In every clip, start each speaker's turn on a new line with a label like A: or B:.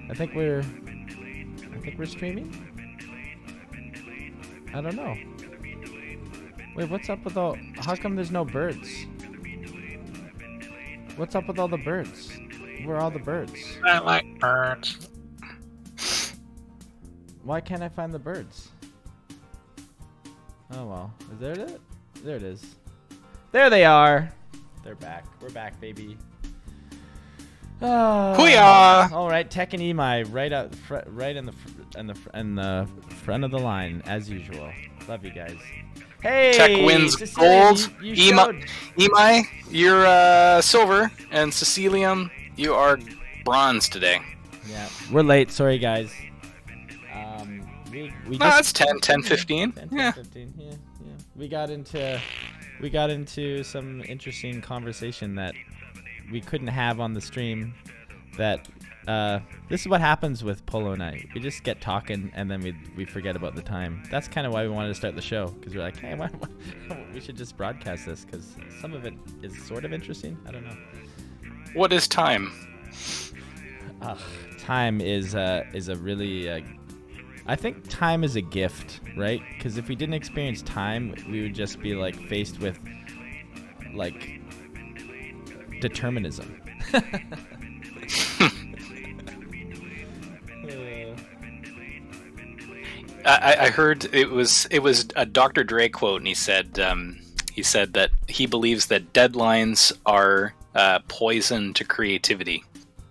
A: I think we're streaming. I don't know. Wait, what's up with all? How come there's no birds? What's up with all the birds? Where are all the birds?
B: I like birds.
A: Why can't I find the birds? Oh well. Is there it? There it is. There they are. They're back. We're back, baby.
B: Hoo-yah!
A: All right, Tech and Emai, right in the front of the line as usual. Love you guys. Hey,
B: Tech wins
A: Cecilium,
B: gold.
A: You showed.
B: Emai, you're silver, and Cecilium, you are bronze today.
A: Yeah, we're late. Sorry, guys. We
B: No, it's 10, 15.
A: 10,
B: Yeah.
A: 15. Yeah. We got into some interesting conversation that we couldn't have on the stream. That this is what happens with Polo and I. We just get talking and then we forget about the time. That's kind of why we wanted to start the show, because we're like, hey, why we should just broadcast this, because some of it is sort of interesting. I don't know.
B: What is time?
A: Time is a really I think time is a gift, right? Because if we didn't experience time, we would just be like faced with like determinism.
B: I heard it was a Dr. Dre quote, and he said that he believes that deadlines are poison to creativity.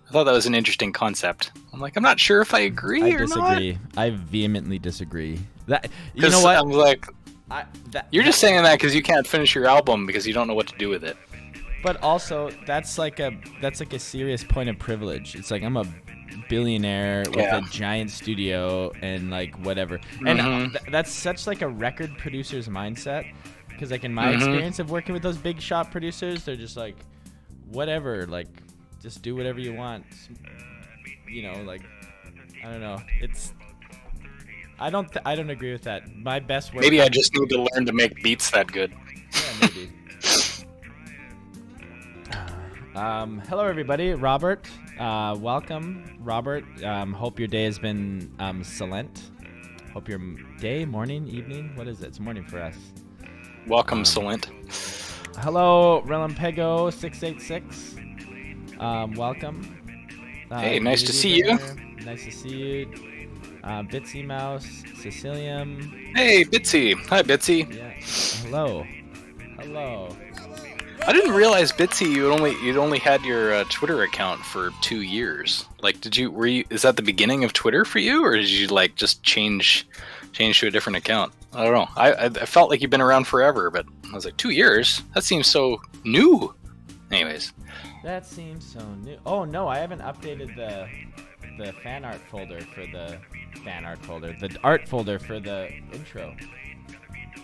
B: I thought that was an interesting concept. I'm like, I'm not sure if I agree or
A: disagree.
B: not.
A: I vehemently disagree. That you
B: 'Cause
A: know what?
B: I'm like, you're just saying that because you can't finish your album because you don't know what to do with it.
A: But also, that's like a serious point of privilege. It's like I'm a billionaire with a giant studio and like whatever. And that's such like a record producer's mindset. Because like in my experience of working with those big shot producers, they're just like, whatever, like just do whatever you want. You know, like I don't know. I don't agree with that. My best work.
B: Maybe I just need to learn to make beats that good.
A: Yeah, maybe. Hello everybody, Robert. Welcome, Robert. Hope your day has been excellent. Hope your day, morning, evening. What is it? It's morning for us.
B: Welcome, Solent.
A: Hello, Relampego 686. Welcome.
B: Hey, nice to see you.
A: Nice to see you. Bitsy Mouse, Cecilium.
B: Hey, Bitsy. Hi, Bitsy.
A: Yeah. Hello.
B: I didn't realize, Bitsy, you'd only had your Twitter account for 2 years. Like, is that the beginning of Twitter for you, or did you like just change to a different account? I don't know. I felt like you've been around forever, but I was like, 2 years? That seems so new. Anyways.
A: That seems so new. Oh no, I haven't updated the fan art folder for the the art folder for the intro.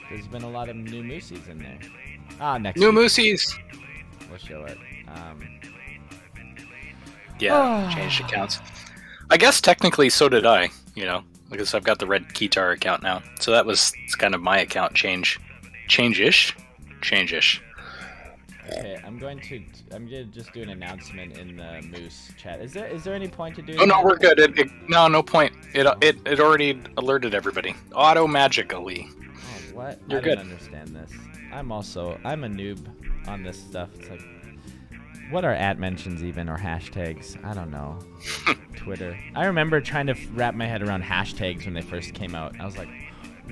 A: There's been a lot of new moosies in there. Next
B: New
A: week.
B: moosies.
A: We'll show it.
B: Yeah, changed accounts. I guess technically so did I, because I've got the red Keytar account now. So it's kind of my account change-ish.
A: Okay, I'm gonna just do an announcement in the Moose chat. Is there any point to doing?
B: Oh no,
A: that?
B: we're good. No point. It already alerted everybody automatically.
A: Oh, what?
B: You're
A: I
B: good.
A: don't understand this. I'm a noob on this stuff. It's like, what are @mentions even, or hashtags? I don't know. Twitter. I remember trying to wrap my head around hashtags when they first came out. I was like,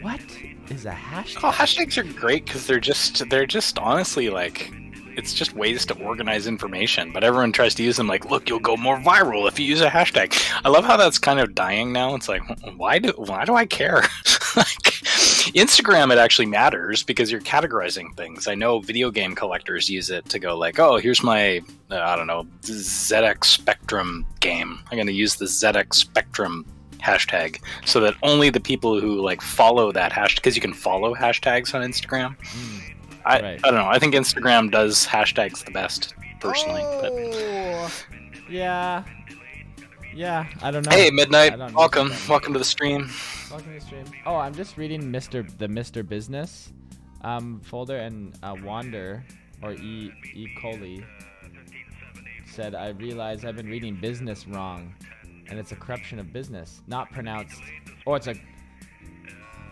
A: what is a hashtag?
B: Oh, hashtags are great because they're just honestly like, it's just ways to organize information, but everyone tries to use them like, look, you'll go more viral if you use a hashtag. I love how that's kind of dying now. It's like, why do I care? Like, Instagram, it actually matters because you're categorizing things. I know video game collectors use it to go like, oh, here's my, I don't know, ZX Spectrum game. I'm going to use the ZX Spectrum hashtag so that only the people who like follow that hashtag, because you can follow hashtags on Instagram. I don't know. I think Instagram does hashtags the best, personally.
A: Yeah, I don't know.
B: Hey, Midnight. Welcome to the stream.
A: Welcome to the stream. Oh, I'm just reading the Mr. Business folder, and Wander, or E. Coli, said, I realize I've been reading business wrong. and it's a corruption of business, not pronounced. Oh, it's a.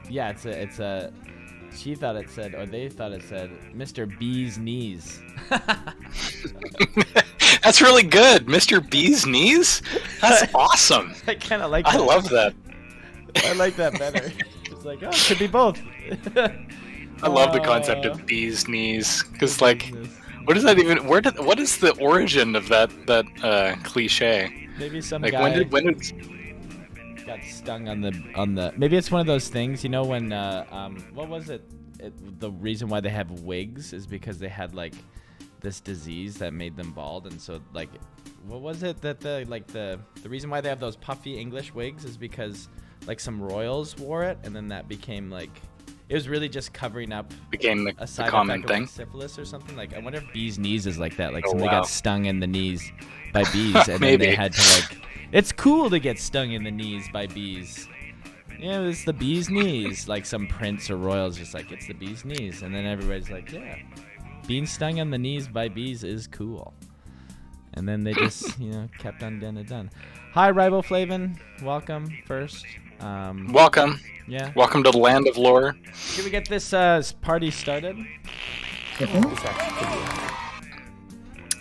A: Yeah, it's a. She thought it said, or they thought it said, Mr. B's knees.
B: That's really good, Mr. B's knees. That's awesome.
A: I kind of like that.
B: I love that.
A: I like that better. It's like, oh, it could be both.
B: I love the concept of B's knees, because like, what is that even? What is the origin of that cliche?
A: Maybe some
B: like
A: guy
B: when did
A: got stung on the. Maybe it's one of those things, you know, when what was it? The reason why they have wigs is because they had like this disease that made them bald, and so like, what was it that the reason why they have those puffy English wigs is because like some royals wore it, and then that became like. It was really just covering up.
B: Became
A: a side
B: the common
A: effect of,
B: thing.
A: like, syphilis or something. Like, I wonder if bees' knees is like that. Like,
B: Oh,
A: somebody
B: wow.
A: got stung in the knees by bees, and then
B: Maybe.
A: they had to like. It's cool to get stung in the knees by bees. Yeah, it's the bees' knees. Like some prince or royals just like, it's the bees' knees, and then everybody's like, yeah, being stung on the knees by bees is cool. And then they just kept on done. Hi, Riboflavin. Welcome first.
B: Welcome.
A: Yeah.
B: Welcome to the land of lore.
A: Can we get this party started?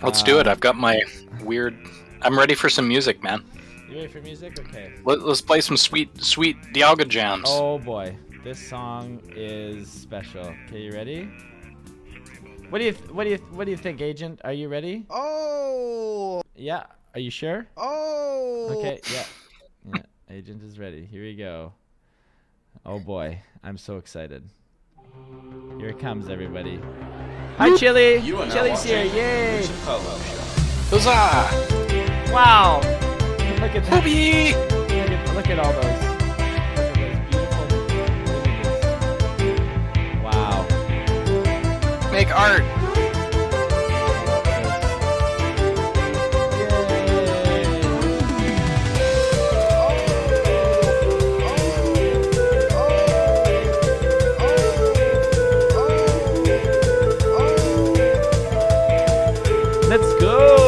B: Let's do it. I've got my weird. I'm ready for some music, man.
A: You ready for music? Okay.
B: Let's play some sweet Dialga jams.
A: Oh boy, this song is special. Okay, you ready? What do you think, Agent? Are you ready?
C: Oh.
A: Yeah. Are you sure?
C: Oh.
A: Okay. Yeah. Yeah. Agent is ready. Here we go. Oh boy, I'm so excited. Here it comes, everybody. Hi, Chili. Chili's here. Yay!
B: Huzzah!
A: Wow. Look at that.
B: Whoopee!
A: Look at all those. Look at those beautiful images. Wow.
B: Make art.
A: Let's go!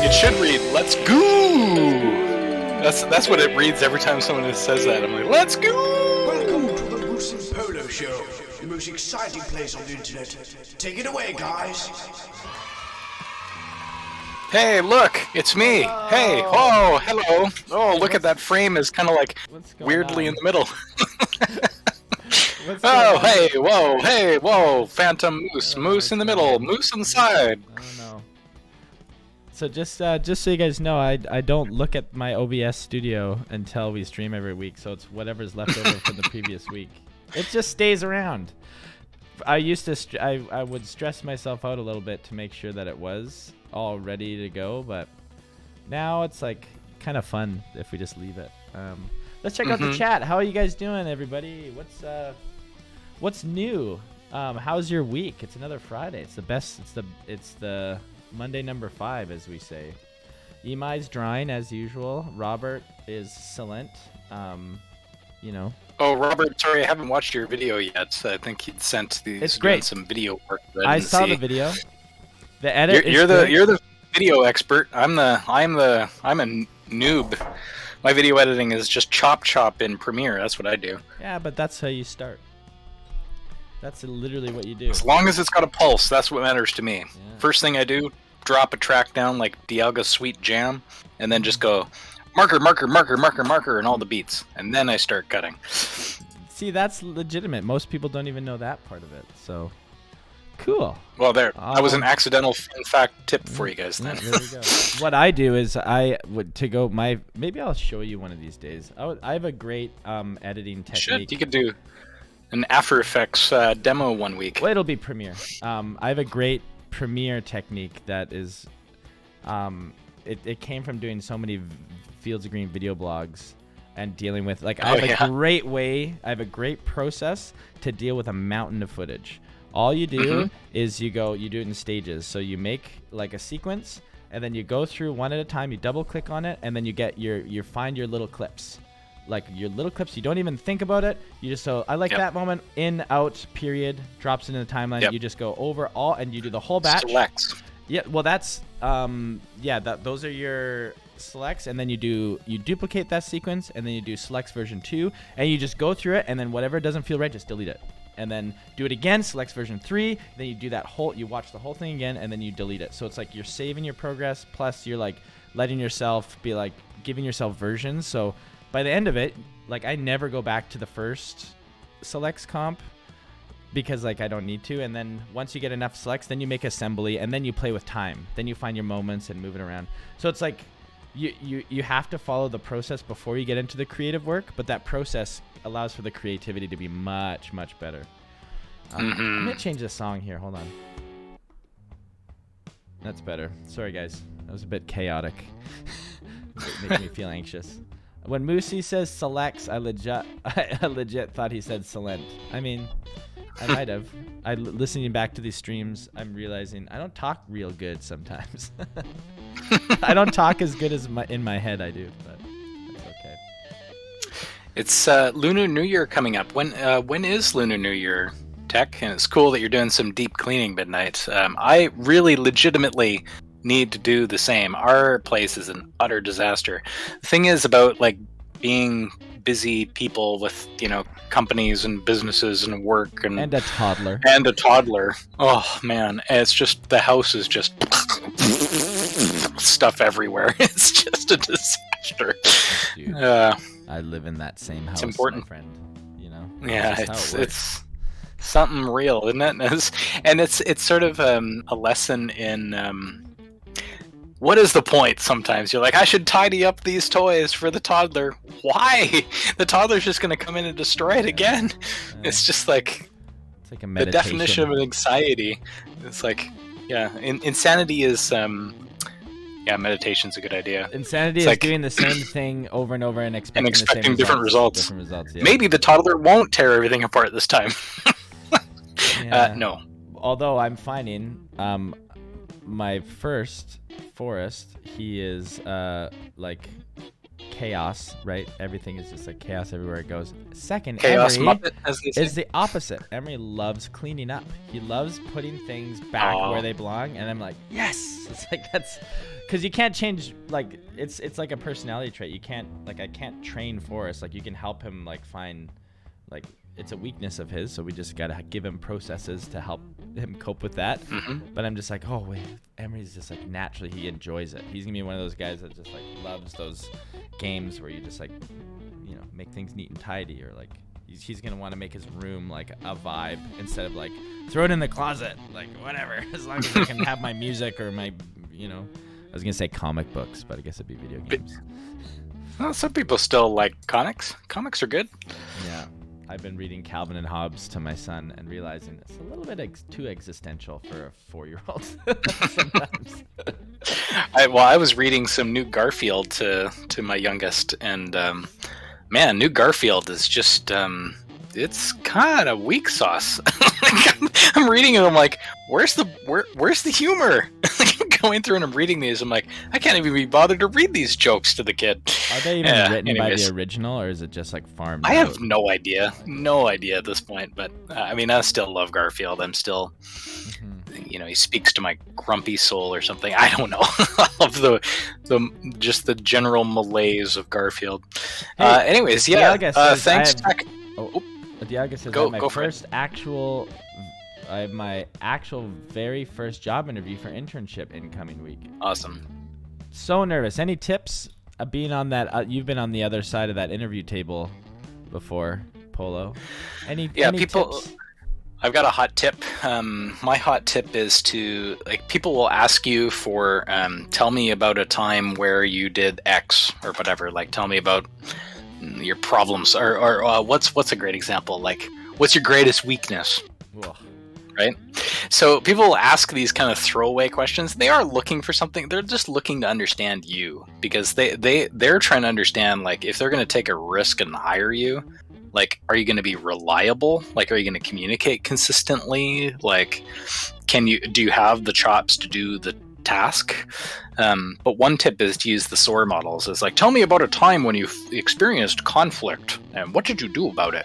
B: It should read "Let's go." That's what it reads every time someone says that. I'm like, "Let's go."
C: Welcome to the Moose and Polo Show, the most exciting place on the internet. Take it away, guys.
B: Hey, look, it's me. Hey, oh, hello. Oh, look at that frame is kind of like weirdly in the middle. Oh, hey, whoa, phantom moose in the middle, moose on the side.
A: I don't know. So just so you guys know, I don't look at my OBS studio until we stream every week, so it's whatever's left over from the previous week. It just stays around. I used to I would stress myself out a little bit to make sure that it was all ready to go, but now it's like kind of fun if we just leave it. Let's check out the chat. How are you guys doing, everybody? What's new? How's your week? It's another Friday. It's the best. It's the Monday number 5, as we say. Emai's drawing as usual. Robert is silent.
B: Oh, Robert, sorry, I haven't watched your video yet. I think he'd sent these.
A: It's great.
B: Some video work.
A: I saw the video. The edit.
B: You're the video expert. I'm a noob. My video editing is just chop in Premiere. That's what I do.
A: Yeah, but that's how you start. That's literally what you do.
B: As long as it's got a pulse, that's what matters to me.
A: Yeah.
B: First thing I do, drop a track down like Dialga Sweet Jam, and then just go marker, and all the beats. And then I start cutting.
A: See, that's legitimate. Most people don't even know that part of it. So, cool.
B: Well, there. That was an accidental fun fact tip for you guys then.
A: There we go. What I do is maybe I'll show you one of these days. I have a great editing technique.
B: You could do an After Effects demo one week.
A: Well, it'll be Premiere. I have a great Premiere technique that is, it came from doing so many Fields of Green video blogs and dealing with, like, I have a great process to deal with a mountain of footage. All you do is you do it in stages. So you make like a sequence, and then you go through one at a time, you double click on it, and then you find your little clips. like your little clips. You don't even think about it. You just I like that moment, in, out, period, drops into the timeline. You just go over all and you do the whole batch.
B: Selects.
A: Yeah, well that's those are your selects, and then you duplicate that sequence, and then you do selects version 2, and you just go through it, and then whatever doesn't feel right, just delete it. And then do it again, selects version 3, then you do you watch the whole thing again, and then you delete it. So it's like you're saving your progress, plus you're like letting yourself be like giving yourself versions. So by the end of it, like I never go back to the first selects comp, because like I don't need to. And then once you get enough selects, then you make assembly, and then you play with time. Then you find your moments and move it around. So it's like you have to follow the process before you get into the creative work, but that process allows for the creativity to be much, much better. I'm gonna change the song here. Hold on. That's better. Sorry guys, that was a bit chaotic. It makes me feel anxious. When Moosey says selects, I legit thought he said Silent. I mean, I might have. Listening back to these streams, I'm realizing I don't talk real good sometimes. I don't talk as good as in my head I do, but that's okay.
B: It's Lunar New Year coming up. When is Lunar New Year, Tech? And it's cool that you're doing some deep cleaning midnight. I really legitimately need to do the same. Our place is an utter disaster. The thing is about like being busy people with, companies and businesses and work and
A: a toddler.
B: Oh man, it's just the house is just stuff everywhere. It's just a disaster.
A: Dude, I live in that same house,
B: important.
A: My friend.
B: Yeah, it's something real, isn't it? And it's sort of a lesson in what is the point sometimes? You're like, I should tidy up these toys for the toddler. Why? The toddler's just going to come in and destroy it again. It's just like,
A: it's like a
B: the definition of an anxiety. It's like, insanity is, meditation's a good idea.
A: Insanity is like doing the same thing over and over and expecting the same
B: different results.
A: Different results, yeah.
B: Maybe the toddler won't tear everything apart this time. No.
A: Although I'm finding my first Forrest, he is like chaos, right? Everything is just like chaos everywhere it goes. Second,
B: chaos
A: Emery
B: Muppet, as they say.
A: is the opposite. Emery loves cleaning up. He loves putting things back where they belong, and I'm like, yes. It's like that's because you can't change. Like it's like a personality trait. You can't I can't train Forrest. Like you can help him find it's a weakness of his, so we just gotta give him processes to help him cope with that. But I'm just like, oh wait, Emery's just naturally he enjoys it. He's gonna be one of those guys that just loves those games where you just make things neat and tidy, or he's gonna want to make his room a vibe instead of throw it in the closet, whatever, as long as I can have my music or my I was gonna say comic books, but I guess it'd be video games.
B: Well, some people still like comics. Comics are good.
A: Yeah. I've been reading Calvin and Hobbes to my son and realizing it's a little bit too existential for a 4-year-old sometimes.
B: I was reading some new Garfield to my youngest, and man, new Garfield is just it's kind of weak sauce. I'm reading it, I'm like, where's the humor? Going through and I'm reading these, I'm like, I can't even be bothered to read these jokes to the kid.
A: Are they even written by the original, or is it just farmed?
B: I have no idea at this point, but I still love Garfield. I'm still, he speaks to my grumpy soul or something. I don't know. I love just the general malaise of Garfield.
A: Hey,
B: anyways, thanks.
A: Diaga says my actual very first job interview for internship incoming week.
B: Awesome.
A: So nervous. Any tips? Being on that, you've been on the other side of that interview table before, Polo. Any
B: people.
A: Tips?
B: I've got a hot tip. My hot tip is to people will ask you for tell me about a time where you did X or whatever. Tell me about your problems or what's a great example? What's your greatest weakness?
A: Ugh.
B: Right? So people will ask these kind of throwaway questions. They are looking for something. They're just looking to understand you, because they're trying to understand if they're going to take a risk and hire you, are you going to be reliable? Are you going to communicate consistently? Do you have the chops to do the task. But one tip is to use the SOAR models. It's like, tell me about a time when you experienced conflict and what did you do about it?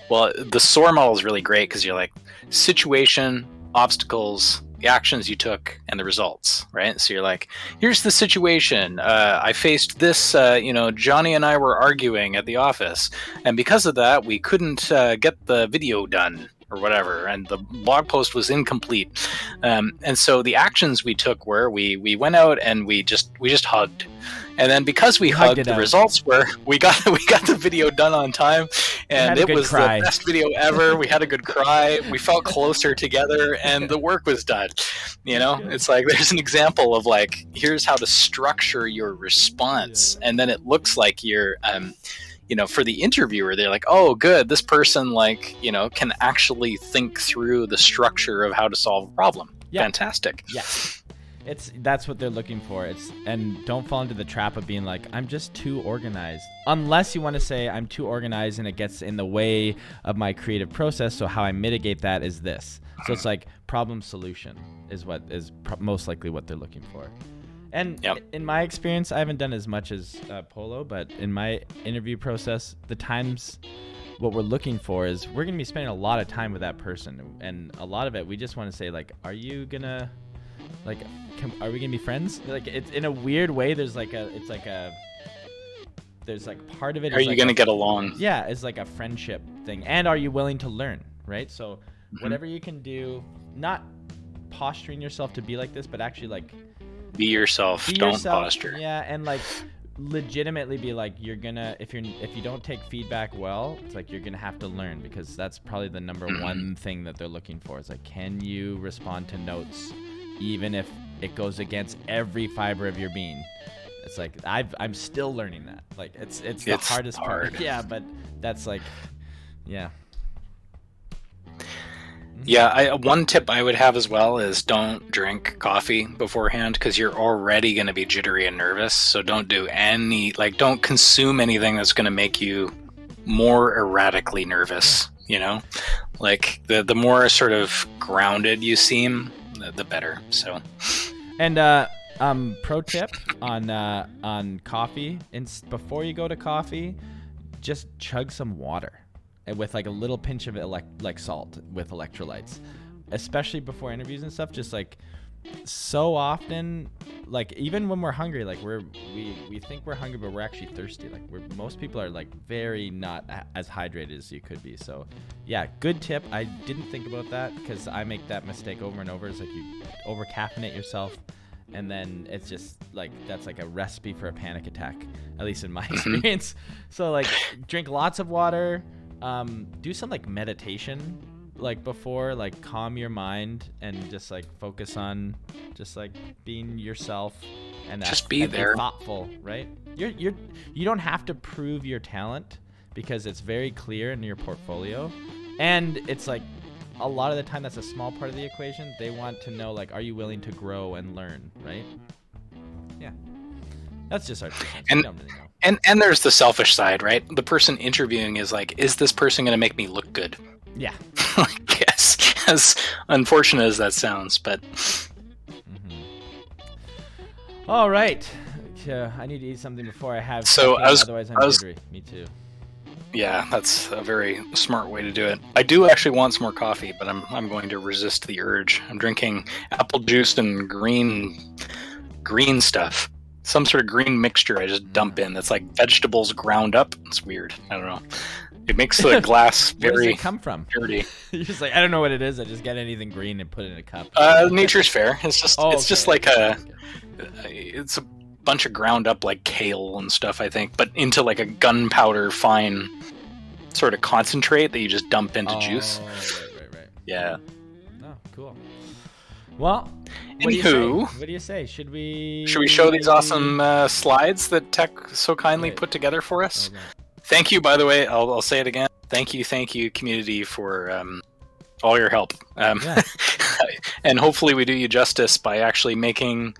B: Well, the SOAR model is really great because you're like situation, obstacles, the actions you took, and the results, right? So you're like, here's the situation. I faced this, Johnny and I were arguing at the office. And because of that, we couldn't get the video done or whatever. And the blog post was incomplete. And so the actions we took were we went out and we just hugged. And then because we hugged, the results were we got the video done on time, and it was the best video ever. We had a good cry. We felt closer together, and the work was done. It's like there's an example of like, here's how to structure your response, and then it looks like you're, for the interviewer, they're like, oh, good, this person can actually think through the structure of how to solve a problem. Yeah. Fantastic.
A: Yeah. That's what they're looking for. And don't fall into the trap of being like, I'm just too organized. Unless you want to say I'm too organized and it gets in the way of my creative process. So how I mitigate that is this. So it's like problem solution is what is most likely what they're looking for. And in my experience, I haven't done as much as Polo, but in my interview process, the times what we're looking for is we're going to be spending a lot of time with that person. And a lot of it, we just want to say like, are you going to are we gonna be friends? Like, it's in a weird way. There's part of it.
B: Are you gonna get along?
A: Yeah, it's like a friendship thing. And are you willing to learn? Right. So whatever you can do, not posturing yourself to be like this, but actually like
B: be yourself. Don't posture.
A: Yeah, and like legitimately be like, you're gonna if you don't take feedback well, it's like you're gonna have to learn, because that's probably the number one thing that they're looking for. It's like, can you respond to notes even if it goes against every fiber of your being? It's like I'm still learning that. Like it's the hardest part. Yeah, but that's like, yeah.
B: Yeah, one tip I would have as well is don't drink coffee beforehand, because you're already going to be jittery and nervous. So don't don't consume anything that's going to make you more erratically nervous. Like the more sort of grounded you seem, the better. So,
A: and pro tip on coffee: before you go to coffee, just chug some water with like a little pinch of like salt with electrolytes, especially before interviews and stuff. Just like so often, like even when we're hungry, like we think we're hungry, but we're actually thirsty. Like most people are like very not as hydrated as you could be. So yeah, good tip. I didn't think about that because I make that mistake over and over. It's like you over caffeinate yourself, and then it's just like that's like a recipe for a panic attack, at least in my experience. So like drink lots of water, do some like meditation like before, like calm your mind and just like focus on just like being yourself and
B: just be there,
A: thoughtful, right? You don't have to prove your talent because it's very clear in your portfolio, and it's like a lot of the time that's a small part of the equation. They want to know like, are you willing to grow and learn, right? Yeah, that's just our 2 cents. We don't really know.
B: And there's the selfish side, right? The person interviewing is like, is this person going to make me look good?
A: Yeah.
B: Yes, as unfortunate as that sounds, but.
A: All right. I need to eat something before I have.
B: So
A: otherwise I'm jittery. Me too.
B: Yeah, that's a very smart way to do it. I do actually want some more coffee, but I'm going to resist the urge. I'm drinking apple juice and green stuff. Some sort of green mixture I just dump in that's like vegetables ground up. It's weird. I don't know. It makes the glass very
A: Where does it come from?
B: Dirty.
A: You're just like, I don't know what it is. I just get anything green and put it in a cup.
B: Nature's Fair. It's just like it's a bunch of ground up like kale and stuff, I think, but into like a gunpowder fine sort of concentrate that you just dump into juice.
A: Right.
B: Yeah.
A: Oh, cool. Well, what do you say? Should we
B: show these awesome slides that Tech so kindly put together for us?
A: Okay.
B: Thank you, by the way. I'll say it again. Thank you, community, for all your help. And hopefully we do you justice by actually making,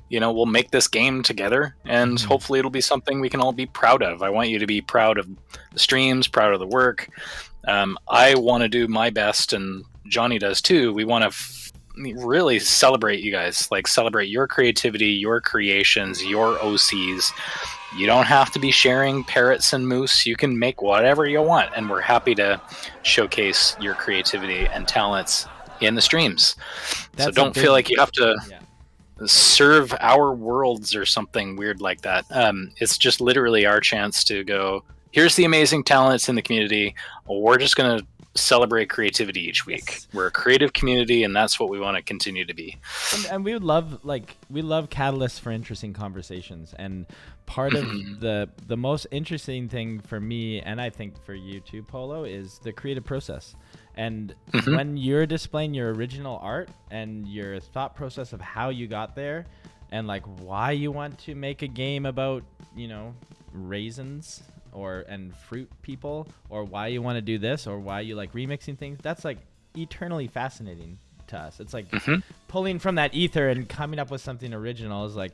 B: we'll make this game together, and hopefully it'll be something we can all be proud of. I want you to be proud of the streams, proud of the work. I want to do my best, and Johnny does too. We want to really celebrate you guys. Like, celebrate your creativity, your creations, your OCs. You don't have to be sharing parrots and moose. You can make whatever you want, and we're happy to showcase your creativity and talents in the streams. So don't feel like you have to serve our worlds or something weird like that. It's just literally our chance to go, here's the amazing talents in the community. We're just going to celebrate creativity each week. Yes. We're a creative community, and that's what we want to continue to be.
A: And we would love, we love catalysts for interesting conversations. And part of the most interesting thing for me, and I think for you too, Polo, is the creative process. And when you're displaying your original art and your thought process of how you got there, and like why you want to make a game about, you know, raisins and fruit people, or why you want to do this, or why you like remixing things, that's like eternally fascinating to us. It's like pulling from that ether and coming up with something original is like,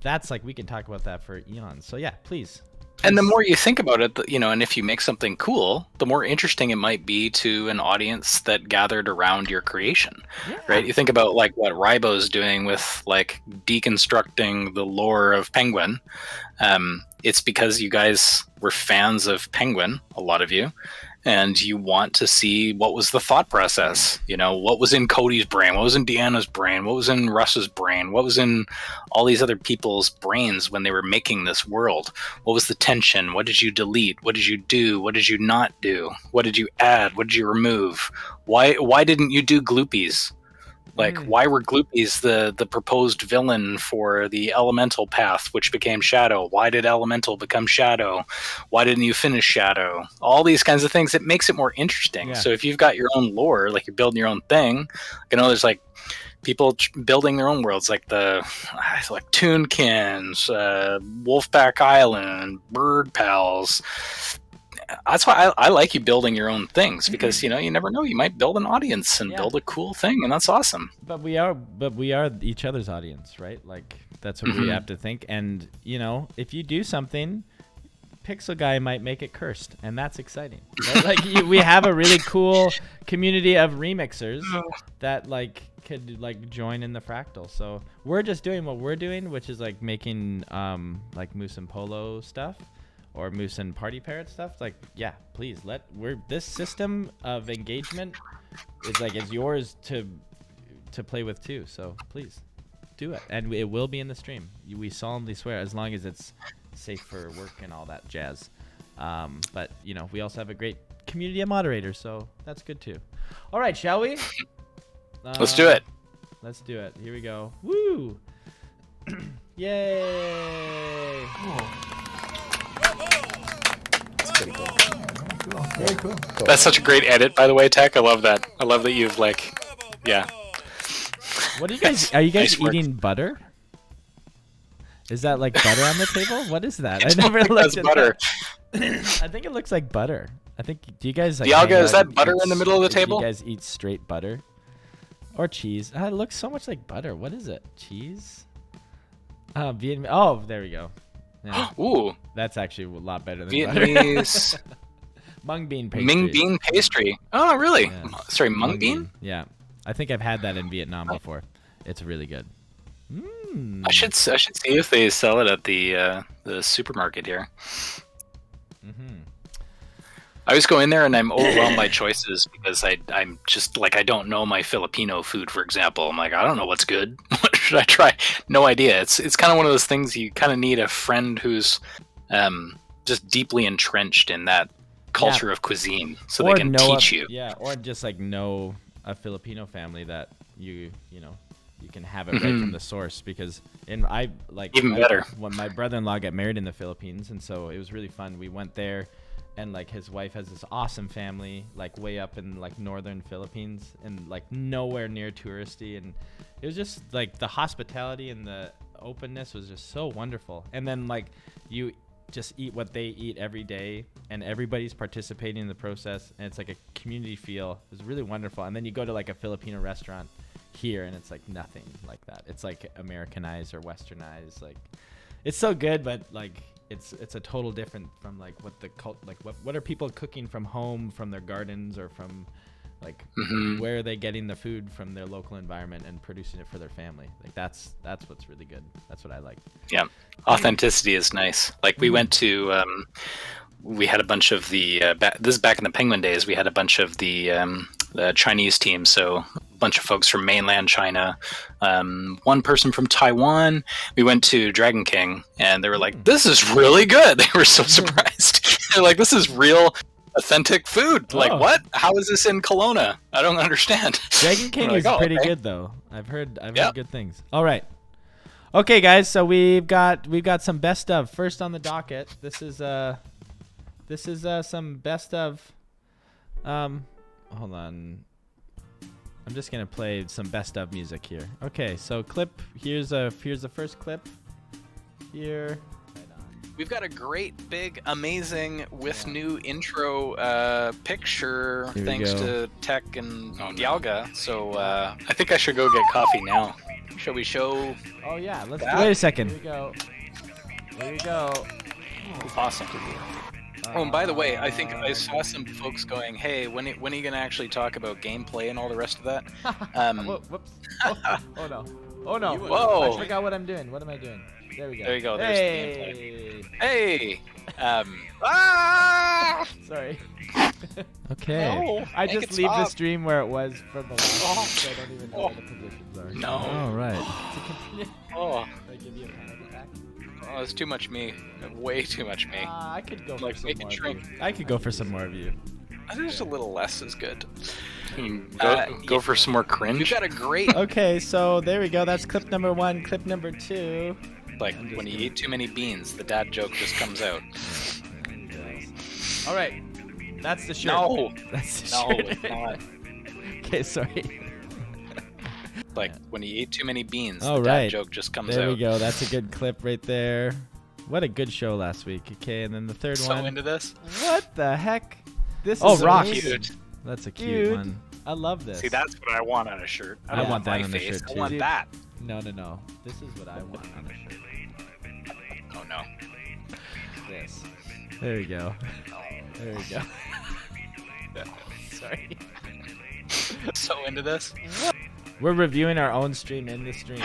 A: that's like, we can talk about that for eons. So yeah, please.
B: And the more you think about it, you know, and if you make something cool, the more interesting it might be to an audience that gathered around your creation, right? You think about like what Rybo's doing with like deconstructing the lore of Penguin. It's because you guys were fans of Penguin, a lot of you, and you want to see what was the thought process, you know, what was in Cody's brain, what was in Deanna's brain, what was in Russ's brain, what was in all these other people's brains when they were making this world, what was the tension, what did you delete, what did you do, what did you not do, what did you add, what did you remove, why didn't you do gloopies? Like, why were Gloopies the proposed villain for the Elemental path, which became Shadow? Why did Elemental become Shadow? Why didn't you finish Shadow? All these kinds of things. It makes it more interesting. Yeah. So if you've got your own lore, like you're building your own thing, you know, there's like people building their own worlds, like like Toonkins, Wolfpack Island, Bird Pals. That's why I like you building your own things, because you know, you never know, you might build an audience and build a cool thing, and that's awesome.
A: But we are each other's audience, right? Like that's what we have to think. And you know, if you do something, Pixel Guy might make it cursed, and that's exciting. Right? Like we have a really cool community of remixers that like could like join in the fractal. So we're just doing what we're doing, which is like making like Moose and Polo stuff, or Moose and Party Parrot stuff. Like, yeah, please this system of engagement is yours to play with too. So please do it, and it will be in the stream. We solemnly swear, as long as it's safe for work and all that jazz. But you know, we also have a great community of moderators, so that's good too. All right, shall we?
B: Let's do it.
A: Let's do it. Here we go. Woo! Yay!
B: Pretty cool. Very cool. That's such a great edit, by the way, Tech. I love that. I love that you've like, yeah.
A: What are you guys? Are you guys eating butter? Is that like butter on the table? What is that? I never looked at butter. I think it looks like butter. I think. Do you guys like?
B: Dialga, is that butter in the middle of the table?
A: Do you guys eat straight butter, or cheese? It looks so much like butter. What is it? Cheese? Vietnamese. Oh, there we go. Yeah.
B: Ooh,
A: that's actually a lot better than
B: Vietnamese.
A: Mung bean pastry.
B: Mung bean pastry. Oh, really? Yeah. Sorry, mung bean?
A: Yeah, I think I've had that in Vietnam before. It's really good.
B: I should see if they sell it at the supermarket here. I always go in there and I'm overwhelmed by choices, because I'm just like, I don't know my Filipino food, for example. I'm like, I don't know what's good. What should I try? No idea. It's kind of one of those things you kind of need a friend who's just deeply entrenched in that culture of cuisine, so they can teach you.
A: Yeah, or just like know a Filipino family that you can have it right from the source, because even better when my brother-in-law got married in the Philippines, and so it was really fun. We went there, and like his wife has this awesome family like way up in like northern Philippines, and like nowhere near touristy, and it was just like the hospitality and the openness was just so wonderful. And then like you just eat what they eat every day, and everybody's participating in the process, and it's like a community feel. It was really wonderful. And then you go to like a Filipino restaurant here, and it's like nothing like that. It's like Americanized or Westernized. Like it's so good, but like it's a total different from like what the what are people cooking from home, from their gardens, or from Like, where are they getting the food from their local environment and producing it for their family? Like, that's what's really good. That's what I like.
B: Yeah, authenticity is nice. Like we went to, we had a bunch of the. This is back in the Penguin days. We had a bunch of the Chinese team. So a bunch of folks from mainland China, one person from Taiwan. We went to Dragon King, and they were like, "This is really good." They were so surprised. They're like, "This is real." Authentic food. Like, what? How is this in Kelowna? I don't understand.
A: Dragon King is pretty good though. I've heard good things. All right. Okay, guys. So we've got some best of first on the docket. This is some best of. Hold on. I'm just gonna play some best of music here. Okay. So here's the first clip. Here.
B: We've got a great, big, amazing, with new intro picture, thanks to Tech and Dialga. So I think I should go get coffee now. Shall we show?
A: Oh yeah, wait a second. Here we go.
B: Awesome. Oh, and by the way, I think I saw some folks going, "Hey, when are you gonna actually talk about gameplay and all the rest of that?"
A: Whoops! Oh no! Oh no!
B: Whoa!
A: I forgot what I'm doing. What am I doing? There we go.
B: There you go. There's the gameplay. Hey!
A: Sorry. Okay.
B: No,
A: I just leave the stream where it was from the last one, so I don't even know where the positions are.
B: No.
A: All right. To continue.
B: Oh.
A: Did I give you a panic attack?
B: Oh, it's too much me. Way too much me.
A: I could go
B: Like,
A: for some
B: make it
A: more of
B: shrink.
A: you. I could go for some more of you.
B: I think just a little less is good. Go for some more cringe. You've got a great.
A: Okay, so there we go. That's clip number 1. Clip number 2.
B: Like when you eat too many beans, the dad joke just comes out.
A: All right, that's the shirt.
B: No,
A: that's the
B: no,
A: shirt.
B: it's not.
A: Okay, sorry.
B: Like when you eat too many beans,
A: All
B: the
A: right.
B: dad joke just comes
A: There
B: out.
A: we go. That's a good clip right there. What a good show last week. Okay, and then the third one.
B: So into this.
A: What the heck? This is Rock.
B: Cute.
A: That's a cute one. I love this.
B: See, that's what I want on a shirt. I don't want
A: that
B: my
A: on a
B: face.
A: shirt
B: I
A: too.
B: want that.
A: No. This is what I want on a shirt.
B: Oh no.
A: This. There we go. There we go. Sorry.
B: So into this.
A: We're reviewing our own stream in the stream.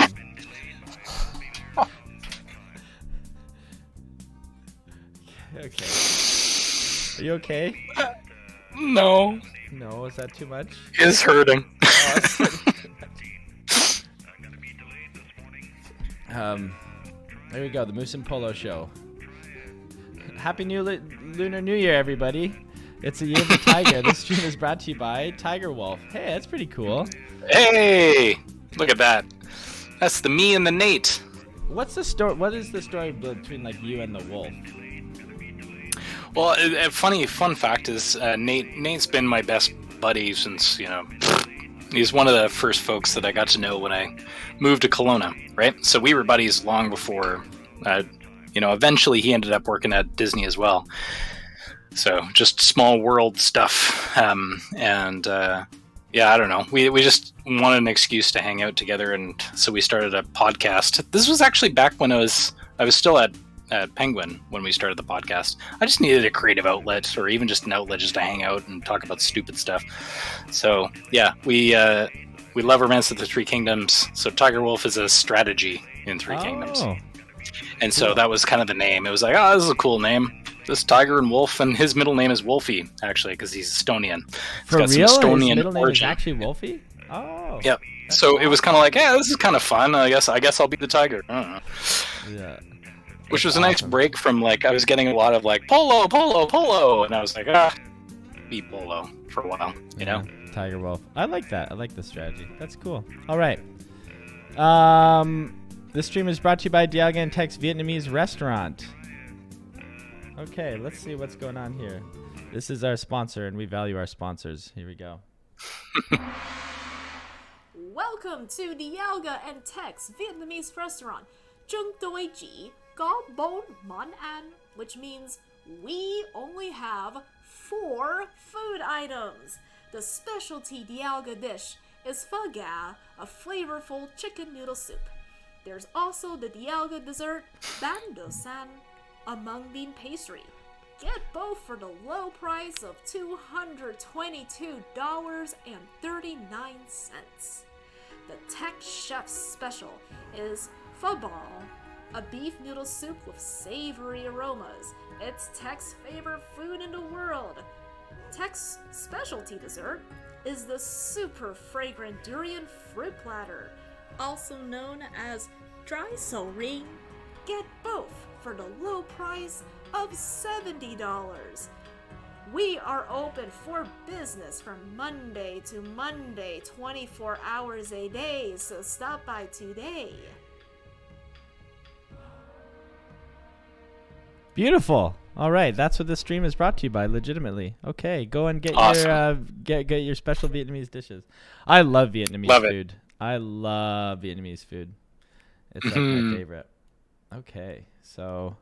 A: Okay. Are you okay?
B: No.
A: No, is that too much?
B: It's hurting.
A: There we go, the Moose and Polo show. Happy Lunar New Year, everybody. It's a year of the tiger. This stream is brought to you by Tiger Wolf. Hey, that's pretty cool.
B: Hey, look at that. That's the me and the Nate.
A: What's the story? What is the story between like you and the wolf?
B: Well, a fun fact is Nate's been my best buddy since, he's one of the first folks that I got to know when I moved to Kelowna, right? So we were buddies long before, eventually he ended up working at Disney as well. So just small world stuff. I don't know. We just wanted an excuse to hang out together, and so we started a podcast. This was actually back when I was still at Penguin when we started the podcast. I just needed a creative outlet, or even just an outlet just to hang out and talk about stupid stuff. So yeah, we love Romance of the Three Kingdoms. So Tiger Wolf is a strategy in Three Kingdoms, and so that was kind of the name. It was like, this is a cool name. This Tiger and Wolf, and his middle name is Wolfie, actually, because he's Estonian.
A: For real? His middle name is
B: origin.
A: actually Wolfie? Oh.
B: Yep. So it was kind of like, this is kind of fun. I guess I'll be the tiger. I don't know.
A: Yeah.
B: Which was a nice break from, like, I was getting a lot of, like, Polo, Polo, Polo, and I was like, be Polo for a while, you know?
A: Tiger Wolf. I like that. I like the strategy. That's cool. All right. This stream is brought to you by Dialga and Tech's Vietnamese restaurant. Okay, let's see what's going on here. This is our sponsor, and we value our sponsors. Here we go.
D: Welcome to Dialga and Tech's Vietnamese restaurant. Chúng tôi chỉ có 4 món ăn, which means we only have 4 food items. The specialty Dialga dish is pho gà, a flavorful chicken noodle soup. There's also the Dialga dessert, ban do san, a mung bean pastry. Get both for the low price of $222.39. The Tech Chef Special is pho ball, a beef noodle soup with savory aromas. It's Tech's favorite food in the world. Tech's specialty dessert is the super fragrant durian fruit platter, also known as dry celery. Get both for the low price of $70. We are open for business from Monday to Monday, 24 hours a day, so stop by today.
A: Beautiful. All right, that's what this stream is brought to you by. Legitimately. Okay, go and get
B: Awesome.
A: your get your special Vietnamese dishes. I love Vietnamese
B: Love it.
A: food. I love Vietnamese food. It's like my favorite. Okay, so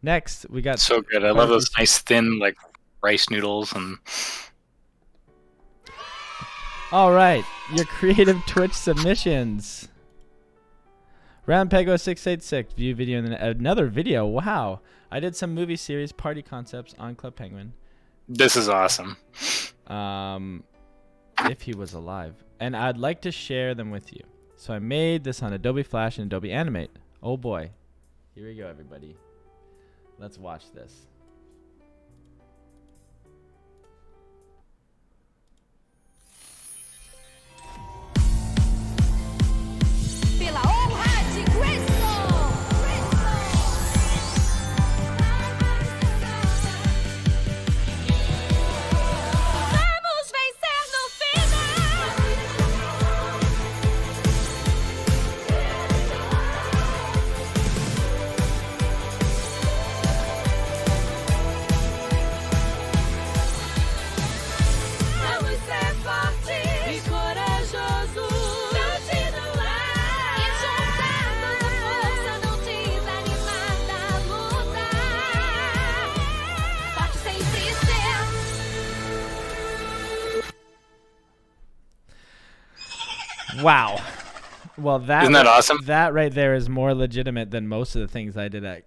A: next we got
B: So good. I love those nice thin like rice noodles and.
A: All right, your creative Twitch submissions. Roundpego686 view video and then another video. Wow. I did some movie series party concepts on Club Penguin.
B: This is awesome.
A: If he was alive. And I'd like to share them with you. So I made this on Adobe Flash and Adobe Animate. Oh boy. Here we go, everybody. Let's watch this.
E: Pela honra de Cristo. Vamos vencer no final. Vamos ser forte e corajoso. Continuar e juntar nossa força, não desanimar da luta. Forte sempre ser.
A: Wow. Well, that
B: Isn't that awesome?
A: That right there is more legitimate than most of the things I did at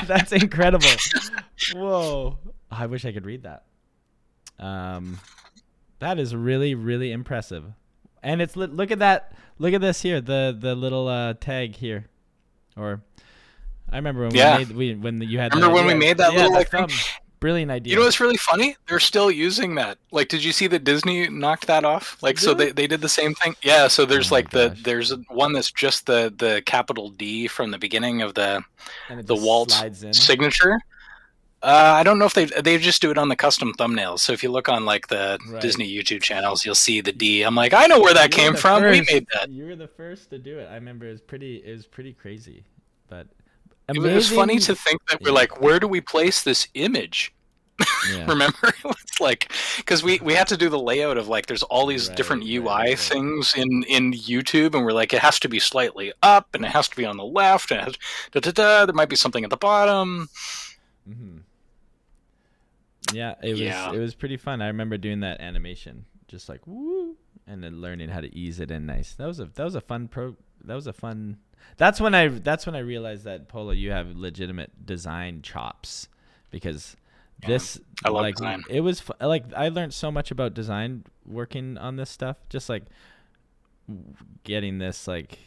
A: That's incredible. Whoa. I wish I could read that. That is really, really impressive. And it's look at that. Look at this here. The little tag here. Or I remember when when you had
B: Remember when we made that little like
A: thumb. Brilliant idea.
B: You know what's really funny? They're still using that. Like, did you see that Disney knocked that off? Like, so
A: Really?
B: they did the same thing. Yeah. So there's
A: Oh my
B: like
A: gosh.
B: there's one that's just the capital D from the beginning of the
A: And it
B: the
A: just
B: Walt
A: slides in.
B: signature. I don't know if they just do it on the custom thumbnails. So if you look on like the
A: Right.
B: Disney YouTube channels, you'll see the D. I'm like, I know where that
A: You were
B: came
A: the
B: from. We
A: first.
B: made that.
A: You were the first to do it. I remember it was pretty crazy. But
B: It was funny to think that we're
A: Yeah.
B: like, where do we place this image?
A: Yeah.
B: Remember, it's like because we had to do the layout of like there's all these different UI
A: right.
B: things in YouTube, and we're like it has to be slightly up, and it has to be on the left, and it has, there might be something at the bottom.
A: Mm-hmm. Yeah, it was
B: Yeah.
A: it was pretty fun. I remember doing that animation, just like woo, and then learning how to ease it in nice. That was a fun That's when I realized that Polo, you have legitimate design chops, because this
B: I love
A: like
B: design.
A: it was like I learned so much about design working on this stuff, just like getting this like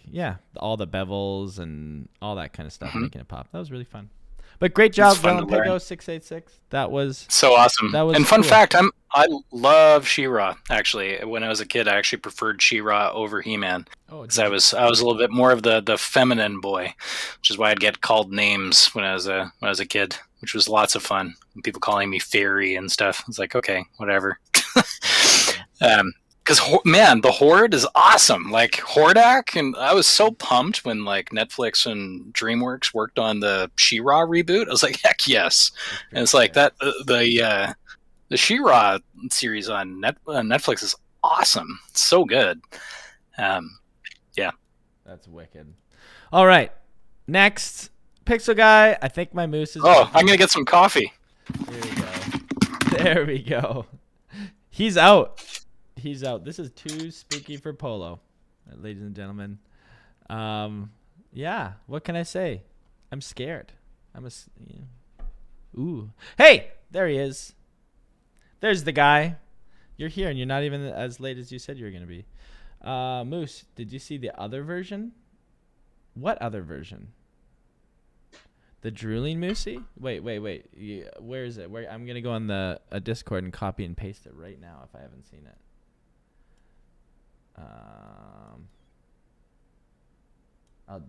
A: all the bevels and all that kind of stuff, making it pop. That was really fun. But great job,
B: fun to learn.
A: Pego686. That was
B: So awesome.
A: That was
B: and fun
A: cool.
B: fact, I love She-Ra. Actually, when I was a kid, I actually preferred She-Ra over He-Man.
A: oh,
B: Because I was a little bit more of the feminine boy, which is why I'd get called names when I was a kid, which was lots of fun. And people calling me fairy and stuff. It's like, okay, whatever. Because man, the Horde is awesome. Like Hordak, and I was so pumped when like Netflix and DreamWorks worked on the She-Ra reboot. I was like, heck yes! And it's like that the She-Ra series on Netflix is awesome. It's so good. Yeah.
A: That's wicked. All right, next Pixel Guy. I think my moose is.
B: Oh, I'm gonna get some coffee.
A: Here we go. There we go. He's out. He's out. This is too spooky for Polo, ladies and gentlemen. Yeah. What can I say? I'm scared. Ooh. Hey, there he is. There's the guy. You're here, and you're not even as late as you said you were going to be. Moose, did you see the other version? What other version? The drooling Moosey? Wait. Yeah, where is it? I'm going to go on the Discord and copy and paste it right now if I haven't seen it.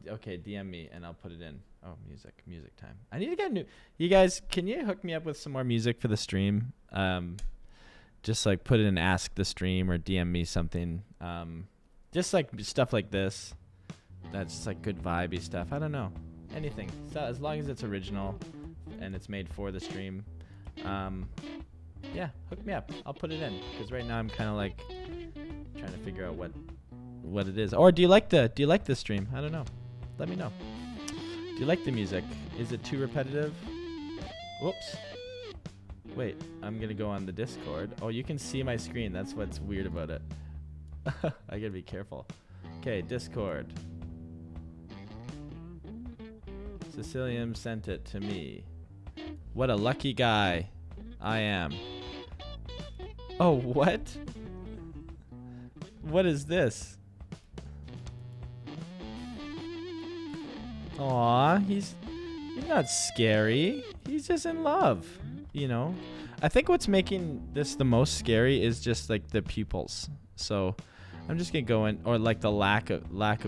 A: Okay, DM me and I'll put it in. Oh, music time. I need to get new. You guys, can you hook me up with some more music for the stream? Just like put it in Ask the Stream or DM me something. Just like stuff like this. That's just like good vibey stuff. I don't know. Anything. So as long as it's original and it's made for the stream. Yeah, hook me up. I'll put it in because right now I'm kind of like trying to figure out what it is. Or do you like the stream? I don't know. Let me know. Do you like the music? Is it too repetitive? Whoops. Wait, I'm gonna go on the Discord. Oh, you can see my screen. That's what's weird about it. I gotta be careful. Okay, Discord. Cecilium sent it to me. What a lucky guy I am. Oh, what? What is this? Aw, he's not scary. He's just in love, you know. I think what's making this the most scary is just like the pupils. So I'm just gonna go in, or like the lack of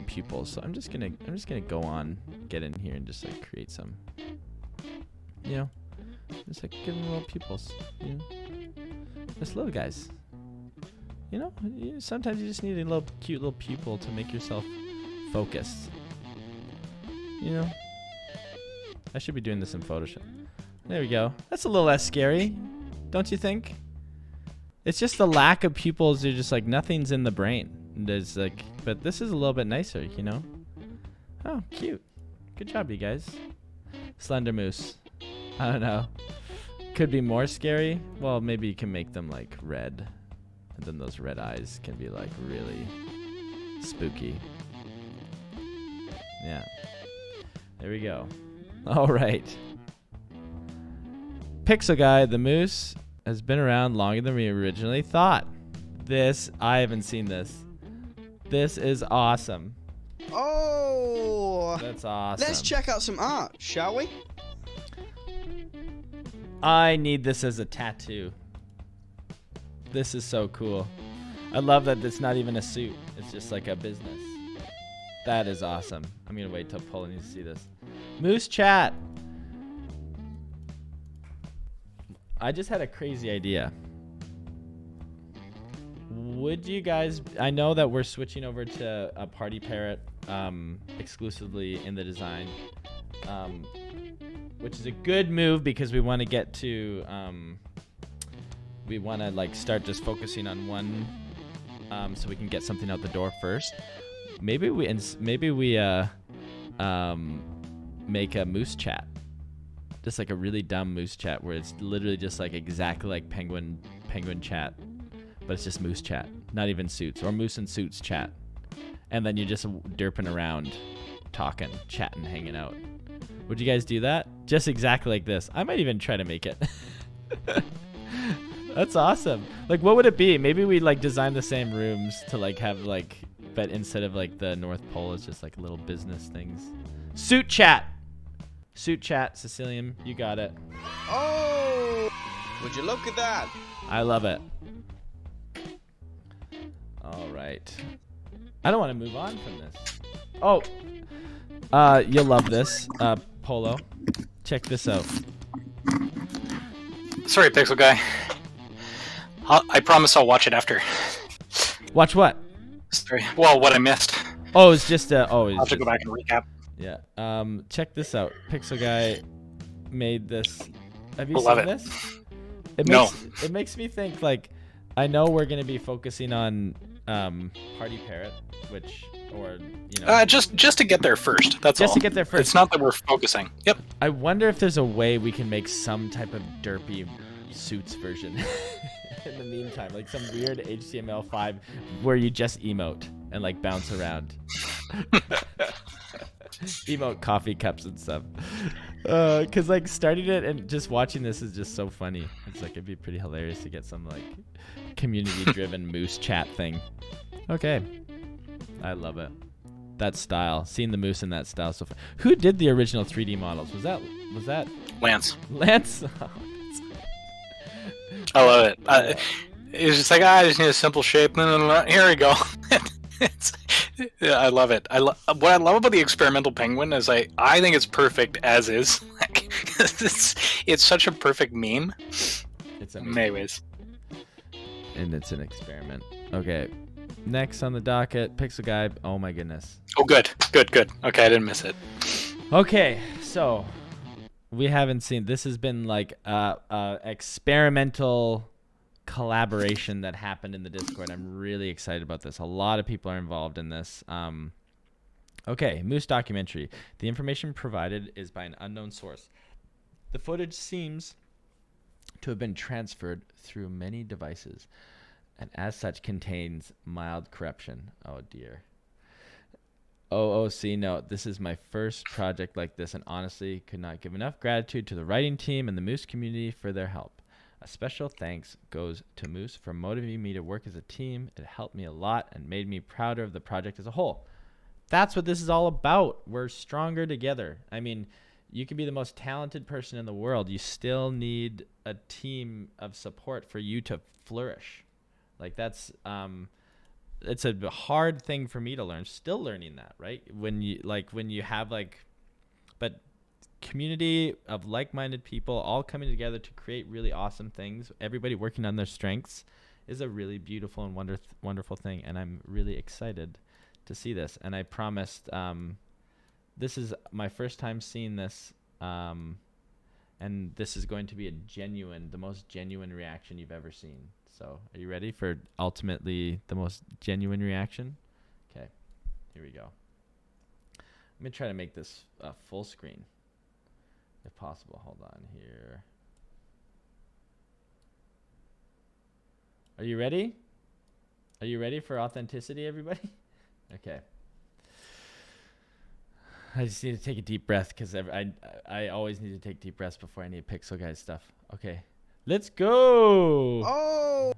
A: pupils. So I'm just gonna go on, get in here and just like create some, you know, just like give them little pupils, you know, just little guys. You know, sometimes you just need a little cute little pupil to make yourself focused. You know, I should be doing this in Photoshop. There we go. That's a little less scary, don't you think? It's just the lack of pupils. They're just like nothing's in the brain. There's like, but this is a little bit nicer, you know. Oh, cute. Good job, you guys. Slender Moose. I don't know. Could be more scary. Well, maybe you can make them like red, and then those red eyes can be like really spooky. Yeah. There we go. All right. Pixel Guy, the moose, has been around longer than we originally thought. I haven't seen this. This is awesome.
F: Oh!
A: That's awesome.
F: Let's check out some art, shall we?
A: I need this as a tattoo. This is so cool. I love that it's not even a suit. It's just like a business. That is awesome. I'm going to wait till Polo needs to see this. Moose Chat. I just had a crazy idea. Would you guys... I know that we're switching over to a party parrot exclusively in the design. Which is a good move because we want to get to... we want to like start just focusing on one so we can get something out the door first. Maybe we make a moose chat. Just like a really dumb moose chat where it's literally just like exactly like penguin chat, but it's just moose chat, not even suits, or moose and suits chat. And then you're just derping around, talking, chatting, hanging out. Would you guys do that? Just exactly like this. I might even try to make it. That's awesome. Like, what would it be? Maybe we like design the same rooms to like have like, but instead of like the North Pole, it's just like little business things. Suit chat. Suit chat, Cecilium, you got it.
F: Oh! Would you look at that?
A: I love it. All right. I don't want to move on from this. Oh, you'll love this, Polo. Check this out.
B: Sorry, Pixel Guy. I promise I'll watch it after.
A: Watch what?
B: Sorry. Well, what I missed.
A: Oh, it's just
B: I'll have to go back and recap.
A: Yeah. Check this out. Pixel Guy made this. Have you
B: Love
A: seen
B: it.
A: this?
B: No.
A: It makes me think like, I know we're gonna be focusing on Party Parrot, which, or you know,
B: just to get there first. That's
A: just
B: all.
A: to get there first.
B: It's not that we're focusing. Yep.
A: I wonder if there's a way we can make some type of derpy suits version in the meantime, like some weird HTML5 where you just emote and like bounce around. Emote coffee cups and stuff. Cause like starting it and just watching this is just so funny. It's like it'd be pretty hilarious to get some like community-driven moose chat thing. Okay, I love it. That style, seeing the moose in that style, so fun. Who did the original 3D models? Was that
B: Lance?
A: Lance?
B: I love it. It's just like I just need a simple shape. Here we go. I love it. What I love about the experimental penguin is I think it's perfect as is. Like, it's such a perfect meme.
A: It's
B: in many ways.
A: And it's an experiment. Okay. Next on the docket, Pixel Guy. Oh my goodness.
B: Oh, good. Okay, I didn't miss it.
A: Okay, so we haven't seen. This has been like experimental collaboration that happened in the Discord. I'm really excited about this. A lot of people are involved in this. Okay, Moose documentary. The information provided is by an unknown source. The footage seems to have been transferred through many devices, and as such contains mild corruption. Oh dear. OOC note, this is my first project like this, and honestly could not give enough gratitude to the writing team and the Moose community for their help. A special thanks goes to Moose for motivating me to work as a team. It helped me a lot and made me prouder of the project as a whole. That's what this is all about. We're stronger together. I mean, you can be the most talented person in the world. You still need a team of support for you to flourish. Like that's it's a hard thing for me to learn. Still learning that, right? When you have but community of like-minded people all coming together to create really awesome things, everybody working on their strengths, is a really beautiful and wonderful thing. And I'm really excited to see this. And I promised, this is my first time seeing this, and this is going to be the most genuine reaction you've ever seen. So are you ready for ultimately the most genuine reaction? Okay, here we go. Let me try to make this full screen if possible. Hold on here. Are you ready? Are you ready for authenticity, everybody? Okay. I just need to take a deep breath because I always need to take deep breaths before any Pixel Guy stuff. Okay. Let's go!
F: Oh!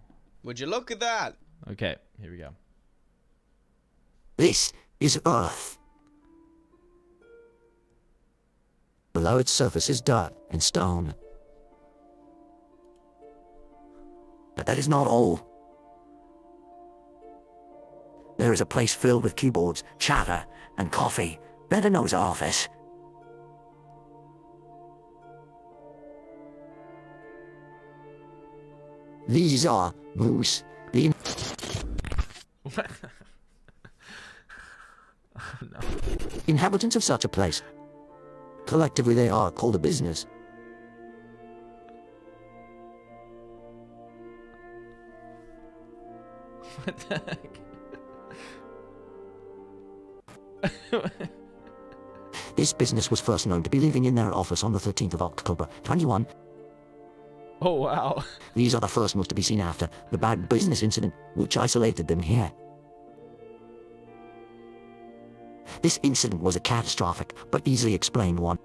F: Would you look at that?
A: Okay, here we go.
G: This is Earth. Below its surface is dirt and stone. But that is not all. There is a place filled with keyboards, chatter, and coffee, better known as office. These are Moose, the
A: Oh, no.
G: inhabitants of such a place. Collectively they are called a business.
A: What the heck?
G: This business was first known to be living in their office on the 13th of October, 21.
A: Oh, wow.
G: These are the first Moose to be seen after the bad business incident, which isolated them here. This incident was a catastrophic, but easily explained one.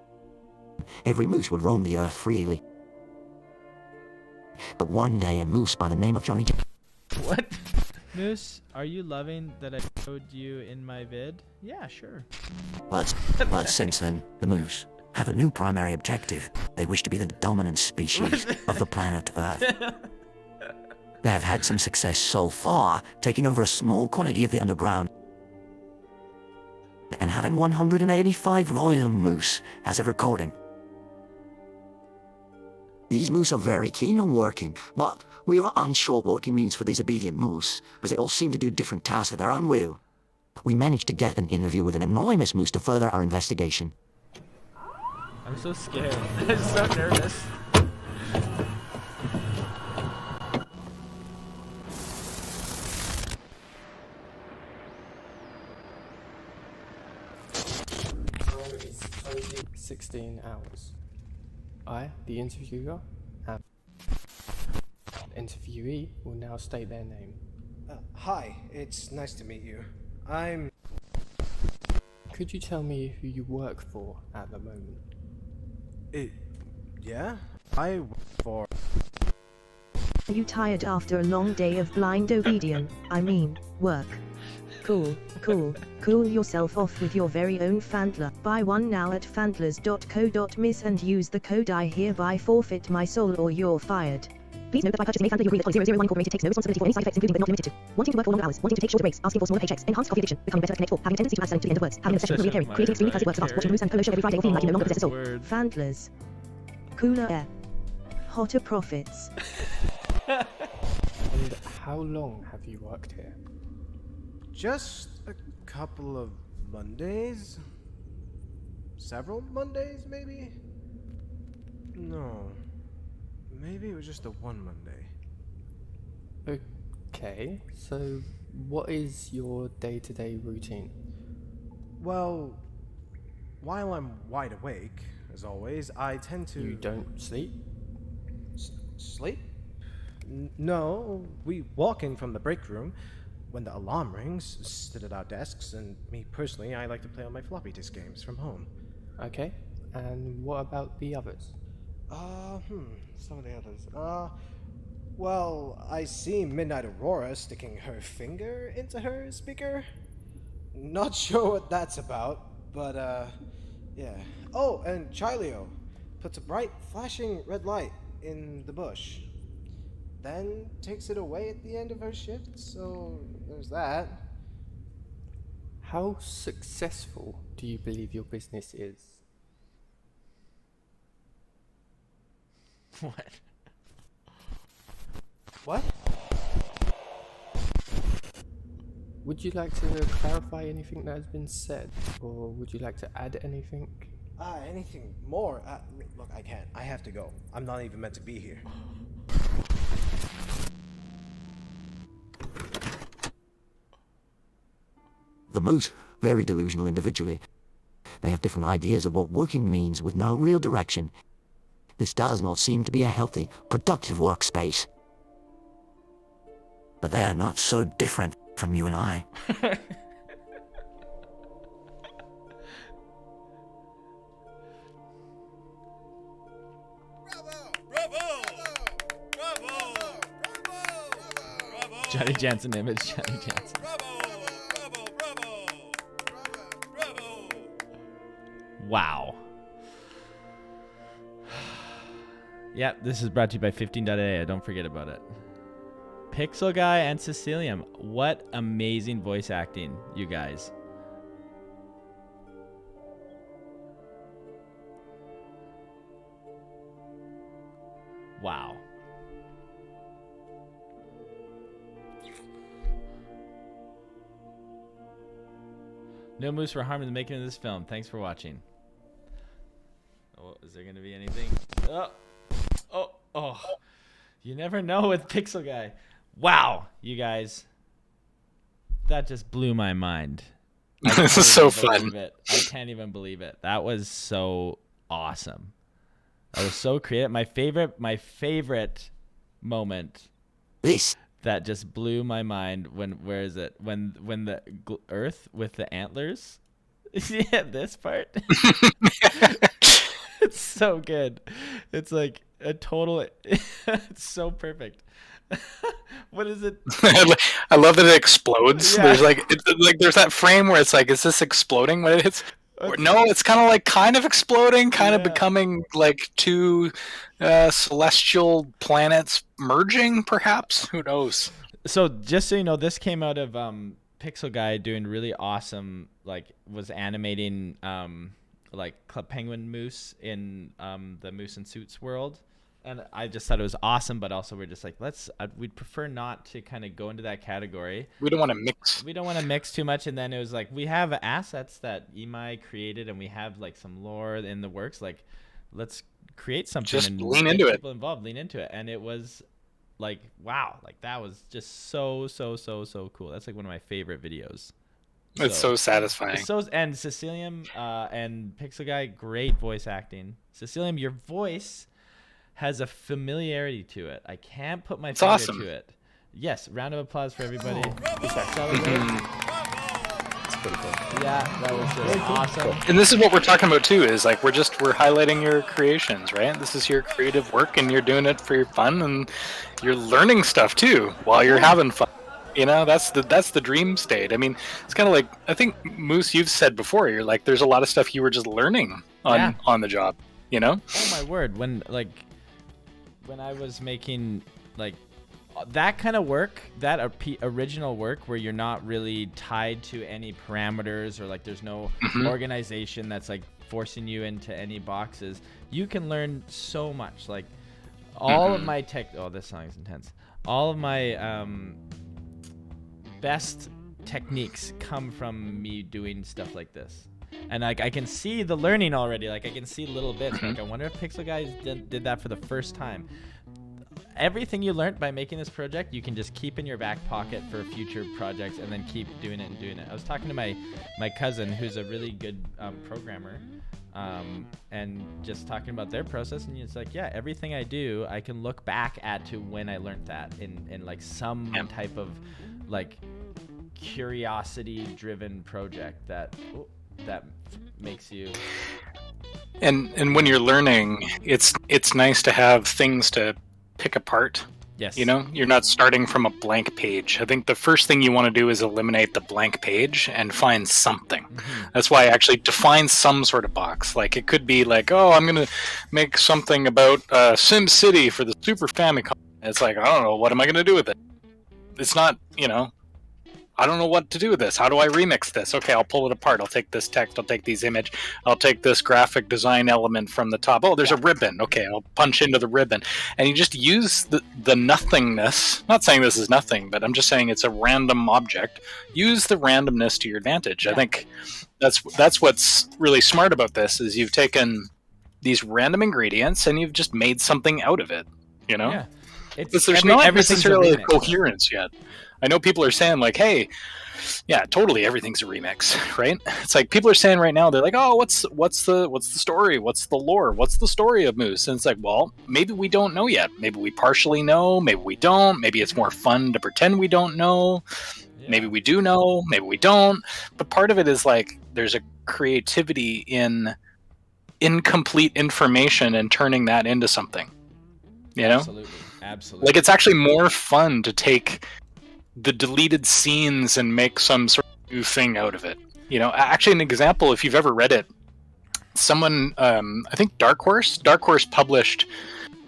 G: Every moose would roam the earth freely. But one day a moose by the name of Johnny...
A: What? Moose, are you loving that I showed you in my vid? Yeah, sure.
G: But since then, the moose have a new primary objective. They wish to be the dominant species of the planet Earth. They have had some success so far, taking over a small quantity of the underground, and having 185 royal moose as of recording. These moose are very keen on working, but we are unsure what working means for these obedient moose, because they all seem to do different tasks at their own will. We managed to get an interview with an anonymous moose to further our investigation.
A: I'm so scared. I'm so nervous.
H: It's 16 hours. I, the interviewer, and the interviewee will now state their name.
I: Hi, it's nice to meet you. I'm
H: Could you tell me who you work for at the moment?
I: Yeah? I work for...
J: Are you tired after a long day of blind obedience? I mean, work. Cool, cool. Cool yourself off with your very own Fandler. Buy one now at fandlers.co.mis and use the code I hereby forfeit my soul or you're fired. Please note that by purchasing a Fandler you agree that Poly 001 Incorporated takes no responsibility for any side effects including but not limited to wanting to work for longer hours, wanting to take shorter breaks, asking for smaller paychecks, enhanced coffee addiction, becoming better at Connect 4, having a tendency to add selling to the end of words, having an obsession with Mariah Carey, creating extremely classic works of art, watching Bruce and Polo show every Friday or feeling like you no longer possess a soul. Fandlers. Cooler air. Hotter profits.
H: And how long have you worked here?
I: Just a couple of Mondays? Several Mondays, maybe? No. Maybe it was just the one Monday.
H: Okay, so what is your day-to-day routine?
I: Well, while I'm wide awake, as always, I tend to...
H: You don't sleep?
I: Sleep? No, we walk in from the break room when the alarm rings, sit at our desks, and me personally, I like to play on my floppy disk games from home.
H: Okay, and what about the others?
I: Some of the others. Well, I see Midnight Aurora sticking her finger into her speaker. Not sure what that's about, but, yeah. Oh, and Chilio puts a bright, flashing red light in the bush. Then takes it away at the end of her shift, so there's that.
H: How successful do you believe your business is?
A: What?
I: What?
H: Would you like to clarify anything that has been said, or would you like to add anything?
I: Anything more? Look, I can't. I have to go. I'm not even meant to be here.
G: The Moose, very delusional individually. They have different ideas of what working means with no real direction. This does not seem to be a healthy, productive workspace. But they are not so different from you and I.
A: Johnny Jansen image, Johnny Jansen. Wow. Yeah, this is brought to you by 15.ai. Don't forget about it. Pixel Guy and Cecilium. What amazing voice acting, you guys. Wow. No moves were harmed in the making of this film. Thanks for watching. Oh, is there going to be anything? Oh. You never know with Pixel Guy. Wow, you guys. That just blew my mind.
B: This is so fun.
A: I can't even believe it. That was so awesome. That was so creative. My favorite moment.
G: This.
A: That just blew my mind. Where is it? When the Earth with the antlers. Yeah, this part. It's so good. It's like a total. It's so perfect. What is it?
B: I love that it explodes.
A: Yeah.
B: There's there's that frame where it's like, is this exploding when it hits? Or, no, it's kind of exploding, kind of becoming like two celestial planets merging, perhaps. Who knows?
A: So just so you know, this came out of Pixel Guy doing really awesome, was animating Club Penguin Moose in the Moose and Suits world. And I just thought it was awesome, but also we're just like, we'd prefer not to kind of go into that category.
B: We don't want to mix.
A: We don't want to mix too much. And then it was like, we have assets that Imai created, and we have some lore in the works. Let's create something.
B: Just
A: and
B: lean into it.
A: People involved, lean into it. And it was wow, that was just so cool. That's one of my favorite videos.
B: It's so satisfying.
A: And Cecilium and Pixel Guy, great voice acting. Cecilium, your voice has a familiarity to it. I can't put my finger to it. Yes, round of applause for everybody.
F: pretty cool.
A: Yeah, that was just awesome.
B: And this is what we're talking about too, is like we're highlighting your creations, right? This is your creative work and you're doing it for your fun and you're learning stuff too while you're having fun. You know, that's the dream state. I mean, it's kind of like, I think Moose, you've said before, you're like, there's a lot of stuff you were just learning on the job, you know?
A: Oh my word, when I was making like that kind of work, that original work where you're not really tied to any parameters or like there's no organization that's like forcing you into any boxes, you can learn so much. Like all of my this song is intense. All of my best techniques come from me doing stuff like this. And like I can see the learning already. Like I can see little bits. Like I wonder if Pixel Guys did that for the first time. Everything you learned by making this project, you can just keep in your back pocket for future projects, and then keep doing it and doing it. I was talking to my cousin, who's a really good programmer, and just talking about their process, and it's like, yeah, everything I do, I can look back at to when I learned that in like some type of like curiosity-driven project that makes you.
B: And when you're learning, it's nice to have things to pick apart.
A: Yes.
B: You know, you're not starting from a blank page. I think the first thing you want to do is eliminate the blank page and find something. That's why I actually define some sort of box. Like it could be like, oh, I'm going to make something about Sim City for the Super Famicom. It's like, I don't know, what am I going to do with it? It's not, you know, I don't know what to do with this. How do I remix this? Okay, I'll pull it apart. I'll take this text. I'll take these image. I'll take this graphic design element from the top. Oh, there's a ribbon. Okay, I'll punch into the ribbon. And you just use the nothingness. Not saying this is nothing, but I'm just saying it's a random object. Use the randomness to your advantage. I think that's what's really smart about this is you've taken these random ingredients and you've just made something out of it. You know? Yeah. Because there's not necessarily a coherence yet. I know people are saying like, hey, yeah, totally, everything's a remix, right? It's like people are saying right now, they're like, oh, what's the story? What's the lore? What's the story of Moose? And it's like, well, maybe we don't know yet. Maybe we partially know. Maybe we don't. Maybe it's more fun to pretend we don't know. Yeah. Maybe we do know. Maybe we don't. But part of it is like there's a creativity in incomplete information and turning that into something. You know?
A: Absolutely.
B: Like it's actually more fun to take the deleted scenes and make some sort of new thing out of it. You know, actually an example, if you've ever read it, someone, I think Dark Horse published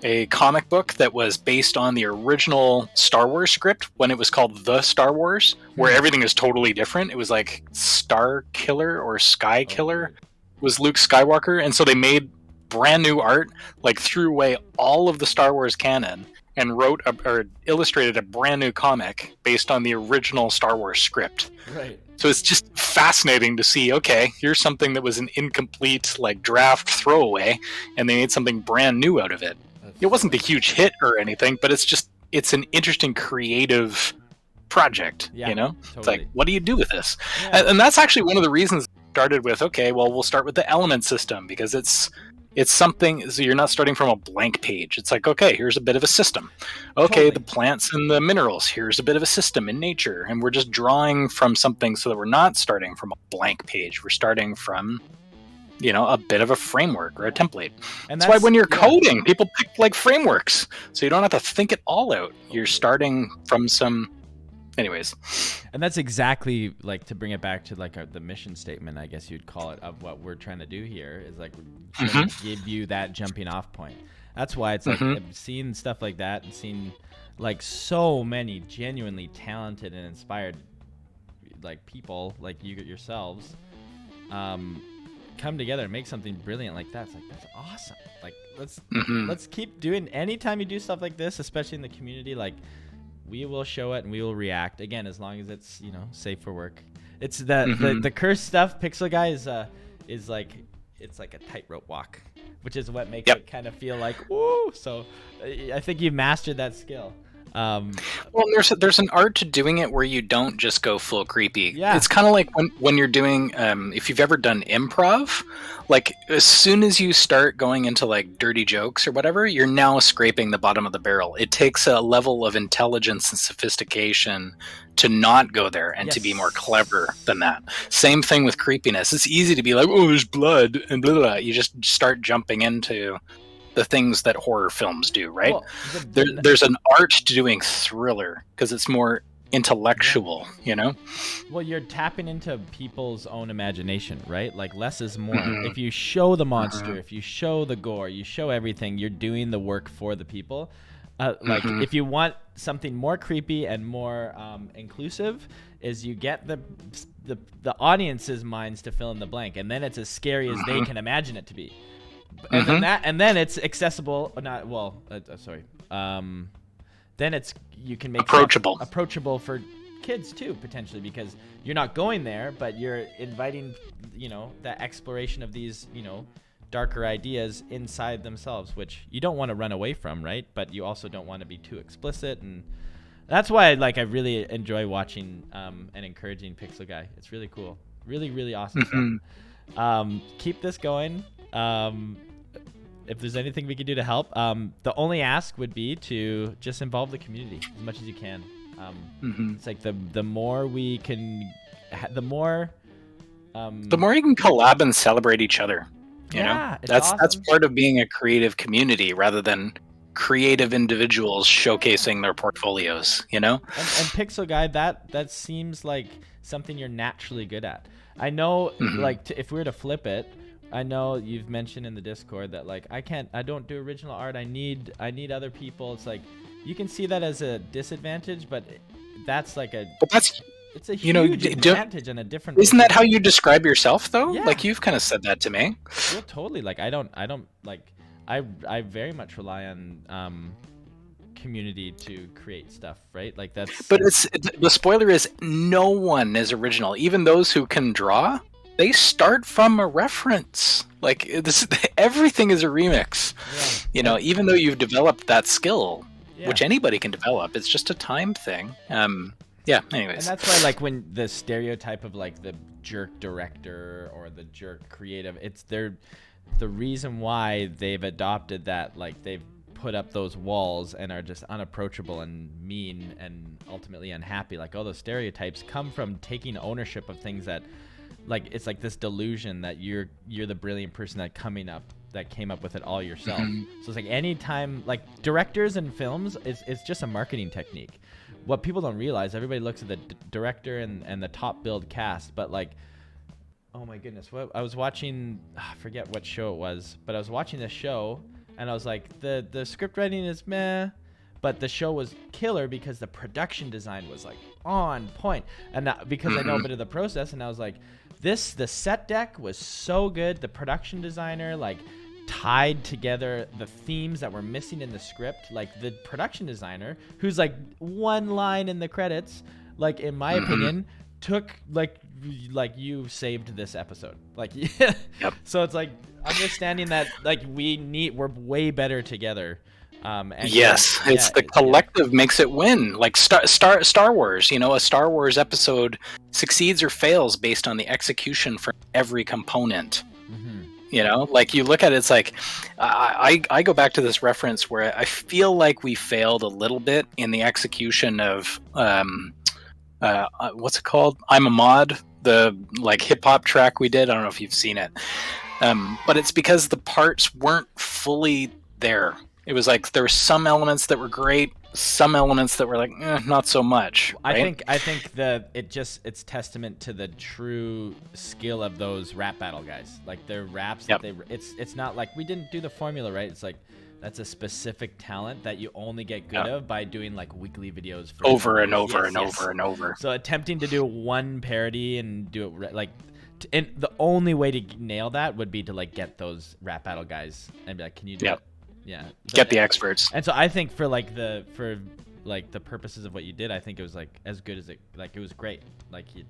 B: a comic book that was based on the original Star Wars script when it was called The Star Wars, where everything is totally different. It was like Star Killer or Sky Killer was Luke Skywalker. And so they made brand new art, like threw away all of the Star Wars canon and wrote or illustrated a brand new comic based on the original Star Wars script.
A: Right.
B: So it's just fascinating to see, okay, here's something that was an incomplete like draft throwaway, and they made something brand new out of it. It wasn't a huge hit or anything, but it's an interesting creative project, you know? Totally. It's like, what do you do with this? Yeah. And that's actually one of the reasons I started with, okay, well, we'll start with the element system because it's something, so you're not starting from a blank page. It's like, okay, here's a bit of a system. Okay, the plants and the minerals, here's a bit of a system in nature. And we're just drawing from something so that we're not starting from a blank page. We're starting from, you know, a bit of a framework or a template. And that's why when you're coding, people pick like frameworks. So you don't have to think it all out. You're starting from some... Anyways.
A: And that's exactly, like, to bring it back to, like, the mission statement, I guess you'd call it, of what we're trying to do here, is, like, give you that jumping off point. That's why it's, like, I've seen stuff like that and seen, like, so many genuinely talented and inspired, like, people, like you yourselves, come together and make something brilliant like that. It's like, that's awesome. Like, let's keep doing, anytime you do stuff like this, especially in the community, like, we will show it and we will react again, as long as it's, you know, safe for work. It's the cursed stuff. Pixel Guy is like, it's like a tightrope walk, which is what makes it kind of feel like, woo. So I think you've mastered that skill.
B: Well, there's an art to doing it where you don't just go full creepy.
A: Yeah.
B: It's kind of like when you're doing, if you've ever done improv, like as soon as you start going into like dirty jokes or whatever, you're now scraping the bottom of the barrel. It takes a level of intelligence and sophistication to not go there and to be more clever than that. Same thing with creepiness. It's easy to be like, oh, there's blood and blah, blah, blah. You just start jumping into the things that horror films do, right?
A: Well,
B: there's an art to doing thriller because it's more intellectual, you know?
A: Well, you're tapping into people's own imagination, right? Like less is more. If you show the monster, if you show the gore, you show everything, you're doing the work for the people. Like if you want something more creepy and more inclusive, is you get the audience's minds to fill in the blank, and then it's as scary as they can imagine it to be. And then it's accessible. Not well. Sorry. Then you can make approachable for kids too, potentially, because you're not going there, but you're inviting, the exploration of these, darker ideas inside themselves, which you don't want to run away from, right? But you also don't want to be too explicit, and that's why I really enjoy watching and encouraging Pixel Guy. It's really cool, really, really awesome stuff. Keep this going. If there's anything we can do to help, the only ask would be to just involve the community as much as you can. It's like the more we can, the more
B: you can collab and celebrate each other. You know, that's
A: awesome.
B: That's part of being a creative community rather than creative individuals showcasing their portfolios. You know,
A: and Pixel Guy, that seems like something you're naturally good at. I know, if we were to flip it. I know you've mentioned in the Discord that I don't do original art. I need other people. It's like you can see that as a disadvantage, but it's a huge advantage and a different.
B: Isn't that how you describe yourself though?
A: Yeah.
B: Like you've kind of said that to me.
A: Yeah, totally. I very much rely on community to create stuff, right? Like that's.
B: But the spoiler is no one is original. Even those who can draw. They start from a reference. Like everything is a remix. Yeah. Even though you've developed that skill, which anybody can develop, it's just a time thing. Yeah. Anyways,
A: and that's why, when the stereotype of the jerk director or the jerk creative, the reason why they've adopted that. They've put up those walls and are just unapproachable and mean and ultimately unhappy. Those stereotypes come from taking ownership of things that. It's this delusion that you're the brilliant person that came up with it all yourself. So it's anytime directors and films, it's just a marketing technique. What people don't realize, everybody looks at the director and the top billed cast, but oh my goodness, what I was watching, I forget what show it was, but I was watching this show and I was like, the script writing is meh. But the show was killer because the production design was on point, and because I know a bit of the process, and I was like, the set deck was so good. The production designer tied together the themes that were missing in the script. The production designer, who's one line in the credits, in my opinion, took you saved this episode. Yep. So it's understanding that we're way better together.
B: The collective makes it win. Star Wars, a Star Wars episode succeeds or fails based on the execution from every component. You look at it, it's I go back to this reference where I feel like we failed a little bit in the execution of what's it called? I'm a Mod, the hip hop track we did. I don't know if you've seen it, but it's because the parts weren't fully there. It was there were some elements that were great, some elements that were not so much. Right?
A: I think that it's testament to the true skill of those rap battle guys. Their raps, it's not we didn't do the formula right. It's that's a specific talent that you only get good of by doing weekly videos for
B: over and over and over and over.
A: So attempting to do one parody and do it and the only way to nail that would be to get those rap battle guys and be can you do it? Yeah,
B: get the experts.
A: And so I think for like the purposes of what you did, I think it was like as good as it was great. Like it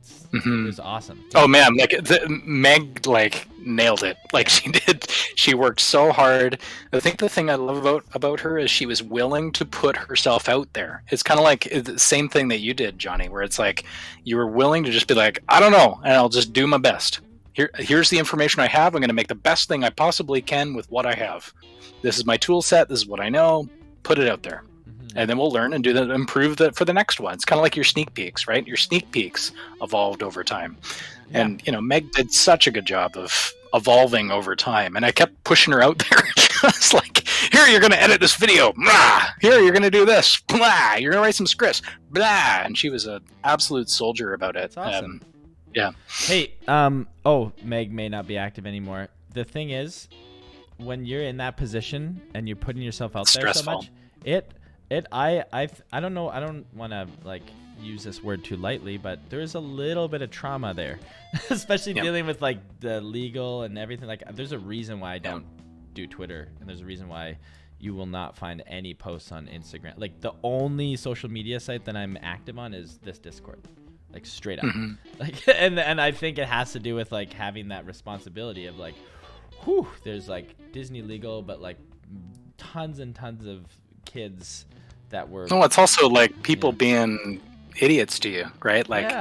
A: was awesome.
B: Oh man, like Meg like nailed it. Like she did. She worked so hard. I think the thing I love about her is she was willing to put herself out there. It's kind of like the same thing that you did, Johnny, where it's like you were willing to just be like, I don't know, and I'll just do my best. Here's the information I have. I'm going to make the best thing I possibly can with what I have. This is my tool set. This is what I know. Put it out there. And then we'll learn and improve that for the next one. It's kind of like your sneak peeks, right? Your sneak peeks evolved over time. Yeah. And, you know, Meg did such a good job of evolving over time. And I kept pushing her out there. It's like, here, you're going to edit this video. Blah. Here, you're going to do this. Blah. You're going to write some scripts. Blah. And she was an absolute soldier about it.
A: That's awesome.
B: Yeah.
A: Hey, Meg may not be active anymore. The thing is, when you're in that position and you're putting yourself out there so much, I don't know, I don't want to like use this word too lightly, but there's a little bit of trauma there, especially dealing with like the legal and everything. Like there's a reason why I don't do Twitter, and there's a reason why you will not find any posts on Instagram. Like the only social media site that I'm active on is this Discord, like straight up. Like, and I think it has to do with like having that responsibility of like, there's like Disney legal, but like tons and tons of kids that were.
B: No, it's also like people being idiots to you, right? Like,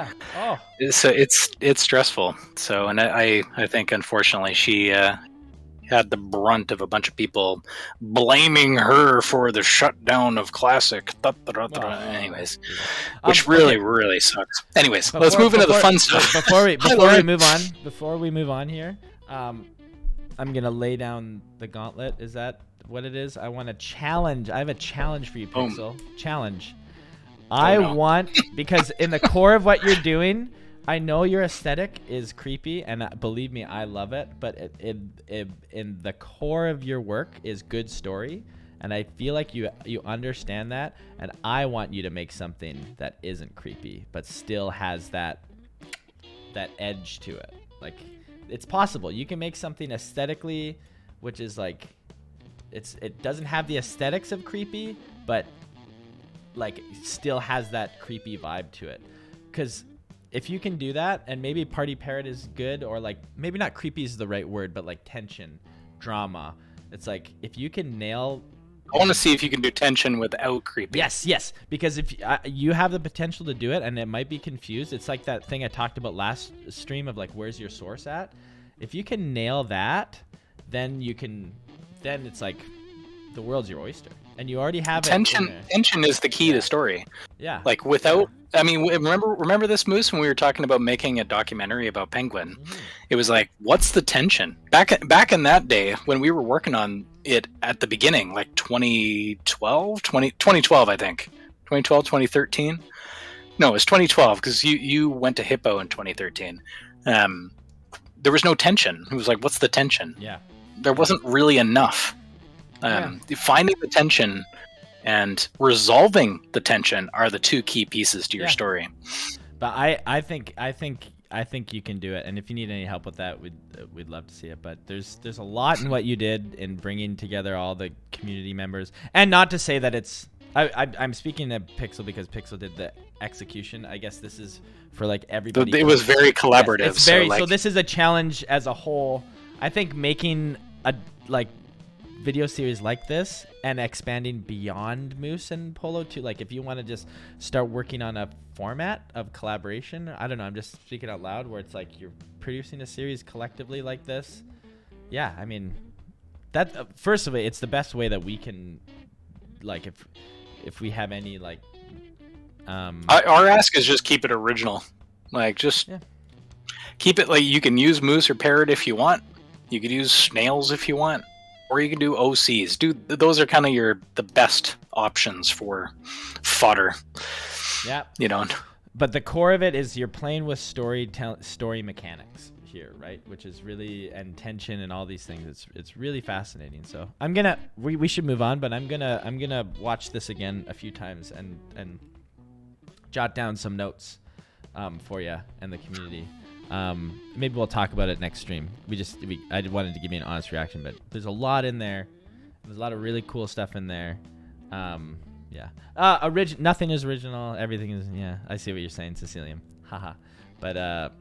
B: so it's stressful. So, and I think unfortunately she had the brunt of a bunch of people blaming her for the shutdown of Classic. Anyways, which really sucks. Anyways, let's move into the fun stuff.
A: Before we move on here, I'm gonna lay down the gauntlet. Is that what it is? I want a challenge. I have a challenge for you, Pixel. Challenge. Want, because in the core of what you're doing, I know your aesthetic is creepy, and believe me, I love it. But in the core of your work is good story, and I feel like you understand that. And I want you to make something that isn't creepy, but still has that edge to it. Like, it's possible. You can make something aesthetically, which is like, it doesn't have the aesthetics of creepy, but like still has that creepy vibe to it. Because if you can do that, and maybe Party Parrot is good, or like maybe not creepy is the right word, but like tension, drama. It's like if you can nail.
B: I want to see if you can do tension without creepy.
A: Yes. Because if you have the potential to do it, and it might be confused. It's like that thing I talked about last stream of like, where's your source at? If you can nail that, then it's like the world's your oyster, and you already have
B: tension. Tension is the key to story.
A: Yeah.
B: Like without, I mean, remember this, Moose, when we were talking about making a documentary about Penguin? It was like, what's the tension? Back in that day when we were working on it at the beginning, like 2012, I think. 2012, 2013. No, it was 2012 because you went to Hippo in 2013. There was no tension. It was like, what's the tension?
A: Yeah.
B: There wasn't really enough. Finding the tension and resolving the tension are the two key pieces to your story.
A: But I think you can do it, and if you need any help with that, we'd love to see it. But there's a lot in what you did in bringing together all the community members, and not to say that it's. I'm speaking to Pixel because Pixel did the execution. I guess this is for like everybody.
B: It was very collaborative.
A: Yes, it's very so this is a challenge as a whole. I think making a video series like this and expanding beyond Moose and Polo to like, if you want to just start working on a format of collaboration, I don't know, I'm just speaking out loud, where it's like you're producing a series collectively like this. Yeah, I mean, that first of all, it's the best way that we can, like, if we have any like
B: our ask is just keep it original. Like, just keep it like, you can use Moose or Parrot if you want. You could use snails if you want. Or you can do OCs. Those are kind of the best options for fodder.
A: Yeah.
B: You know.
A: But the core of it is you're playing with story mechanics here, right? Which is really, and tension and all these things. It's really fascinating. So we should move on, but I'm gonna watch this again a few times and jot down some notes for you and the community. Maybe we'll talk about it next stream. I wanted to give you an honest reaction, but there's a lot in there. There's a lot of really cool stuff in there. Yeah. Nothing is original. Everything is. Yeah. I see what you're saying, Cecilium. Haha. But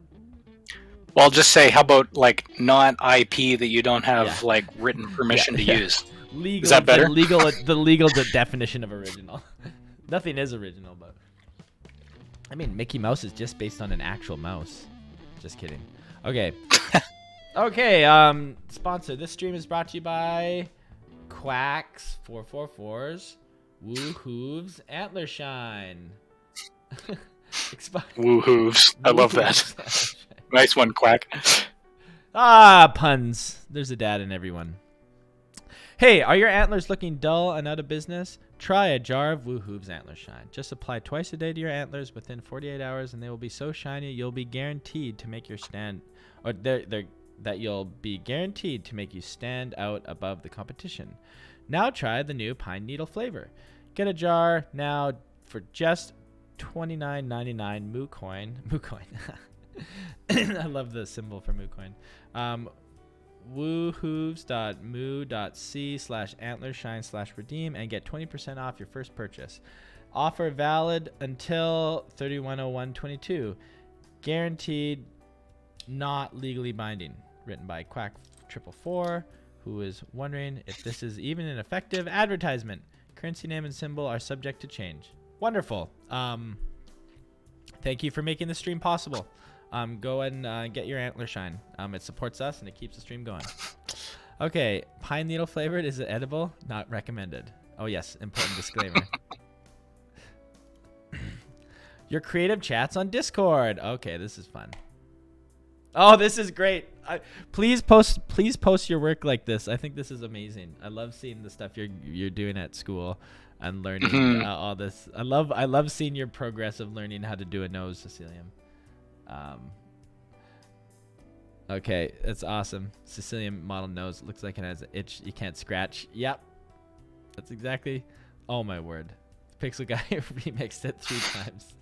B: Well, I'll just say, how about like not IP that you don't have like written permission to use?
A: Legal.
B: Is that better?
A: The legal definition of original. Nothing is original, but I mean, Mickey Mouse is just based on an actual mouse. Just kidding. Okay. Okay. Sponsor. This stream is brought to you by Quacks 444's Woo Hooves Antler Shine.
B: Woo Hooves. I love that. Nice one, Quack.
A: Puns. There's a dad in everyone. Hey, are your antlers looking dull and out of business? Try a jar of Woo Hooves Antler Shine. Just apply twice a day to your antlers within 48 hours, and they will be so shiny you'll be guaranteed to make your stand, or that you'll be guaranteed to make you stand out above the competition. Now try the new pine needle flavor. Get a jar now for just $29.99 Moo Coin. Moo Coin. I love the symbol for Moo Coin. woohooves.moo.c/antlershine/redeem and get 20% off your first purchase. Offer valid until 31/01/22. Guaranteed, not legally binding. Written by Quack 444, who is wondering if this is even an effective advertisement. Currency name and symbol are subject to change. Wonderful. Thank you for making the stream possible. Go and get your antler shine. It supports us and it keeps the stream going. Okay, pine needle flavored. Is it edible? Not recommended. Oh yes, important disclaimer. Your creative chats on Discord. Okay, this is fun. Oh, this is great. Please post your work like this. I think this is amazing. I love seeing the stuff you're doing at school and learning all this. I love seeing your progress of learning how to do a nose, Cecilium. Okay, that's awesome. Sicilian model nose looks like it has an itch you can't scratch. Yep, that's exactly. Oh my word, Pixel Guy remixed it 3 times.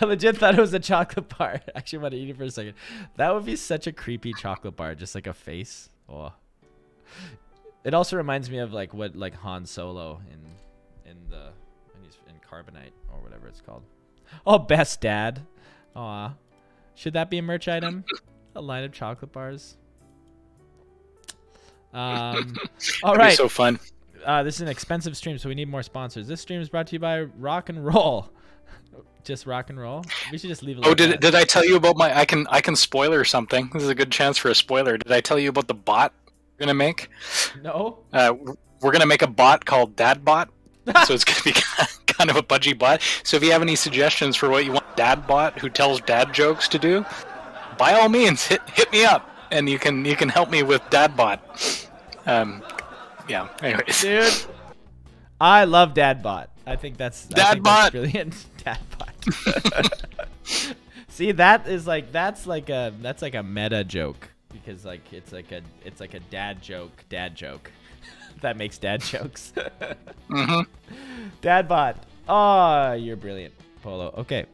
A: I legit thought it was a chocolate bar. Actually, I want to eat it for a second. That would be such a creepy chocolate bar, just like a face. Oh, it also reminds me of like what like Han Solo when he's in Carbonite or whatever it's called. Oh, best dad. Aw. Should that be a merch item? A line of chocolate bars. All right.
B: So fun.
A: This is an expensive stream, so we need more sponsors. This stream is brought to you by Rock and Roll. Just Rock and Roll. We should just leave it.
B: Did I tell you about my? I can spoiler something. This is a good chance for a spoiler. Did I tell you about the bot we're gonna make?
A: No.
B: We're gonna make a bot called DadBot. So it's gonna be kind of a budgie bot. So if you have any suggestions for what you want DadBot who tells dad jokes to do, by all means hit me up, and you can help me with DadBot. Yeah. Anyways,
A: dude, I love DadBot. I think that's brilliant. DadBot. See, that's like a meta joke because like it's like a dad joke that makes dad jokes. DadBot. Oh, you're brilliant, Polo. Okay.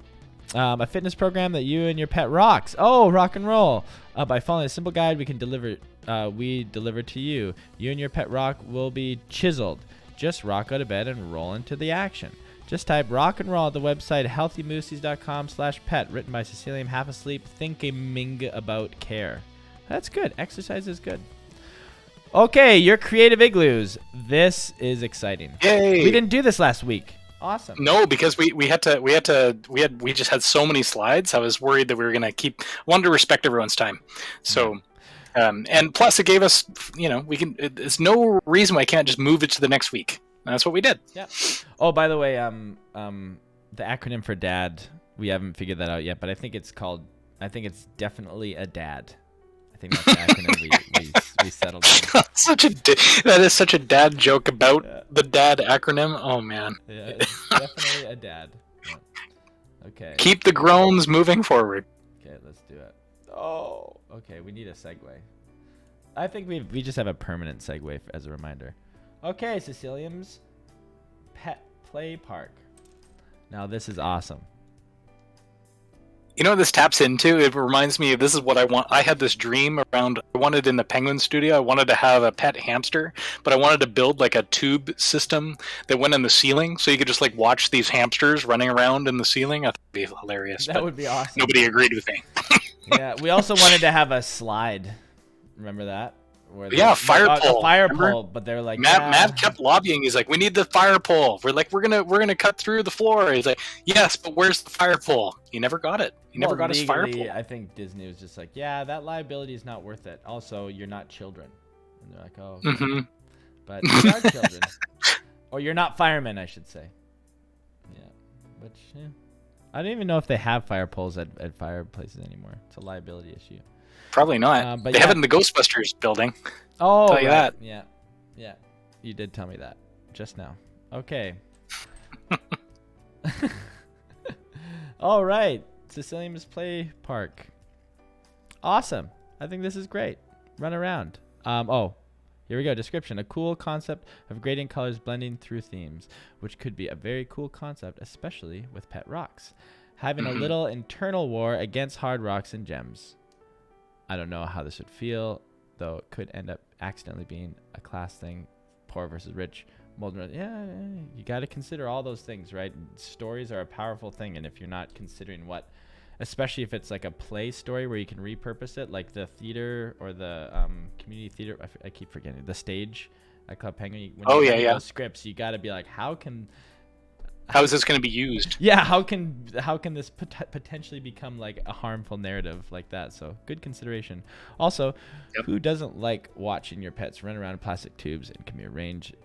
A: A fitness program that you and your pet rocks. Oh, rock and roll. By following a simple guide we deliver to you. You and your pet rock will be chiseled. Just rock out of bed and roll into the action. Just type rock and roll at the website healthymoosies.com/pet. Written by Cecilium, half asleep, thinking about care. That's good. Exercise is good. Okay, your creative igloos. This is exciting.
B: Yay!
A: We didn't do this last week. Awesome.
B: No, because we just had so many slides. I was worried that we were gonna wanted to respect everyone's time. So, and plus it gave us, there's no reason why I can't just move it to the next week. And that's what we did.
A: Yeah. Oh, by the way, the acronym for DAD, we haven't figured that out yet, but I think it's definitely a DAD. I think that's the acronym we settled on.
B: That is such a dad joke about the DAD acronym. Oh man.
A: Yeah, it's definitely a DAD. Yeah. Okay.
B: Keep the groans moving forward.
A: Okay, let's do it. Oh, okay. We need a segue. I think we just have a permanent segue as a reminder. Okay, Cecilium's Pet Play Park. Now this is awesome.
B: You know what this taps into? It reminds me of, this is what I want. I had this dream around, I wanted in the Penguin studio, I wanted to have a pet hamster, but I wanted to build like a tube system that went in the ceiling, so you could just like watch these hamsters running around in the ceiling. I thought it'd be hilarious.
A: That would be awesome.
B: Nobody agreed with me.
A: Yeah, we also wanted to have a slide. Remember that?
B: Yeah, fire pole.
A: A fire
B: Remember?
A: pole, but they're like
B: Matt kept lobbying. He's like, "We need the fire pole." We're like, "We're gonna cut through the floor." He's like, "Yes, but where's the fire pole?" He never got it. He never got his fire pole.
A: I think Disney was just like, "Yeah, that liability is not worth it. Also, you're not children." And they're like, "Oh, okay. But you are children, or you're not firemen, I should say." Yeah, which I don't even know if they have fire poles at fireplaces anymore. It's a liability issue.
B: Probably not.
A: But
B: they have it in the Ghostbusters building.
A: Oh,
B: tell you that.
A: Yeah. You did tell me that just now. Okay. All right. Sicilian's Play Park. Awesome. I think this is great. Run around. Here we go. Description. A cool concept of gradient colors blending through themes, which could be a very cool concept, especially with pet rocks. Having a little internal war against hard rocks and gems. I don't know how this would feel, though it could end up accidentally being a class thing. Poor versus rich. Molten. Yeah, you got to consider all those things, right? Stories are a powerful thing, and if you're not considering what, especially if it's like a play story where you can repurpose it, like the theater or the community theater, I keep forgetting, the stage at Club Penguin. When you write those scripts, you got to be like, how is this going to be used? Yeah, how can this potentially become like a harmful narrative like that? So good consideration. Also, who doesn't like watching your pets run around in plastic tubes and can be arranged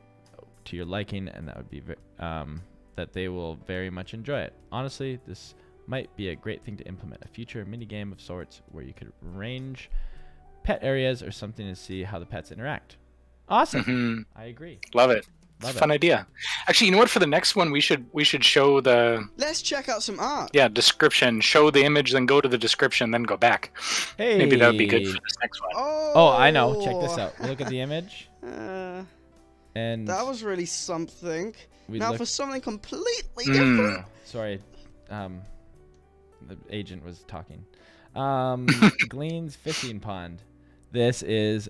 A: to your liking, and that would be that they will very much enjoy it. Honestly, this might be a great thing to implement, a future mini game of sorts where you could arrange pet areas or something to see how the pets interact. Awesome. I agree.
B: Love it. It's a fun idea. Actually, you know what? For the next one, we should show the.
F: Let's check out some art.
B: Yeah, description. Show the image, then go to the description, then go back.
A: Hey.
B: Maybe that would be good for this next one.
A: Oh, I know. Check this out. Look at the image. And
F: that was really something. Now for something completely
A: different. Sorry, the agent was talking. Glean's fishing pond. This is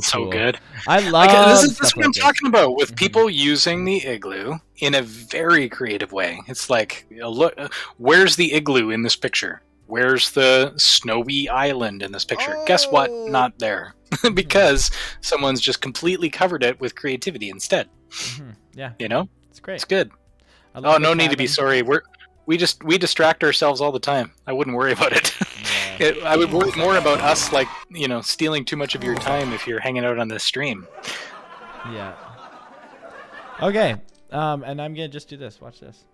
A: so good. I love
B: this is what I'm talking about, with people using the igloo in a very creative way. It's like, look, where's the igloo in this picture? Where's the snowy island in this picture? Guess what? Not there. Because someone's just completely covered it with creativity instead.
A: Yeah.
B: You know?
A: It's great.
B: It's good. Oh, no need to be sorry. We distract ourselves all the time. I wouldn't worry about it. I would worry more about us, like, stealing too much of your time if you're hanging out on this stream.
A: Yeah. Okay. And I'm gonna just do this. Watch this.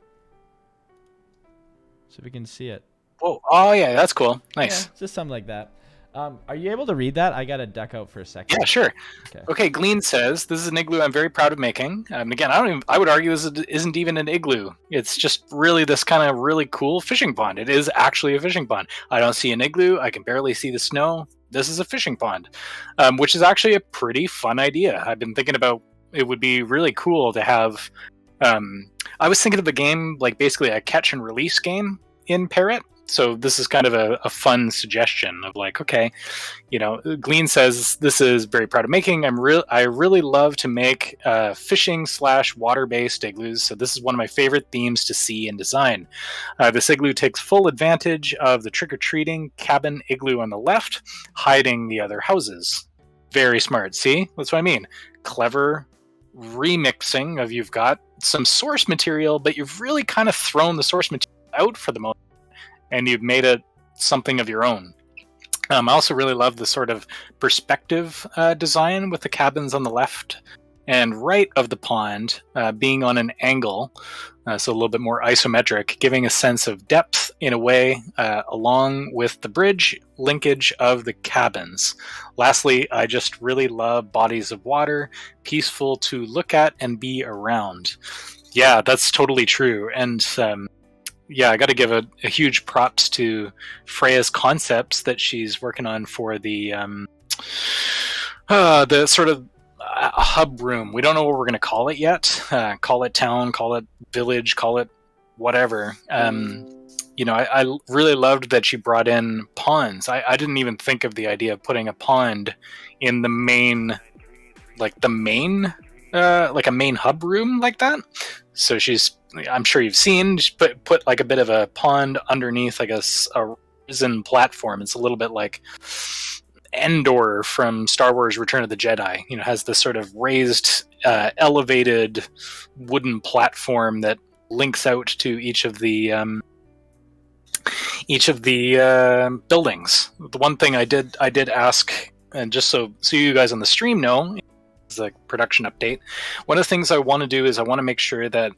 A: So we can see it.
B: Whoa. Oh yeah, that's cool. Nice.
A: Yeah, just something like that. Are you able to read that? I gotta duck out for a second.
B: Yeah, sure. Okay. Glean says, "This is an igloo I'm very proud of making." Again, I would argue this isn't even an igloo. It's just really this kind of really cool fishing pond. It is actually a fishing pond. I don't see an igloo. I can barely see the snow. This is a fishing pond, which is actually a pretty fun idea. I've been thinking about it would be really cool to have. I was thinking of the game like basically a catch and release game in Parrot. So this is kind of a fun suggestion of like, okay, Glean says, this is very proud of making. I really love to make fishing / water-based igloos. So this is one of my favorite themes to see in design. This igloo takes full advantage of the trick-or-treating cabin igloo on the left, hiding the other houses. Very smart. See, that's what I mean. Clever remixing of, you've got some source material, but you've really kind of thrown the source material out for the most. And you've made it something of your own. I also really love the sort of perspective design with the cabins on the left and right of the pond being on an angle, so a little bit more isometric, giving a sense of depth in a way, along with the bridge linkage of the cabins. Lastly, I just really love bodies of water, peaceful to look at and be around. Yeah, that's totally true. And yeah, I got to give a huge props to Freya's concepts that she's working on for the sort of hub room. We don't know what we're going to call it yet. Call it town, call it village, call it whatever. I really loved that she brought in ponds. I didn't even think of the idea of putting a pond in the main, like a main hub room like that. So I'm sure you've seen, she put like a bit of a pond underneath like a risen platform. It's a little bit like Endor from Star Wars Return of the Jedi. Has this sort of raised, elevated wooden platform that links out to each of the buildings. The one thing I did ask, and just so you guys on the stream know, is a production update. One of the things I want to do is I want to make sure that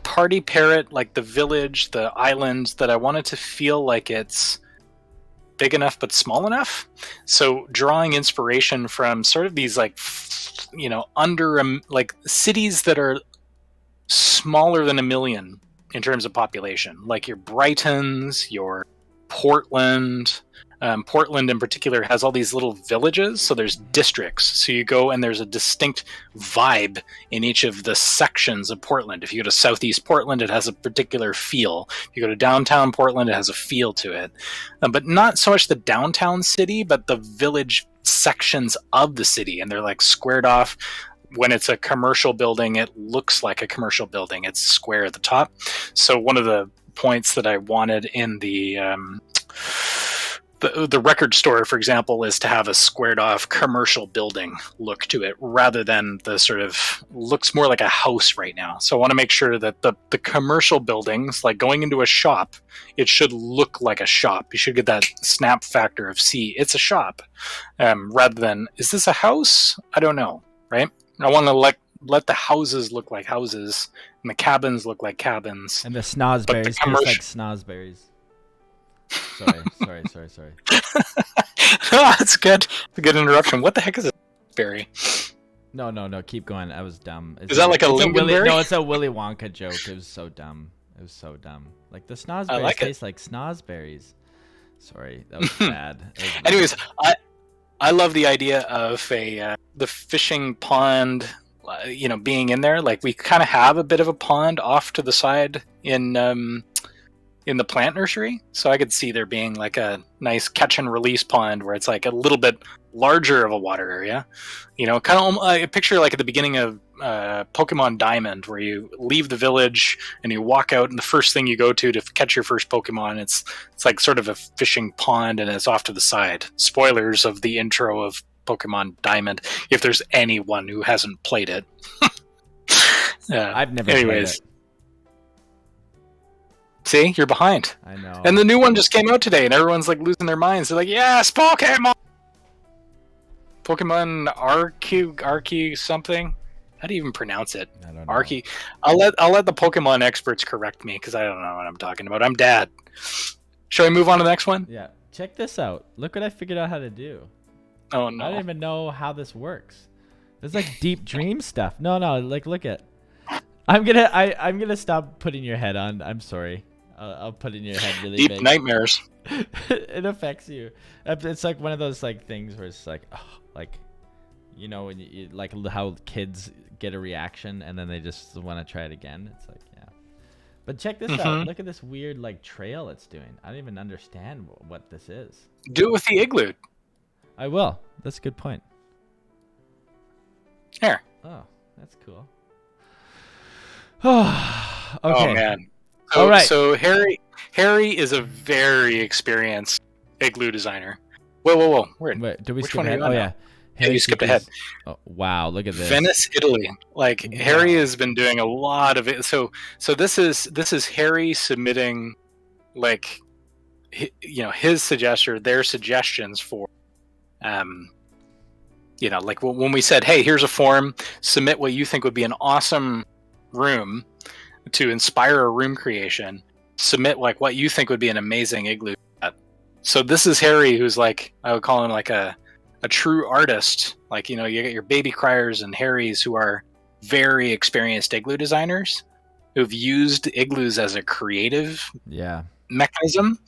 B: Party Parrot, like the village, the island, that I want it to feel like it's big enough but small enough. So drawing inspiration from sort of these like like cities that are smaller than 1 million in terms of population, like your Brightons, your Portland. Portland in particular has all these little villages, so there's districts. So you go and there's a distinct vibe in each of the sections of Portland. If you go to Southeast Portland, it has a particular feel. If you go to downtown Portland, it has a feel to it. But not so much the downtown city, but the village sections of the city, and they're like squared off. When it's a commercial building, it looks like a commercial building. It's square at the top. So one of the points that I wanted in the record store, for example, is to have a squared off commercial building look to it, rather than the sort of looks more like a house right now. So I want to make sure that the commercial buildings, like going into a shop, it should look like a shop. You should get that snap factor of, see, it's a shop, rather than, is this a house? I don't know, right? I want to let the houses look like houses, and the cabins look like cabins.
A: And the snozberries taste like snozberries. Sorry.
B: That's good. It's a good interruption. What the heck is a berry?
A: No. Keep going. I was dumb.
B: Is that like a lingonberry?
A: No, it's a Willy Wonka joke. It was so dumb. Like the snozberries taste like snozberries. Sorry, that was bad.
B: Anyways, I love the idea of the fishing pond, being in there. Like we kind of have a bit of a pond off to the side in the plant nursery, so I could see there being like a nice catch and release pond where it's like a little bit larger of a water area, kind of a picture like at the beginning of Pokemon Diamond, where you leave the village and you walk out, and the first thing you go to catch your first Pokemon, it's like sort of a fishing pond, and it's off to the side. Spoilers of the intro of Pokemon Diamond, if there's anyone who hasn't played it.
A: I've never played it.
B: See, you're behind.
A: I know.
B: And the new one just came out today, and everyone's like losing their minds. They're like, "Yes, Pokemon Arceus something." How do you even pronounce it?
A: I don't know.
B: Arceus. I'll let the Pokemon experts correct me, because I don't know what I'm talking about. I'm dad. Shall we move on to the next one?
A: Yeah. Check this out. Look what I figured out how to do.
B: Oh no!
A: I don't even know how this works. There's like deep dream stuff. No. Like, look at. I'm gonna stop putting your head on. I'm sorry. I'll put in your head really
B: deep
A: big.
B: Nightmares.
A: It affects you. It's like one of those like things where it's like, when you like how kids get a reaction and then they just want to try it again. It's like, yeah. But check this out. Look at this weird like trail it's doing. I don't even understand what this is.
B: Do it with the igloo.
A: I will. That's a good point.
B: Here.
A: Oh, that's cool. Okay.
B: Oh man.
A: All right.
B: So Harry is a very experienced igloo designer. Whoa.
A: Wait, did we
B: Which
A: skip
B: one are
A: ahead?
B: you
A: Oh
B: on
A: yeah.
B: now?
A: Harry
B: you skipped ahead.
A: Oh, wow, look at this.
B: Venice, Italy. Like Harry has been doing a lot of it. So this is Harry submitting, like, his their suggestions for, like when we said, hey, here's a form, submit what you think would be an awesome room to inspire a room creation. Submit like what you think would be an amazing igloo set. So this is Harry, who's like, I would call him like a true artist. Like, you get your Baby Criers and Harrys, who are very experienced igloo designers who've used igloos as a creative mechanism.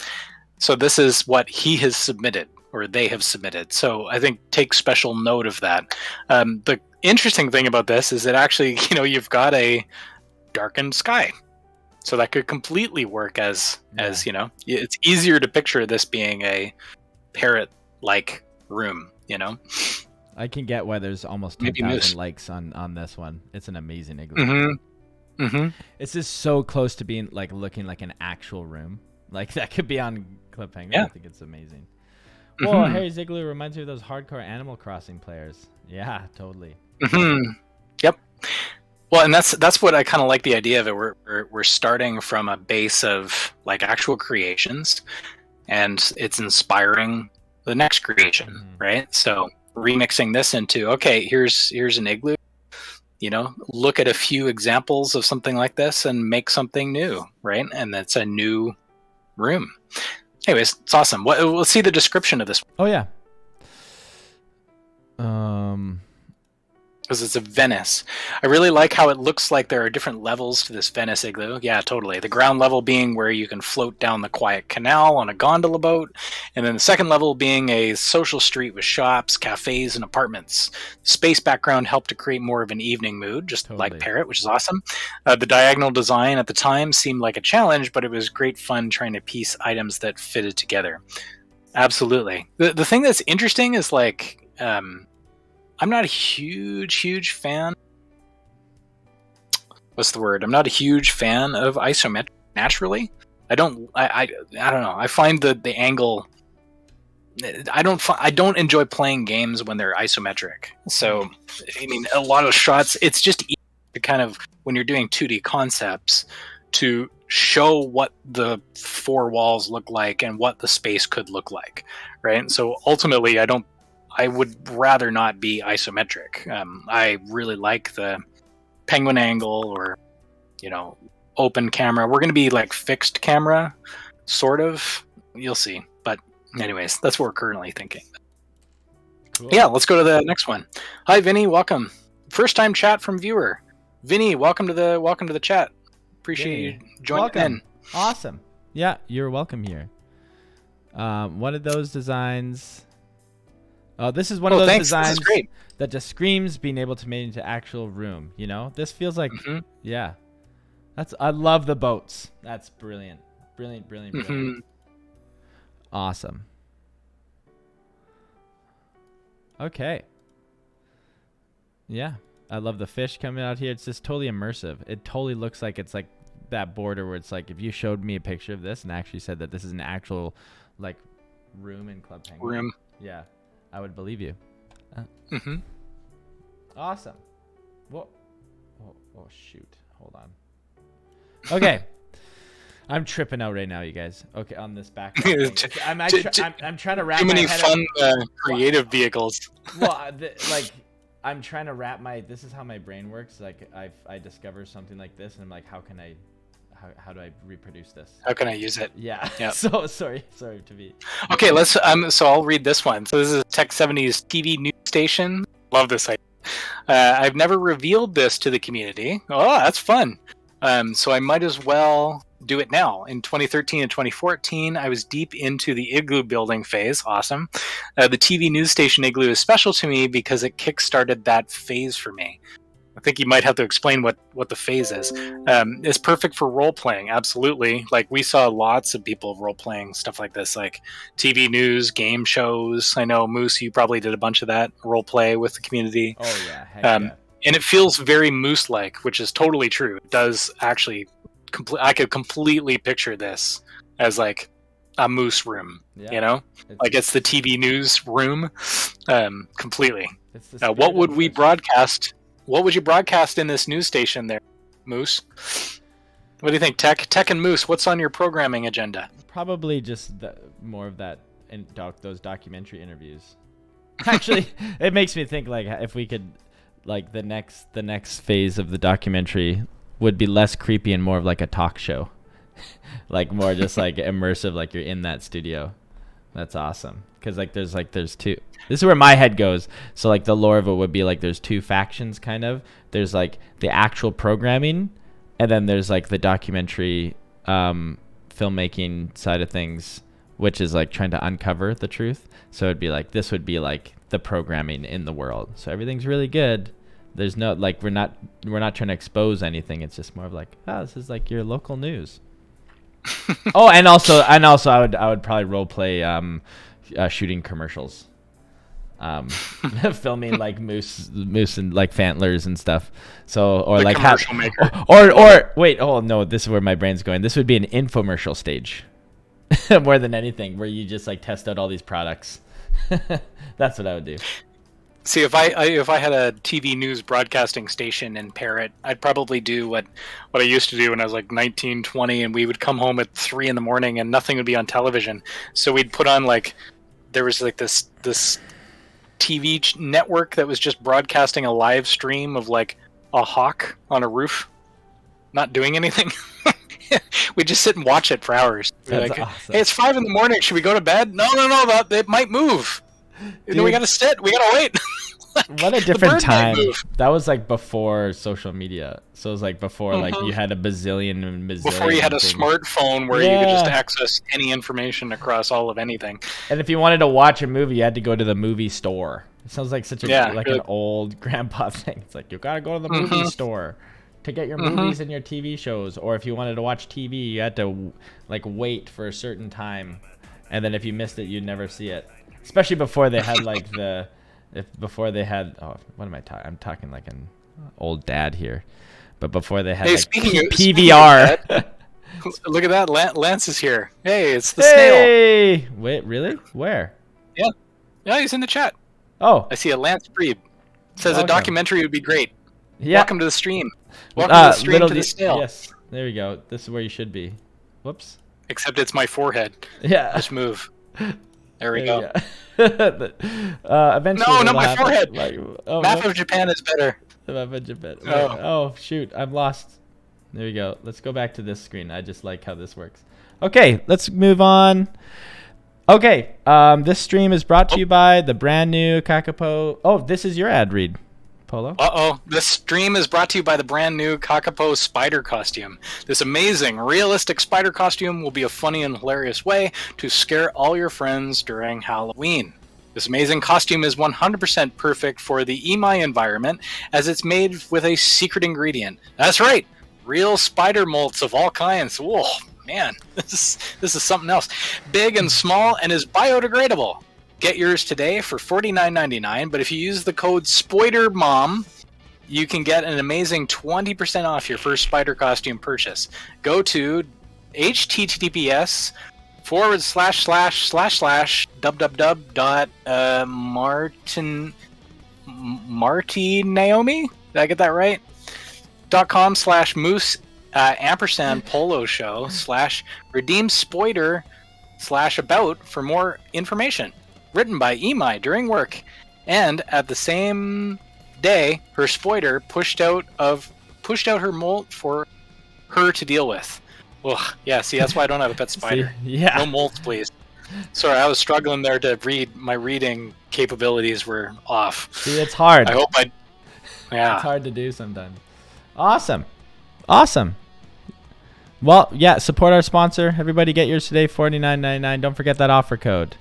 B: So this is what he has submitted, or they have submitted. So I think take special note of that. The interesting thing about this is that actually, you've got a darkened sky. So that could completely work as you know, it's easier to picture this being a parrot-like room. You know,
A: I can get why there's almost
B: Maybe
A: 10,000
B: moose.
A: likes on this one. It's an amazing igloo.
B: Mm-hmm. Mm-hmm.
A: It's just so close to being like looking like an actual room. Like that could be on Cliffhanger.
B: Yeah.
A: I think it's amazing. Well, Harry's igloo reminds me of those hardcore Animal Crossing players. Yeah, totally.
B: Mm-hmm. Yep. Well, and that's what I kind of like the idea of it. We're starting from a base of like actual creations, and it's inspiring the next creation, right? So remixing this into, okay, here's an igloo. You know, look at a few examples of something like this and make something new, right? And that's a new room. Anyways, it's awesome. Let's see the description of this.
A: Oh yeah.
B: Because it's a Venice. I really like how it looks like there are different levels to this Venice igloo. Yeah, totally. The ground level being where you can float down the quiet canal on a gondola boat, and then the second level being a social street with shops, cafes, and apartments. Space background helped to create more of an evening mood, just like Parrot, which is awesome. The diagonal design at the time seemed like a challenge, but it was great fun trying to piece items that fitted together. Absolutely. The thing that's interesting is like... I'm not a huge fan. What's the word? I'm not a huge fan of isometric naturally. I don't know. I find the angle. I don't enjoy playing games when they're isometric. So, I mean, a lot of shots. It's just easy to kind of, when you're doing 2D concepts, to show what the four walls look like and what the space could look like, right? So ultimately, I would rather not be isometric. I really like the penguin angle or, you know, open camera. We're going to be like fixed camera, sort of. You'll see. But anyways, that's what we're currently thinking. Cool. Yeah, let's go to the next one. Hi, Vinny. Welcome. First time chat from viewer. Vinny, welcome to the chat. Appreciate you joining in.
A: Awesome. Yeah, you're welcome here. One of those designs... Oh, this is one of those designs that just screams being able to make into actual room. You know, this feels like, yeah, I love the boats. That's brilliant, brilliant. Awesome. Okay. Yeah, I love the fish coming out here. It's just totally immersive. It totally looks like it's like that border where it's like if you showed me a picture of this and actually said that this is an actual like room in Club Penguin.
B: Room.
A: Yeah. I would believe you. Awesome. Whoa. Oh, shoot. Hold on. Okay. I'm tripping out right now, you guys. Okay, on this background. I'm trying to wrap
B: too many
A: my head
B: fun creative vehicles.
A: Well, I'm trying to wrap this is how my brain works. Like I discover something like this and I'm like, how do I reproduce this?
B: How can I use it?
A: Yeah.
B: Yep.
A: So sorry to be.
B: Okay, let's. So I'll read this one. So this is Tech 70's TV news station. Love this idea. I've never revealed this to the community. Oh, that's fun. So I might as well do it now. In 2013 and 2014, I was deep into the igloo building phase. Awesome. The TV news station igloo is special to me because it kickstarted that phase for me. I think you might have to explain what the phase is. It's perfect for role playing, absolutely. Like we saw lots of people role playing stuff like this, like TV news, game shows. I know Moose, you probably did a bunch of that role play with the community.
A: Oh yeah, heck yeah.
B: And it feels very Moose-like, which is totally true. It does actually. I could completely picture this as like a Moose room. You know, it's the TV news room. Completely. What would we broadcast? What would you broadcast in this news station there, Moose? What do you think, Tech and Moose? What's on your programming agenda?
A: Probably just more of that in those documentary interviews. Actually, it makes me think like if we could, like the next phase of the documentary would be less creepy and more of like a talk show, like more just like immersive, like you're in that studio. That's awesome. Because there's two. This is where my head goes. So like the lore of it would be like there's two factions kind of. There's like the actual programming, and then there's like the documentary filmmaking side of things, which is like trying to uncover the truth. So it'd be like this would be like the programming in the world. So everything's really good, There's no like we're not trying to expose anything. It's just more of like, this is like your local news. Oh, and also I would probably role play shooting commercials. Filming like moose and like fantlers and stuff. So or the like commercial maker. Or wait, oh no, this is where my brain's going. This would be an infomercial stage. More than anything, where you just like test out all these products. That's what I would do.
B: See, if I had a TV news broadcasting station in Parrot, I'd probably do what I used to do when I was like 19, 20, and we would come home at 3 in the morning and nothing would be on television. So we'd put on like, there was like this TV network that was just broadcasting a live stream of like a hawk on a roof, not doing anything. We just sit and watch it for hours. We're like, awesome. Hey, it's 5 in the morning. Should we go to bed? No, it might move. Dude, then we gotta sit. We gotta wait.
A: What a different time. That was like before social media. So it was like before like you had a bazillion and bazillion.
B: Before you had a smartphone where you could just access any information across all of anything.
A: And if you wanted to watch a movie, you had to go to the movie store. It sounds like such a an old grandpa thing. It's like you gotta go to the movie store to get your movies and your TV shows. Or if you wanted to watch TV, you had to like wait for a certain time, and then if you missed it, you'd never see it. Especially before they had like what am I talking? I'm talking like an old dad here, but before they had like PVR.
B: Look at that, Lance is here. Hey, it's the snail.
A: Wait, really? Where?
B: Yeah, he's in the chat.
A: Oh,
B: I see a Lance Freeb. Says a documentary would be great.
A: Yeah.
B: Welcome to the stream. Welcome to the stream to the snail.
A: Yes, there we go. This is where you should be. Whoops.
B: Except it's my forehead.
A: Yeah.
B: Just move. There we go.
A: Eventually
B: no, not my forehead.
A: Like,
B: Map of Japan is better.
A: The map of Japan. Oh, shoot. I'm lost. There we go. Let's go back to this screen. I just like how this works. Okay, let's move on. Okay, this stream is brought to you by the brand new Kakapo. Oh, this is your ad read, Polo.
B: This stream is brought to you by the brand new Kakapo spider costume. This amazing, realistic spider costume will be a funny and hilarious way to scare all your friends during Halloween. This amazing costume is 100% perfect for the Imai environment, as it's made with a secret ingredient. That's right, real spider molts of all kinds. Whoa, man, this is something else. Big and small, and is biodegradable. Get yours today for $49.99, but if you use the code SPOIDERMOM, you can get an amazing 20% off your first spider costume purchase. Go to https://www.martinaomi, did I get that right? .com/moose &polo show /redeem spoiler/about for more information. Written by Imai during work, and at the same day, her spoiler pushed out her molt for her to deal with. Ugh, yeah, see, that's why I don't have a pet spider.
A: Yeah.
B: No molts, please. Sorry, I was struggling there to read. My reading capabilities were off.
A: See, it's hard.
B: I hope
A: Yeah. It's hard to do sometimes. Awesome. Well, yeah, support our sponsor. Everybody get yours today, $49.99. Don't forget that offer code.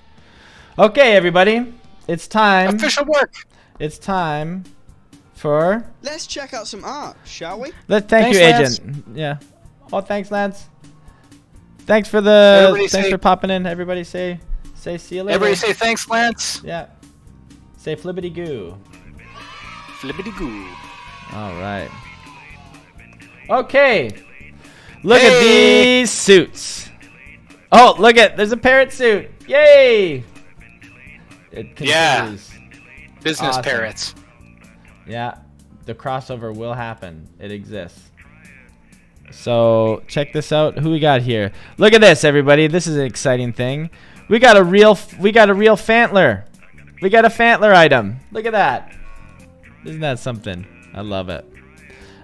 A: Okay, everybody, it's time.
B: Official work.
A: It's time for.
F: Let's check out some art, shall we?
A: Thank you,
B: Lance.
A: Agent. Yeah. Oh, thanks, Lance. Thanks for for popping in. Everybody say see you later.
B: Everybody say thanks, Lance.
A: Yeah. Say flippity goo.
B: Flippity goo.
A: All right. Okay. Look at these suits. Oh, look at there's a parrot suit. Yay! It continues.
B: Business parrots.
A: Yeah, the crossover will happen. It exists. So check this out. Who we got here? Look at this, everybody. This is an exciting thing. We got a real Fantler. We got a Fantler item. Look at that. Isn't that something? I love it.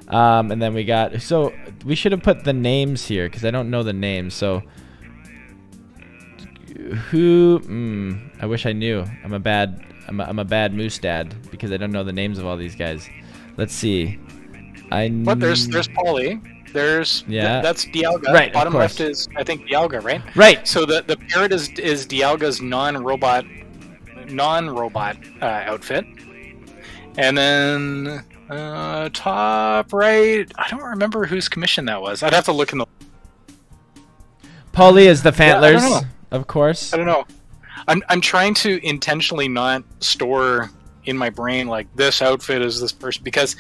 A: And then we got. So we should have put the names here because I don't know the names. So. Who? I wish I knew. I'm a bad moose dad because I don't know the names of all these guys. Let's see.
B: But there's Polly. There's that's Dialga.
A: Right.
B: Bottom left is I think Dialga, right?
A: Right.
B: So the parrot is Dialga's non-robot outfit, and then Top right. I don't remember whose commission that was. I'd have to look in the.
A: Polly is the Fantlers,
B: I don't know.
A: of course.
B: I don't know. I'm trying to intentionally not store in my brain like this outfit is this person because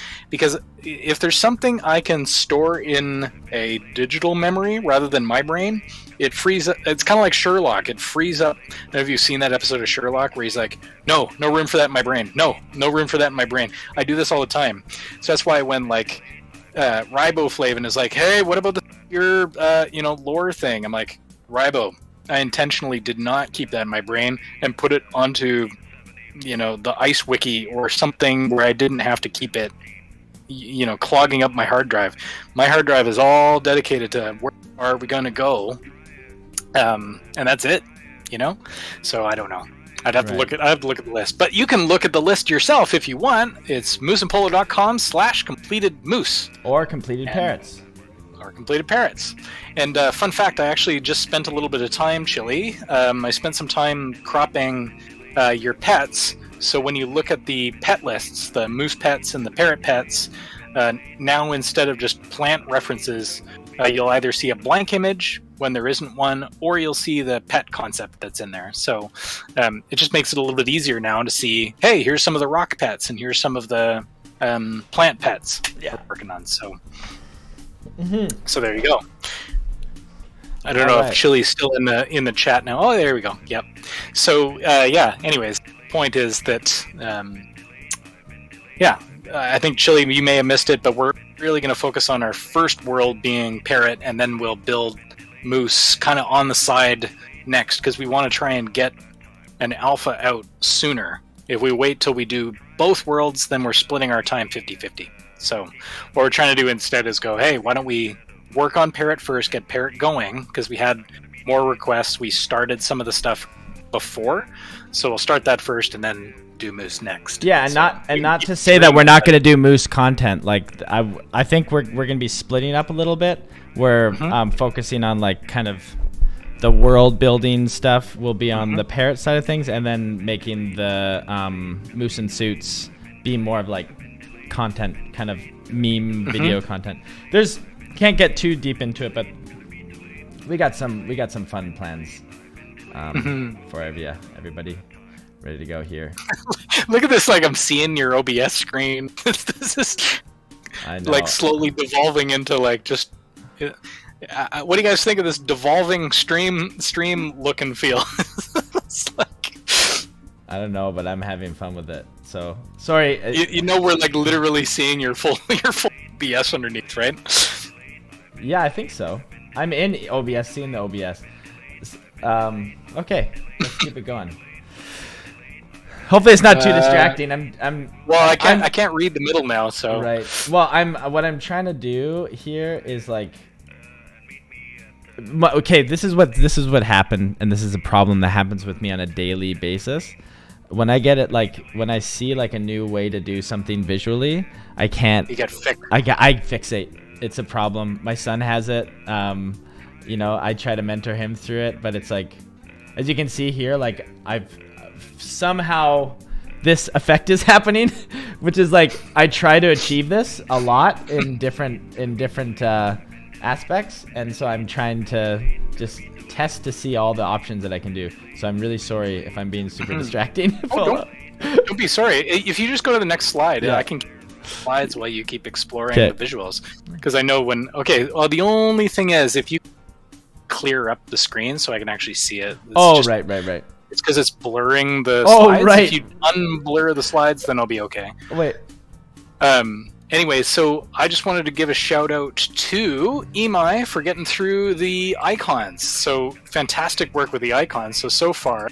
B: if there's something I can store in a digital memory rather than my brain, it frees up. It's kind of like Sherlock. It frees up. Have you seen that episode of Sherlock where he's like, no room for that in my brain. No room for that in my brain. I do this all the time. So that's why when like Riboflavin is like, hey, what about your lore thing? I'm like, Ribo, I intentionally did not keep that in my brain and put it onto the Ice Wiki or something where I didn't have to keep it clogging up my hard drive. My hard drive is all dedicated to where are we going to go, and that's it. So I don't know. I'd have to look at the list, but you can look at the list yourself if you want. It's mooseandpolo.com/completed moose
A: or completed parrots.
B: Or completed parrots. And fun fact, I actually just spent a little bit of time, Chili. I spent some time cropping your pets. So when you look at the pet lists, the moose pets and the parrot pets, now instead of just plant references, you'll either see a blank image when there isn't one, or you'll see the pet concept that's in there. So it just makes it a little bit easier now to see, hey, here's some of the rock pets, and here's some of the plant pets we're working on. So, so there you go. I don't know if Chili's still in the chat now. Oh, there we go. Yep. So anyways, point is that I think Chili, you may have missed it, but we're really going to focus on our first world being parrot, and then we'll build moose kind of on the side next, because we want to try and get an alpha out sooner. If we wait till we do both worlds, then we're splitting our time 50-50. So what we're trying to do instead is go, hey, why don't we work on parrot first, get parrot going, because we had more requests. We started some of the stuff before, so we'll start that first and then do moose next.
A: Yeah, and not to say that we're not going to do moose content. Like I think we're going to be splitting up a little bit. We're focusing on like kind of the world building stuff will be on the parrot side of things, and then making the moose and suits be more of like content, kind of meme video content. Can't get too deep into it, but we got some fun plans for everybody ready to go here.
B: Look at this, like I'm seeing your OBS screen. This is like slowly devolving into like just what do you guys think of this devolving stream look and feel? It's like,
A: I don't know, but I'm having fun with it. So sorry.
B: We're like literally seeing your full OBS underneath, right?
A: Yeah, I think so. I'm in OBS, seeing the OBS. Okay, let's keep it going. Hopefully it's not too distracting.
B: Well, I can't read the middle now, so.
A: Right. Well, what I'm trying to do here is like, okay, this is what happened, and this is a problem that happens with me on a daily basis. When I get it, like when I see like a new way to do something visually, I can't.
B: You get fixed.
A: I fixate. It's a problem. My son has it. I try to mentor him through it, but it's like, as you can see here, like I've somehow this effect is happening, which is like I try to achieve this a lot in different aspects, and so I'm trying to just test to see all the options that I can do. So I'm really sorry if I'm being super distracting.
B: Don't be sorry. If you just go to the next slide, I can slides while you keep exploring the visuals, because I know when. Okay, well, the only thing is if you clear up the screen so I can actually see it.
A: Right.
B: It's because it's blurring the slides.
A: Right.
B: If you unblur the slides, then I'll be okay.
A: Wait.
B: Anyway, so I just wanted to give a shout out to Emai for getting through the icons. So fantastic work with the icons. So far,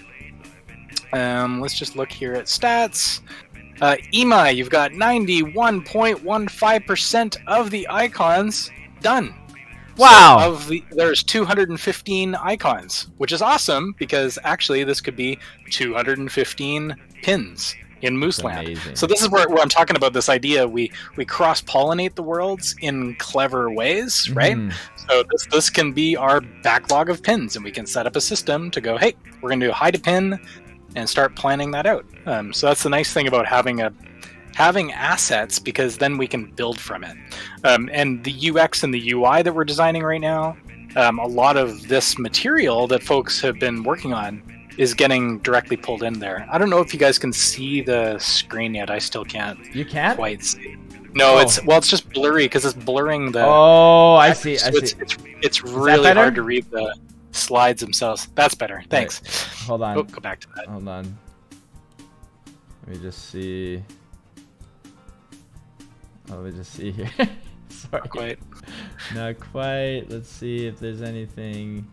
B: let's just look here at stats. Emai, you've got 91.15% of the icons done.
A: Wow!
B: So there's 215 icons, which is awesome, because actually this could be 215 pins in Mooseland. So this is where I'm talking about this idea. We cross-pollinate the worlds in clever ways, right? So this can be our backlog of pins, and we can set up a system to go, hey, we're going to hide a pin and start planning that out. So that's the nice thing about having a having assets, because then we can build from it. And the UX and the UI that we're designing right now, a lot of this material that folks have been working on is getting directly pulled in there. I don't know if you guys can see the screen yet. I still can't.
A: You can't
B: quite see. No, it's just blurry because it's blurring the.
A: Oh, I see.
B: So it's really hard to read the slides themselves. That's better. Thanks.
A: Right. Hold on.
B: Oh, go back to that.
A: Hold on. Let me just see. Oh, let me just see here. Sorry.
B: Not quite.
A: Not quite. Let's see if there's anything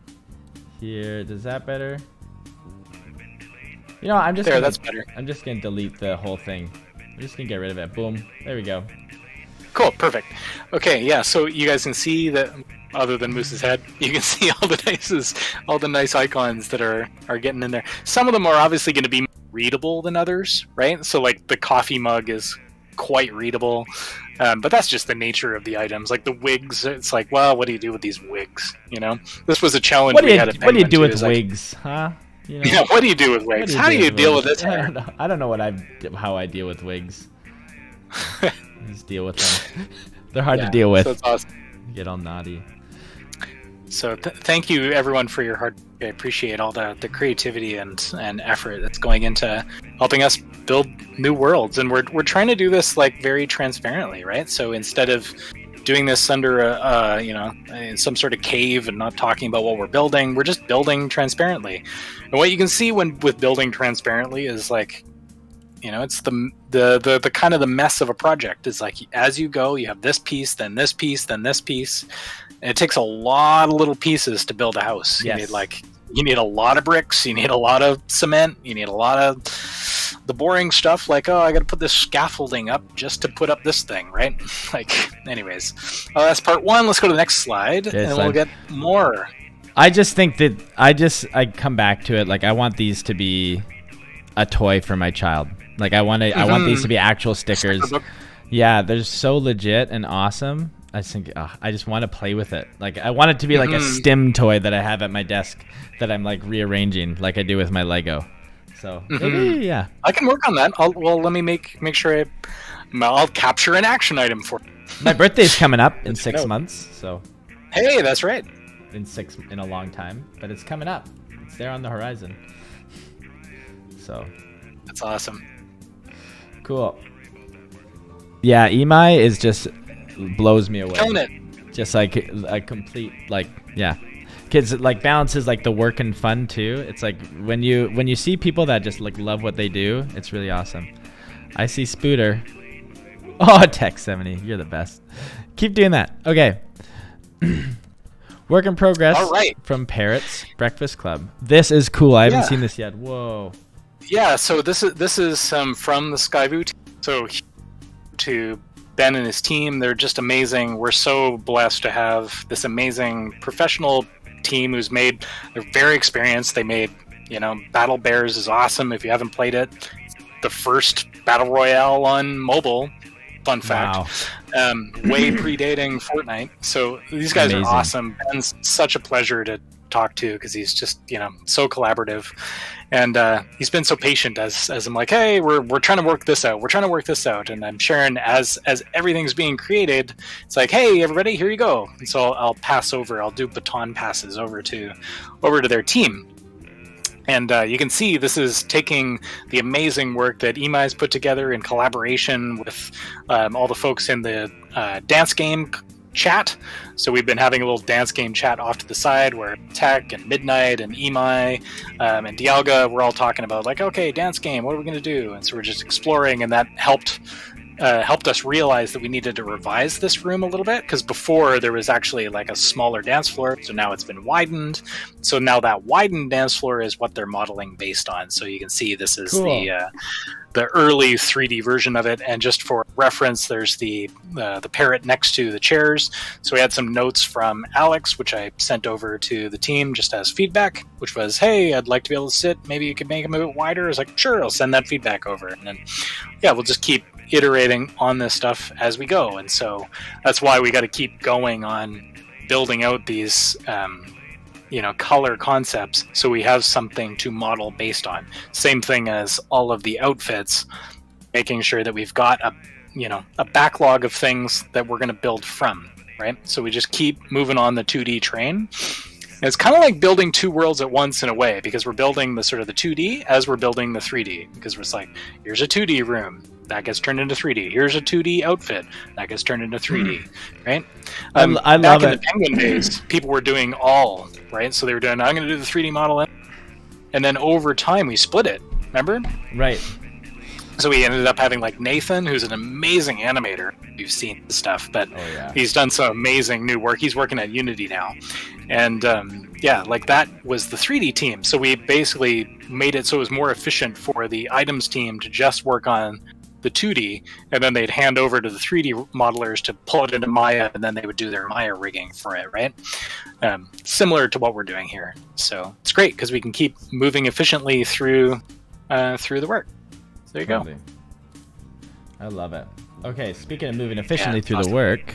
A: here. Does that better? You know, I'm just
B: that's better.
A: I'm just gonna delete the whole thing. I'm just gonna get rid of it. Boom. There we go.
B: Cool. Perfect. Okay. Yeah. So you guys can see that. Other than Moose's head, you can see all the nice icons that are getting in there. Some of them are obviously going to be more readable than others, right? So like the coffee mug is quite readable, but that's just the nature of the items. Like the wigs, it's like, well, what do you do with these wigs? You know, this was a challenge.
A: What do you do with wigs, huh? You know,
B: yeah, what do you do with wigs? How do you deal with this?
A: I don't know how I deal with wigs. Just deal with them. They're hard to deal with.
B: So it's awesome.
A: You get all naughty.
B: So thank you everyone for your hard. I appreciate all the creativity and effort that's going into helping us build new worlds, and we're trying to do this like very transparently, right? So instead of doing this under in some sort of cave and not talking about what we're building, we're just building transparently. And what you can see with building transparently is like, it's the kind of the mess of a project. Is like as you go, you have this piece, then this piece, then this piece. And it takes a lot of little pieces to build a house.
A: Yes.
B: You need a lot of bricks, you need a lot of cement, you need a lot of the boring stuff like, oh, I got to put this scaffolding up just to put up this thing, right? Anyways, that's part one. Let's go to the next slide, and we'll get more.
A: I just think that I come back to it. Like, I want these to be a toy for my child. Like, I want these to be actual stickers. Yeah, they're so legit and awesome. I think I just want to play with it. Like, I want it to be like a STEM toy that I have at my desk that I'm like rearranging, like I do with my Lego. So maybe, yeah,
B: I can work on that. Let me make sure I'll capture an action item for.
A: My birthday's coming up in 6 months, so.
B: Hey, that's right.
A: In a long time, but it's coming up. It's there on the horizon. So.
B: That's awesome.
A: Cool. Yeah, Imai is just blows me away.
B: Killing it.
A: Just like a complete kids like balances like the work and fun too. It's like when you see people that just like love what they do, it's really awesome. I see Spooter. Oh, Tech 70, you're the best. Keep doing that. Okay. Work in progress.
B: All right.
A: From Parrots Breakfast Club. This is cool. I haven't seen this yet. Whoa.
B: Yeah. So this is from the Skyvoo team. So to Ben and his team, they're just amazing. We're so blessed to have this amazing professional team they're very experienced. They made, Battle Bears is awesome. If you haven't played it, it's the first Battle Royale on mobile. Fun fact.
A: Wow.
B: Way predating Fortnite. So these guys are awesome. Ben's such a pleasure to talk to because he's just, so collaborative. And he's been so patient as I'm like, hey, we're trying to work this out. We're trying to work this out. And I'm sharing as everything's being created. It's like, hey, everybody, here you go. And so I'll do baton passes over to their team. And you can see this is taking the amazing work that Imai's put together in collaboration with all the folks in the dance game chat. So we've been having a little dance game chat off to the side where Tech and Midnight and Imai and Dialga, we're all talking about like, okay, dance game, what are we going to do? And so we're just exploring, and that helped us realize that we needed to revise this room a little bit, because before there was actually like a smaller dance floor, so now it's been widened. So now that widened dance floor is what they're modeling based on. So you can see this is cool. The early 3D version of it, and just for reference, there's the parrot next to the chairs. So we had some notes from Alex, which I sent over to the team just as feedback, which was, hey, I'd like to be able to sit. Maybe you could make them a bit wider. I was like, sure, I'll send that feedback over. And then, we'll just keep iterating on this stuff as we go. And so that's why we got to keep going on building out these color concepts, so we have something to model based on. Same thing as all of the outfits. making sure that we've got a backlog of things that we're going to build from, right? So we just keep moving on the 2D train. And it's kind of like building two worlds at once in a way, because we're building the sort of the 2D as we're building the 3D, because we're just like, here's a 2D room that gets turned into 3D. Here's a 2D outfit that gets turned into 3D, right?
A: I love
B: back in
A: it.
B: the Penguin days, people were doing all, right? So they were doing, I'm going to do the 3D model, and then over time we split it. Remember?
A: Right.
B: So we ended up having like Nathan, who's an amazing animator. You've seen the stuff, but he's done some amazing new work. He's working at Unity now. And like that was the 3D team. So we basically made it so it was more efficient for the items team to just work on the 2D, and then they'd hand over to the 3D modelers to pull it into Maya, and then they would do their Maya rigging for it, right? Similar to what we're doing here. So it's great because we can keep moving efficiently through the work. So there you go.
A: I love it. Okay, speaking of moving efficiently through the work.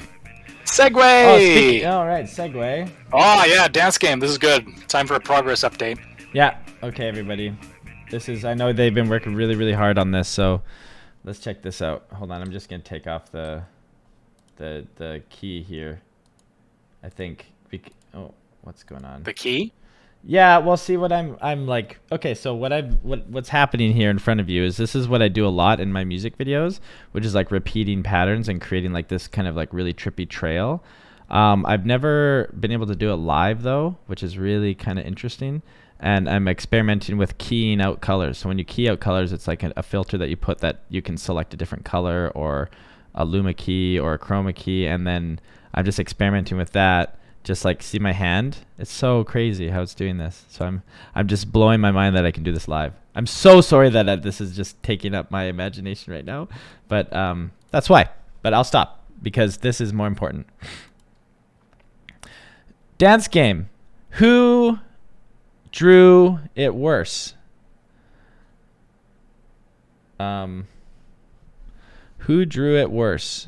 B: Segue!
A: All right, segue.
B: Oh, yeah, dance game. This is good. Time for a progress update.
A: Yeah. Okay, everybody. I know they've been working really, really hard on this, so let's check this out. Hold on, I'm just going to take off the key here. I think what's going on?
B: The key?
A: Yeah, well, see what I'm like. Okay, so what's happening here in front of you is this is what I do a lot in my music videos, which is like repeating patterns and creating like this kind of like really trippy trail. I've never been able to do it live though, which is really kind of interesting. And I'm experimenting with keying out colors. So when you key out colors, it's like a filter that you put that you can select a different color or a luma key or a chroma key, and then I'm just experimenting with that. Just like see my hand, it's so crazy how it's doing this. So I'm just blowing my mind that I can do this live. I'm so sorry that this is just taking up my imagination right now, but that's why. But I'll stop because this is more important. Dance game. Who drew it worse? Who drew it worse?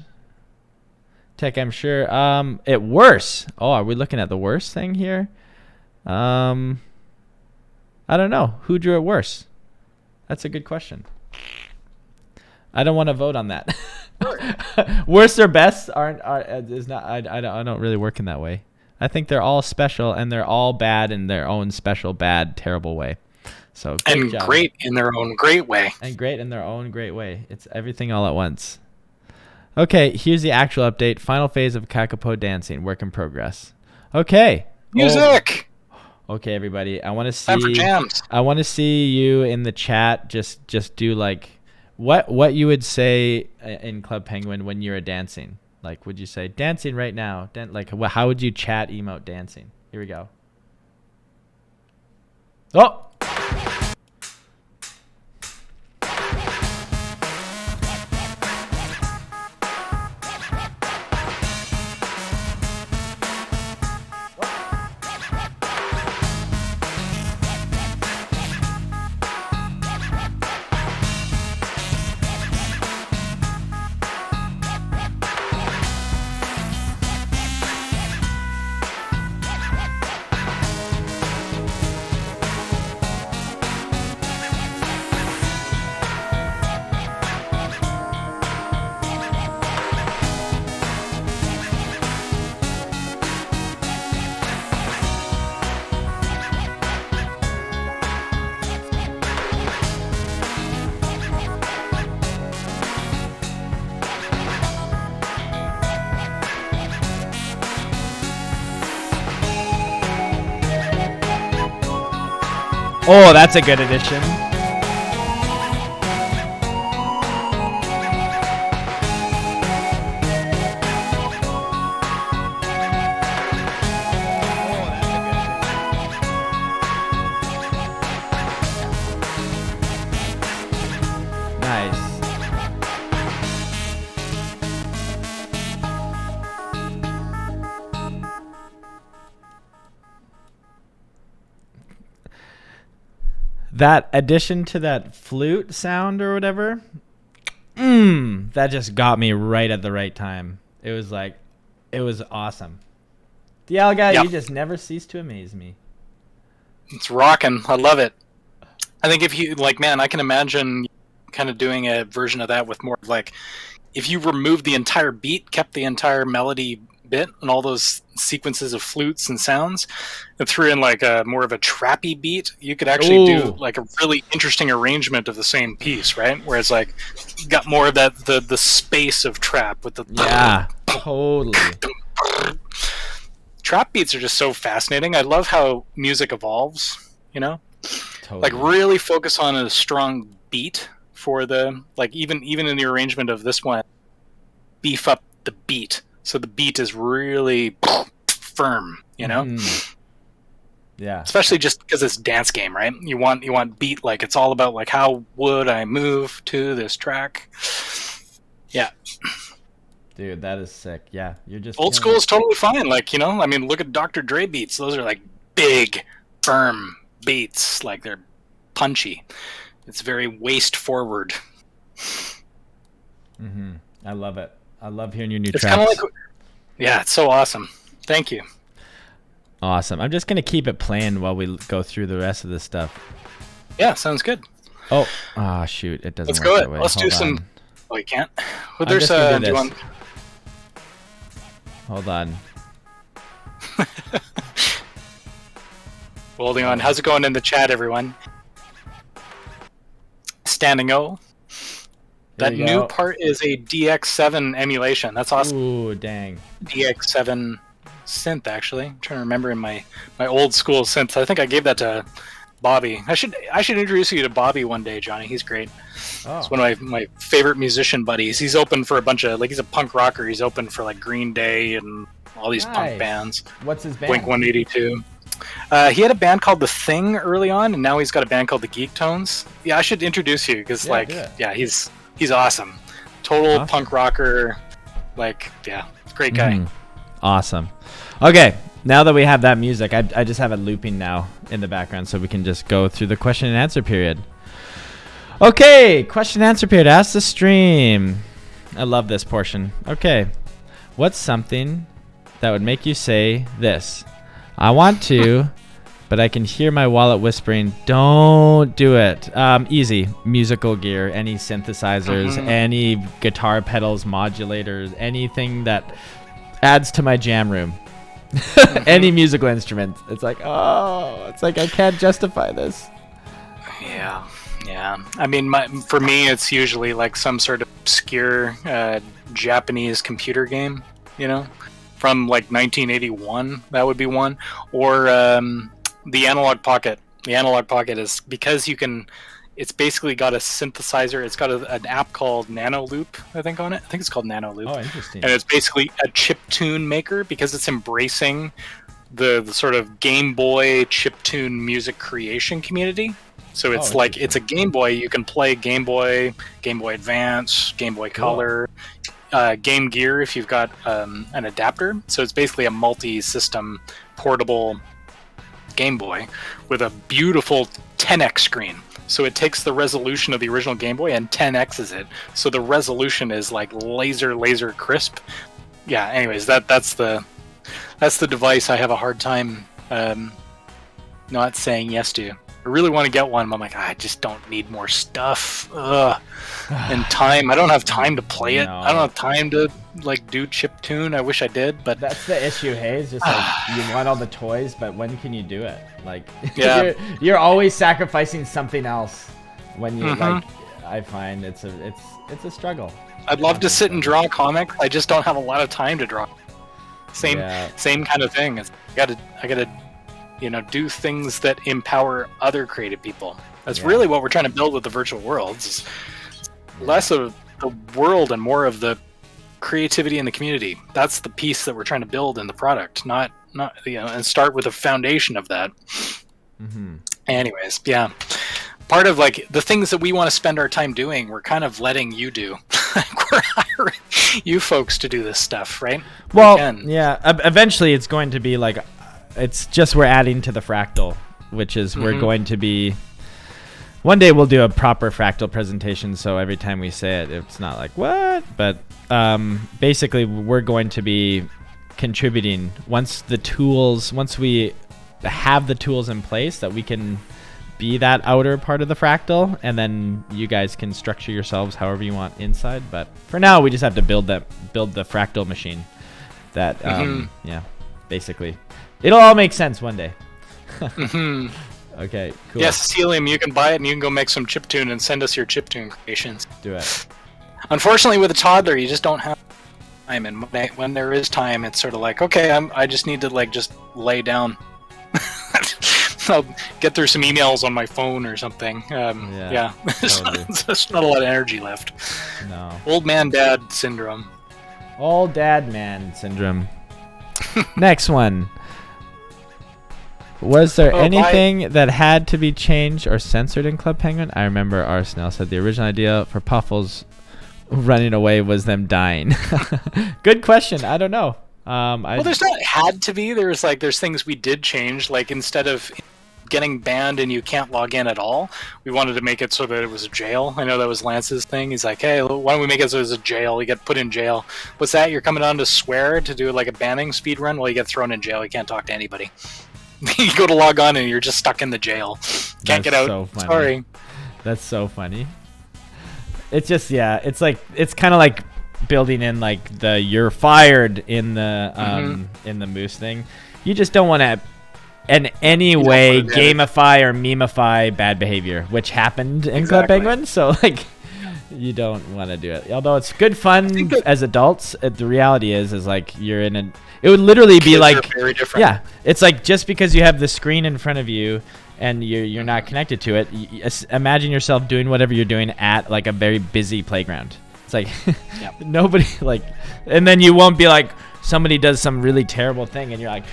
A: Tech, I'm sure. It worse. Oh, are we looking at the worst thing here? I don't know. Who drew it worse? That's a good question. I don't want to vote on that. Worst or best is not. I don't really work in that way. I think they're all special and they're all bad in their own special, bad, terrible way. So
B: and job. Great in their own great way.
A: And great in their own great way. It's everything all at once. Okay, here's the actual update. Final phase of Kakapo dancing. Work in progress. Okay.
B: Music.
A: Okay, everybody. I want to see.
B: Time for jams.
A: I want to see you in the chat. Just do like what you would say in Club Penguin when you're dancing. Like, would you say dancing right now? How would you chat emote dancing? Here we go. Oh. Oh, that's a good addition. Nice. That addition to that flute sound or whatever, that just got me right at the right time. It was awesome. Dialga, you just never cease to amaze me.
B: It's rocking. I love it. I think if you, like, man, I can imagine kind of doing a version of that with more of like, if you remove the entire beat, kept the entire melody bit and all those sequences of flutes and sounds, and threw in like a more of a trappy beat, you could actually do like a really interesting arrangement of the same piece, right? Whereas like you got more of that the space of trap with the
A: totally.
B: Trap beats are just so fascinating. I love how music evolves, you know?
A: Totally.
B: Like really focus on a strong beat for the like even in the arrangement of this one, beef up the beat. So the beat is really firm, you know?
A: Yeah.
B: Especially just because it's dance game, right? You want beat, like it's all about like how would I move to this track? Yeah.
A: Dude, that is sick. Yeah, you're just
B: old school is totally fine. Like, you know, I mean, look at Dr. Dre beats. Those are like big, firm beats. Like they're punchy. It's very waist forward.
A: I love it. I love hearing your new
B: It's
A: tracks.
B: kind of like, yeah, it's so awesome. Thank you.
A: Awesome. I'm just gonna keep it playing while we go through the rest of this stuff.
B: Yeah, sounds good.
A: Oh, shoot, it doesn't.
B: Let's
A: work
B: go.
A: that way.
B: Let's do
A: Hold
B: some.
A: on.
B: Oh, you can't. Well,
A: I'm
B: there's
A: just gonna do
B: do you
A: this.
B: want...
A: Hold on.
B: Holding on. How's it going in the chat, everyone? Standing O. That
A: you
B: new
A: go.
B: part is a DX7 emulation. That's awesome.
A: Ooh, dang.
B: DX7 synth, actually. I'm trying to remember in my old school synth. I think I gave that to Bobby. I should introduce you to Bobby one day, Johnny. He's great. He's one of my favorite musician buddies. He's open for a bunch of, like, he's a punk rocker. He's open for like Green Day and all these punk bands.
A: What's his band?
B: Blink 182. He had a band called The Thing early on, and now he's got a band called The Geek Tones. Yeah, I should introduce you because he's awesome. Total punk rocker. Like, yeah, great guy.
A: Awesome. Okay, now that we have that music, I just have it looping now in the background so we can just go through the question and answer period. Okay, question and answer period. Ask the stream. I love this portion. Okay, what's something that would make you say this? I want to, but I can hear my wallet whispering, don't do it. Easy. Musical gear, any synthesizers, any guitar pedals, modulators, anything that adds to my jam room. Any musical instrument. It's like, I can't justify this.
B: Yeah. I mean, for me, it's usually like some sort of obscure Japanese computer game, you know, from like 1981. That would be one. Or the Analog Pocket. The Analog Pocket is because you can. It's basically got a synthesizer. It's got an app called Nano Loop, I think, on it. I think it's called Nano Loop.
A: Oh, interesting.
B: And it's basically a chiptune maker because it's embracing the sort of Game Boy chiptune music creation community. So it's like it's a Game Boy. You can play Game Boy, Game Boy Advance, Game Boy Color, Game Gear if you've got an adapter. So it's basically a multi-system portable Game Boy with a beautiful 10x screen. So it takes the resolution of the original Game Boy and 10x's it. So the resolution is like laser crisp. Yeah. Anyways, that's the device I have a hard time not saying yes to. I really want to get one, but I'm like, I just don't need more stuff. And time. I don't have time to play it. I don't have time to like do chiptune. I wish I did, but
A: that's the issue. Hey, it's just like you want all the toys, but when can you do it? Like, you're always sacrificing something else when you like. I find it's a struggle.
B: I'd love to sit and draw comics. I just don't have a lot of time to draw. Same kind of thing. I gotta do things that empower other creative people. That's really what we're trying to build with the virtual worlds. Is less of the world and more of the creativity in the community. That's the piece that we're trying to build in the product, not and start with a foundation of that. Anyways, part of like the things that we want to spend our time doing, we're kind of letting you do. We're hiring you folks to do this stuff, right?
A: Well, eventually it's going to be like, it's just we're adding to the fractal, which is we're going to be. One day we'll do a proper fractal presentation, so every time we say it, it's not like, what? But basically, we're going to be contributing once we have the tools in place that we can be that outer part of the fractal, and then you guys can structure yourselves however you want inside. But for now, we just have to build the fractal machine. That yeah, basically, it'll all make sense one day. Okay, cool.
B: Yes, Cecilium, you can buy it and you can go make some chiptune and send us your chiptune creations.
A: Do it.
B: Unfortunately, with a toddler, you just don't have time, and when there is time, it's sort of like, okay, I just need to like just lay down. I'll get through some emails on my phone or something. Yeah.
A: Totally.
B: There's not a lot of energy left.
A: No.
B: Old man dad syndrome.
A: Old dad man syndrome. Next one. Was there anything that had to be changed or censored in Club Penguin? I remember Arsenal said the original idea for Puffles running away was them dying. Good question. I don't know.
B: Well, there's not had to be. There's things we did change. Like instead of getting banned and you can't log in at all, we wanted to make it so that it was a jail. I know that was Lance's thing. He's like, hey, why don't we make it so it's a jail? You get put in jail. What's that? You're coming on to swear to do like a banning speed run? Well, you get thrown in jail. You can't talk to anybody. You go to log on and you're just stuck in the jail. Can't get out.
A: So funny.
B: Sorry.
A: That's so funny. It's just, yeah, it's like, it's kind of like building in like the you're fired in the Moose thing. You just don't want to in any way gamify or memify bad behavior, which happened in Club Penguin. So like, you don't want to do it. Although it's good fun as adults, the reality is like you're in a. It would literally be like,
B: very different.
A: Yeah, it's like just because you have the screen in front of you and you're not connected to it. Imagine yourself doing whatever you're doing at like a very busy playground. It's like nobody like, and then you won't be like somebody does some really terrible thing and you're like,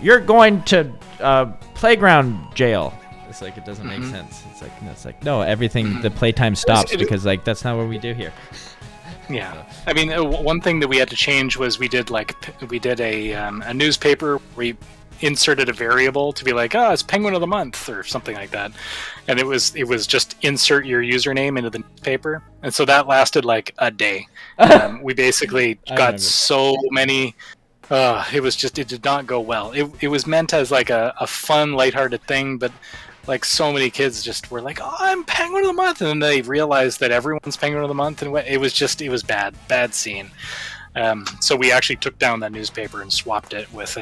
A: you're going to playground jail. It's like it doesn't make sense. It's like no, everything the playtime stops because like that's not what we do here.
B: Yeah, I mean, one thing that we had to change was we did a newspaper. We inserted a variable to be like, it's Penguin of the Month or something like that, and it was just insert your username into the newspaper, and so that lasted like a day. We basically got so many. It did not go well. It was meant as like a fun, lighthearted thing, but like so many kids just were like, I'm Penguin of the Month, and then they realized that everyone's Penguin of the Month, and it was bad scene. So we actually took down that newspaper and swapped it with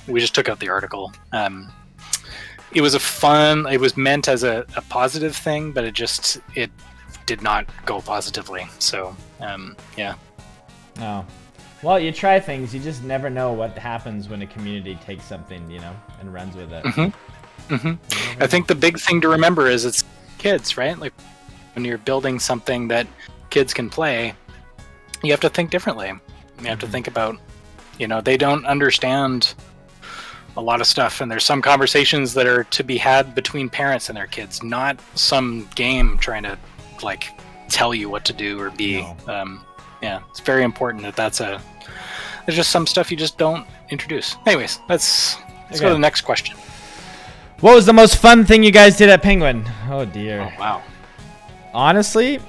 B: we just took out the article. It was meant as a positive thing, but it did not go positively. So yeah.
A: Oh. Well, you try things, you just never know what happens when a community takes something, and runs with it.
B: I think the big thing to remember is it's kids, right? Like when you're building something that kids can play, you have to think differently. You have to think about, they don't understand a lot of stuff, and there's some conversations that are to be had between parents and their kids, not some game trying to like tell you what to do or be. No. Yeah, it's very important that there's just some stuff you just don't introduce. Anyways, let's go to the next question.
A: What was the most fun thing you guys did at Penguin? Oh dear.
B: Oh wow.
A: Honestly,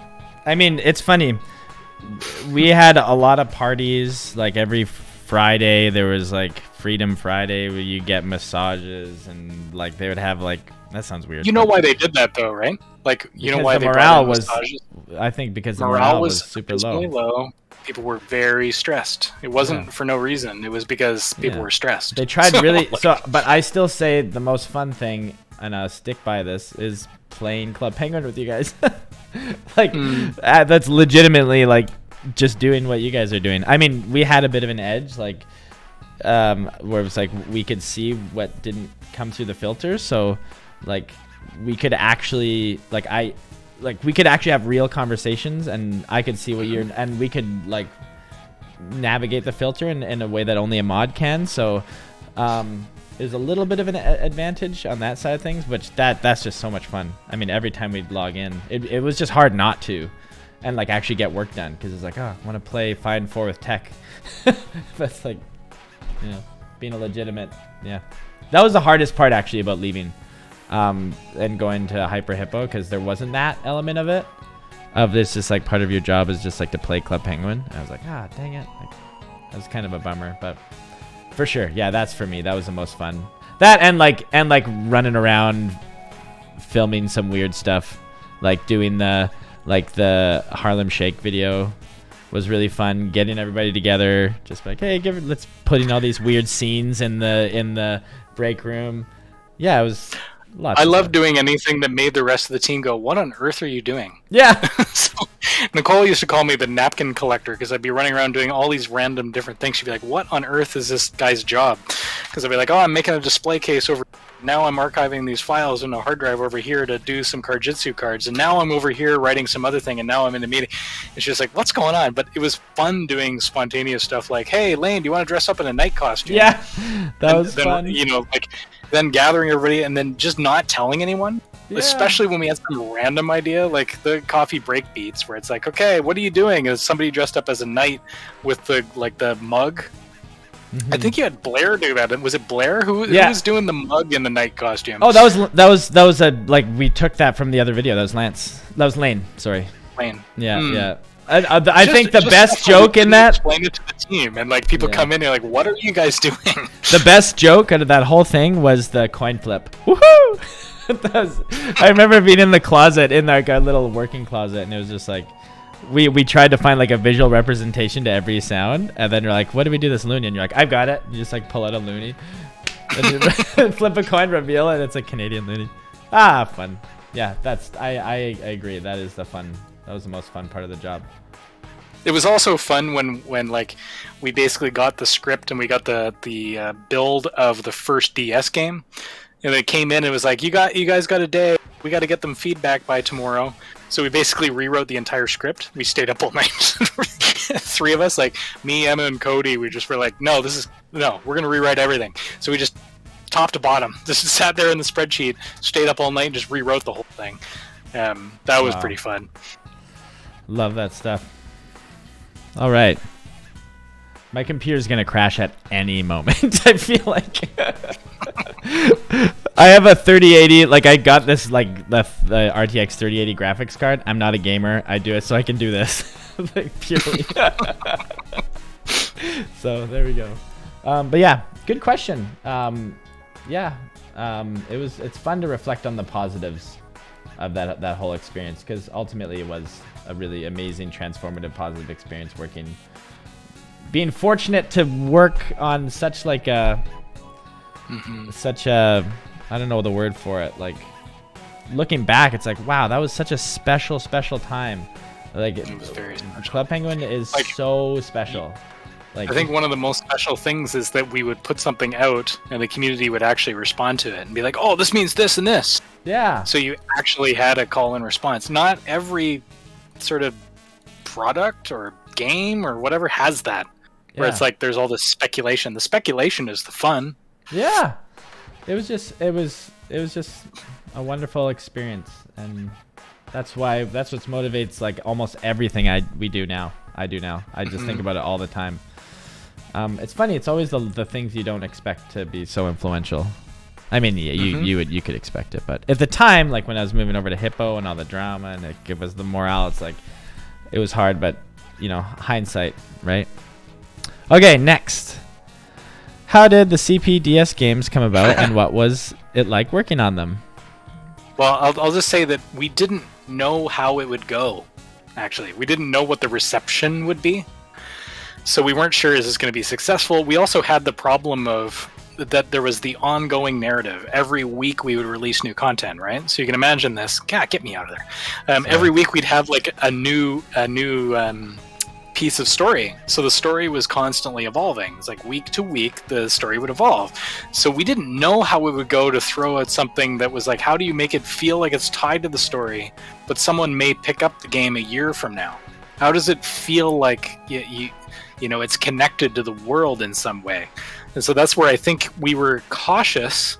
A: I mean, it's funny. We had a lot of parties. Like every Friday, there was like Freedom Friday where you get massages, and like they would have like, that sounds weird.
B: You know why they did that though, right? Like why
A: the morale was. I think because the morale was super
B: low. People were very stressed. It wasn't for no reason. It was because people were stressed.
A: They tried really but I still say the most fun thing, and I'll stick by this, is playing Club Penguin with you guys. Like that's legitimately like just doing what you guys are doing. I mean, we had a bit of an edge, like where it was like we could see what didn't come through the filter, so like we could actually we could actually have real conversations, and I could see what and we could like navigate the filter in a way that only a mod can. So there's a little bit of an advantage on that side of things, but that's just so much fun. I mean, every time we'd log in, it was just hard not to, and like actually get work done, because it's like, I want to play 5 and 4 with tech. That's like, being a legitimate, that was the hardest part actually about leaving. And going to Hyper Hippo, because there wasn't that element of it. Of this, just like part of your job is just like to play Club Penguin. And I was like, dang it. Like, that was kind of a bummer, but for sure, that's for me. That was the most fun. That and like running around filming some weird stuff, like doing the Harlem Shake video was really fun. Getting everybody together, just like, hey, let's putting all these weird scenes in the break room. Yeah, it was lots.
B: I
A: of
B: love
A: fun.
B: doing anything that made the rest of the team go, "What on earth are you doing?"
A: Yeah.
B: So, Nicole used to call me the napkin collector because I'd be running around doing all these random different things. She'd be like, "What on earth is this guy's job?" Because I'd be like, "Oh, I'm making a display case over. Now I'm archiving these files in a hard drive over here to do some Cardjitsu cards, and now I'm over here writing some other thing, and now I'm in a meeting." And she's like, "What's going on?" But it was fun doing spontaneous stuff like, "Hey, Lane, do you want to dress up in a night costume?"
A: Yeah, that was fun.
B: You know, like then gathering everybody and then just not telling anyone. Yeah. Especially when we had some random idea, like the coffee break beats, where it's like, "Okay, what are you doing?" And somebody dressed up as a knight with the mug. I think you had Blair do that. Was it Blair who was doing the mug in the night costume?
A: Oh, that was a like we took that from the other video. That was Lance. That was Lane. Sorry.
B: Lane.
A: Yeah, yeah. I think the best joke in that.
B: Explain it to the team, and like people come in, and they're like, "What are you guys doing?"
A: The best joke out of that whole thing was the coin flip. Woohoo! I remember being in the closet, in like our little working closet, and it was just like, we tried to find like a visual representation to every sound, and then you're like, "What do we do this loony?" And you're like, "I've got it." You just like pull out a loony, and you flip a coin, reveal it. It's a Canadian loony. Ah, fun. Yeah, I agree. That is the fun. That was the most fun part of the job.
B: It was also fun when like we basically got the script and we got the build of the first DS game, and they came in and it was like, you guys got a day. We got to get them feedback by tomorrow. So we basically rewrote the entire script. We stayed up all night. Three of us, like me, Emma, and Cody, we just were like, no, we're gonna rewrite everything. So we just top to bottom just sat there in the spreadsheet, stayed up all night, and just rewrote the whole thing. That was pretty fun. Love
A: that stuff. All right. My computer's going to crash at any moment. I feel like I have a 3080. Like I got this like the RTX 3080 graphics card. I'm not a gamer. I do it so I can do this like purely. So there we go. But yeah, good question. It's fun to reflect on the positives of that whole experience, because ultimately it was a really amazing, transformative, positive experience being fortunate to work on such like a I don't know the word for it, like looking back it's like, wow, that was such a special time. Like it was very special. Club Penguin is like, so special. Like,
B: I think one of the most special things is that we would put something out and the community would actually respond to it and be like, "Oh, this means this and this."
A: Yeah.
B: So you actually had a call and response. Not every sort of product or game or whatever has that. Where it's like there's all this speculation. The speculation is the fun.
A: Yeah. It was just a wonderful experience, and that's what motivates like almost everything we do now. I just think about it all the time. It's funny. It's always the things you don't expect to be so influential. I mean, yeah, you could expect it, but at the time, like when I was moving over to Hippo and all the drama and it gave us the morale, it's like it was hard, but hindsight, right? Okay, next. How did the CPDS games come about, and what was it like working on them?
B: Well, I'll just say that we didn't know how it would go. Actually, we didn't know what the reception would be. So we weren't sure, is this going to be successful? We also had the problem of that there was the ongoing narrative. Every week we would release new content, right? So you can imagine this. God, get me out of there. Every week we'd have like a new piece of story. So the story was constantly evolving. It's like week to week the story would evolve. So we didn't know how it would go to throw out something that was like, how do you make it feel like it's tied to the story, but someone may pick up the game a year from now? How does it feel like it's connected to the world in some way? And so that's where I think we were cautious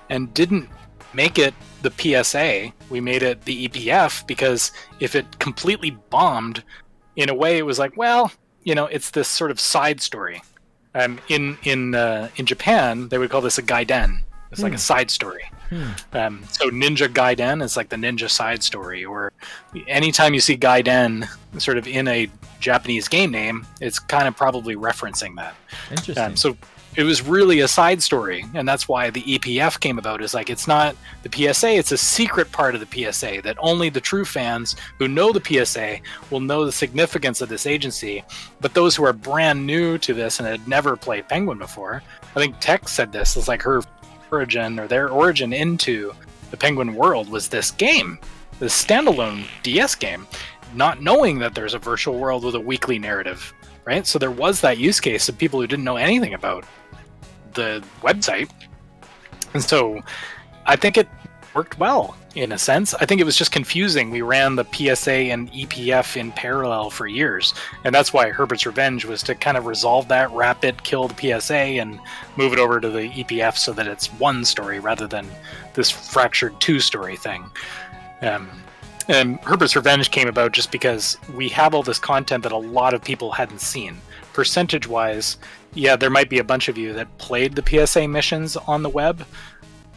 B: and didn't make it the PSA. We made it the EPF, because if it completely bombed, in a way it was like, well, it's this sort of side story. In Japan, they would call this a gaiden. It's like a side story. So Ninja Gaiden is like the ninja side story, or anytime you see Gaiden sort of in a Japanese game name, it's kind of probably referencing that.
A: Interesting.
B: So it was really a side story, and that's why the EPF came about. Is like, it's not the PSA, it's a secret part of the PSA that only the true fans who know the PSA will know the significance of this agency. But those who are brand new to this and had never played Penguin before, I think Tech said this, it's like her origin, or their origin into the Penguin world, was this game, this standalone DS game, not knowing that there's a virtual world with a weekly narrative, right? So there was that use case of people who didn't know anything about the website. And so I think it worked well in a sense. I think it was just confusing. We ran the PSA and EPF in parallel for years, and that's why Herbert's Revenge was to kind of resolve that, wrap it, kill the PSA, and move it over to the EPF so that it's one story rather than this fractured two-story thing. And Herbert's Revenge came about just because we have all this content that a lot of people hadn't seen. Percentage-wise, yeah, there might be a bunch of you that played the PSA missions on the web,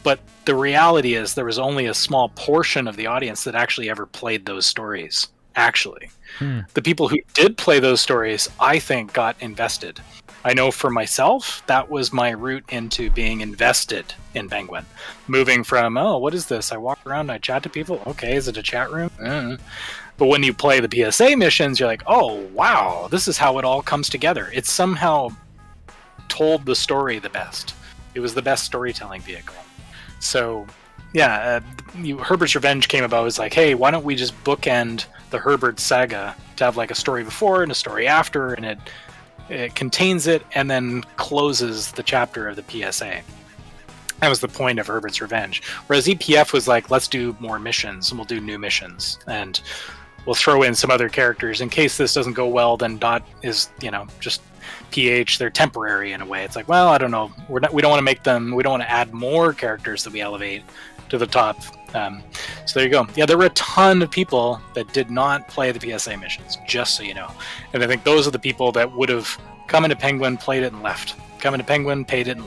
B: but the reality is there was only a small portion of the audience that actually ever played those stories, actually. The people who did play those stories, I think, got invested. I know for myself, that was my route into being invested in Penguin. Moving from, oh, what is this? I walk around and I chat to people. Okay, is it a chat room? But when you play the PSA missions, you're like, oh, wow, this is how it all comes together. It's somehow told the story the best. It was the best storytelling vehicle. So, yeah, Herbert's Revenge came about as like, hey, why don't we just bookend the Herbert saga to have like a story before and a story after, and it contains it and then closes the chapter of the PSA. That was the point of Herbert's Revenge. Whereas EPF was like, let's do more missions, and we'll do new missions, and we'll throw in some other characters in case this doesn't go well. Then Dot is, just PH. They're temporary in a way. It's like, well, I don't know. We don't want to make them. We don't want to add more characters that we elevate to the top. So there you go. Yeah, there were a ton of people that did not play the PSA missions, just so you know. And I think those are the people that would have come into Penguin, played it, and left. Come into Penguin, played it,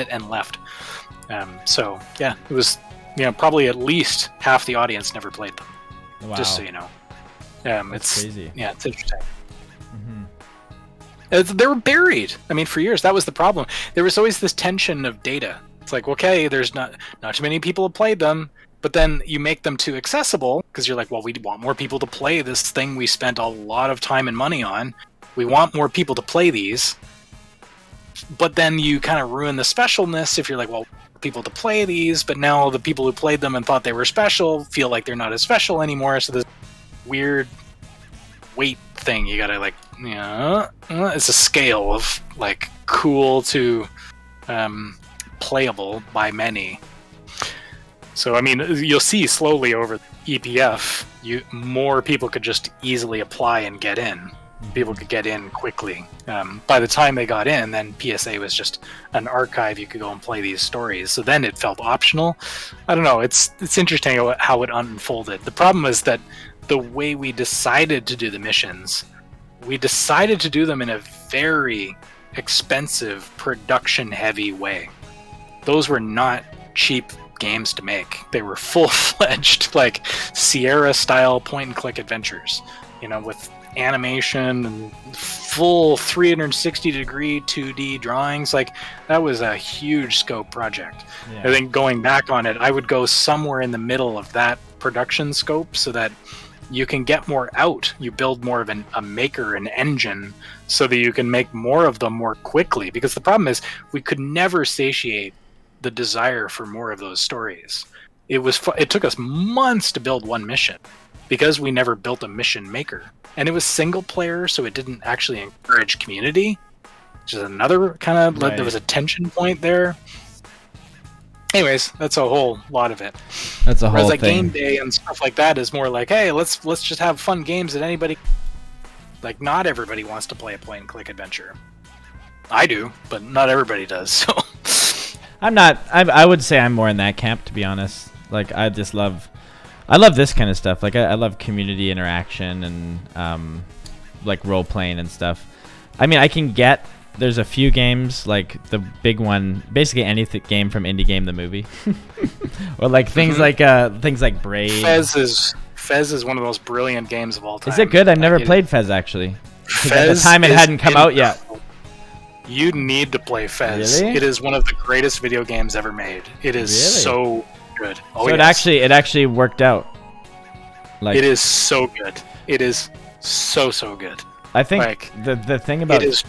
B: and left. So yeah, it was probably at least half the audience never played them.
A: Wow.
B: Just so you know.
A: It's crazy.
B: Yeah, it's interesting. They were buried. I mean, for years, that was the problem. There was always this tension of data. It's like, okay, there's not too many people have played them, but then you make them too accessible because you're like, well, we want more people to play this thing we spent a lot of time and money on. We want more people to play these, but then you kind of ruin the specialness if you're like, well, people to play these, but now the people who played them and thought they were special feel like they're not as special anymore. So this weird weight thing you gotta like, it's a scale of like cool to playable by many. So I mean, you'll see slowly over EPF, more people could just easily apply and get in. People could get in quickly. By the time they got in, then PSA was just an archive. You could go and play these stories. So then it felt optional. I don't know. It's interesting how it unfolded. The problem is that the way we decided to do the missions, we decided to do them in a very expensive, production-heavy way. Those were not cheap games to make. They were full-fledged, like Sierra-style point-and-click adventures, with animation and full 360-degree 2D drawings. Like, that was a huge scope project. Yeah. I think going back on it, I would go somewhere in the middle of that production scope so that you can get more out. You build more of a maker, an engine, so that you can make more of them more quickly. Because the problem is, we could never satiate the desire for more of those stories. It took us months to build one mission because we never built a mission maker. And it was single player, so it didn't actually encourage community, which is another kind of, right. There was a tension point there. Anyways, that's a whole lot of it.
A: That's a whole
B: thing.
A: thing.
B: Game day and stuff like that is more like, hey, let's just have fun games that anybody... Like, not everybody wants to play a point-and-click adventure. I do, but not everybody does, so...
A: I'm not... I would say I'm more in that camp, to be honest. Like, I love this kind of stuff. Like, I love community interaction and, like, role-playing and stuff. I mean, I can get... There's a few games, like the big one, basically any game from Indie Game the movie, or like things like Braid.
B: Fez is one of the most brilliant games of all time.
A: Is it good? I've never played Fez actually. At the time it hadn't come out yet.
B: You need to play Fez.
A: Really?
B: It is one of the greatest video games ever made. It is so good. Oh,
A: so it actually worked out. Like,
B: it is so good. It is so good.
A: I think
B: like,
A: the thing about
B: it is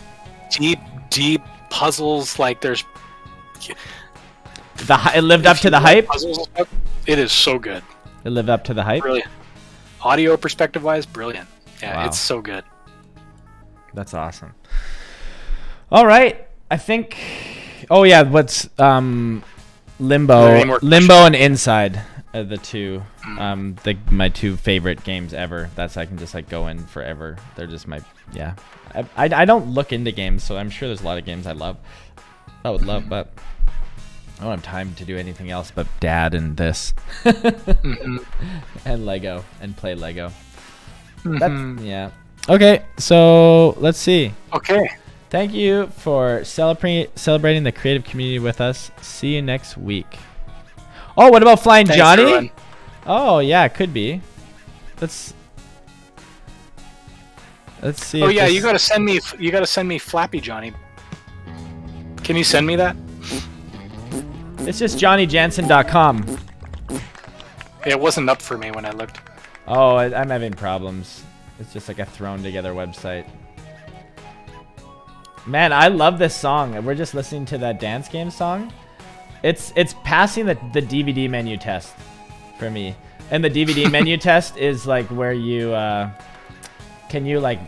B: deep puzzles. Like there's
A: it lived up to the hype.
B: It is so good.
A: It lived up to the hype.
B: Brilliant. Audio perspective wise, brilliant. Yeah,
A: Wow.
B: it's so good.
A: That's awesome. All right, I think. Oh yeah, what's Limbo and Inside are the two my two favorite games ever. That's I can just like go in forever. They're just my I don't look into games, so I'm sure there's a lot of games I would love, but I don't have time to do anything else but dad and this and Lego and play Lego. Okay, so let's see.
B: Okay.
A: Thank you for celebrating the creative community with us. See you next week. Oh, what about Flying
B: Thanks,
A: Johnny?
B: everyone.
A: Oh, yeah, it could be. Let's see.
B: Oh yeah, you gotta send me Flappy Johnny. Can you send me that?
A: It's just johnnyjansen.com.
B: It wasn't up for me when I looked.
A: Oh, I'm having problems. It's just like a thrown together website. Man, I love this song. We're just listening to that dance game song. It's passing the DVD menu test for me. And the DVD menu test is like where you can you like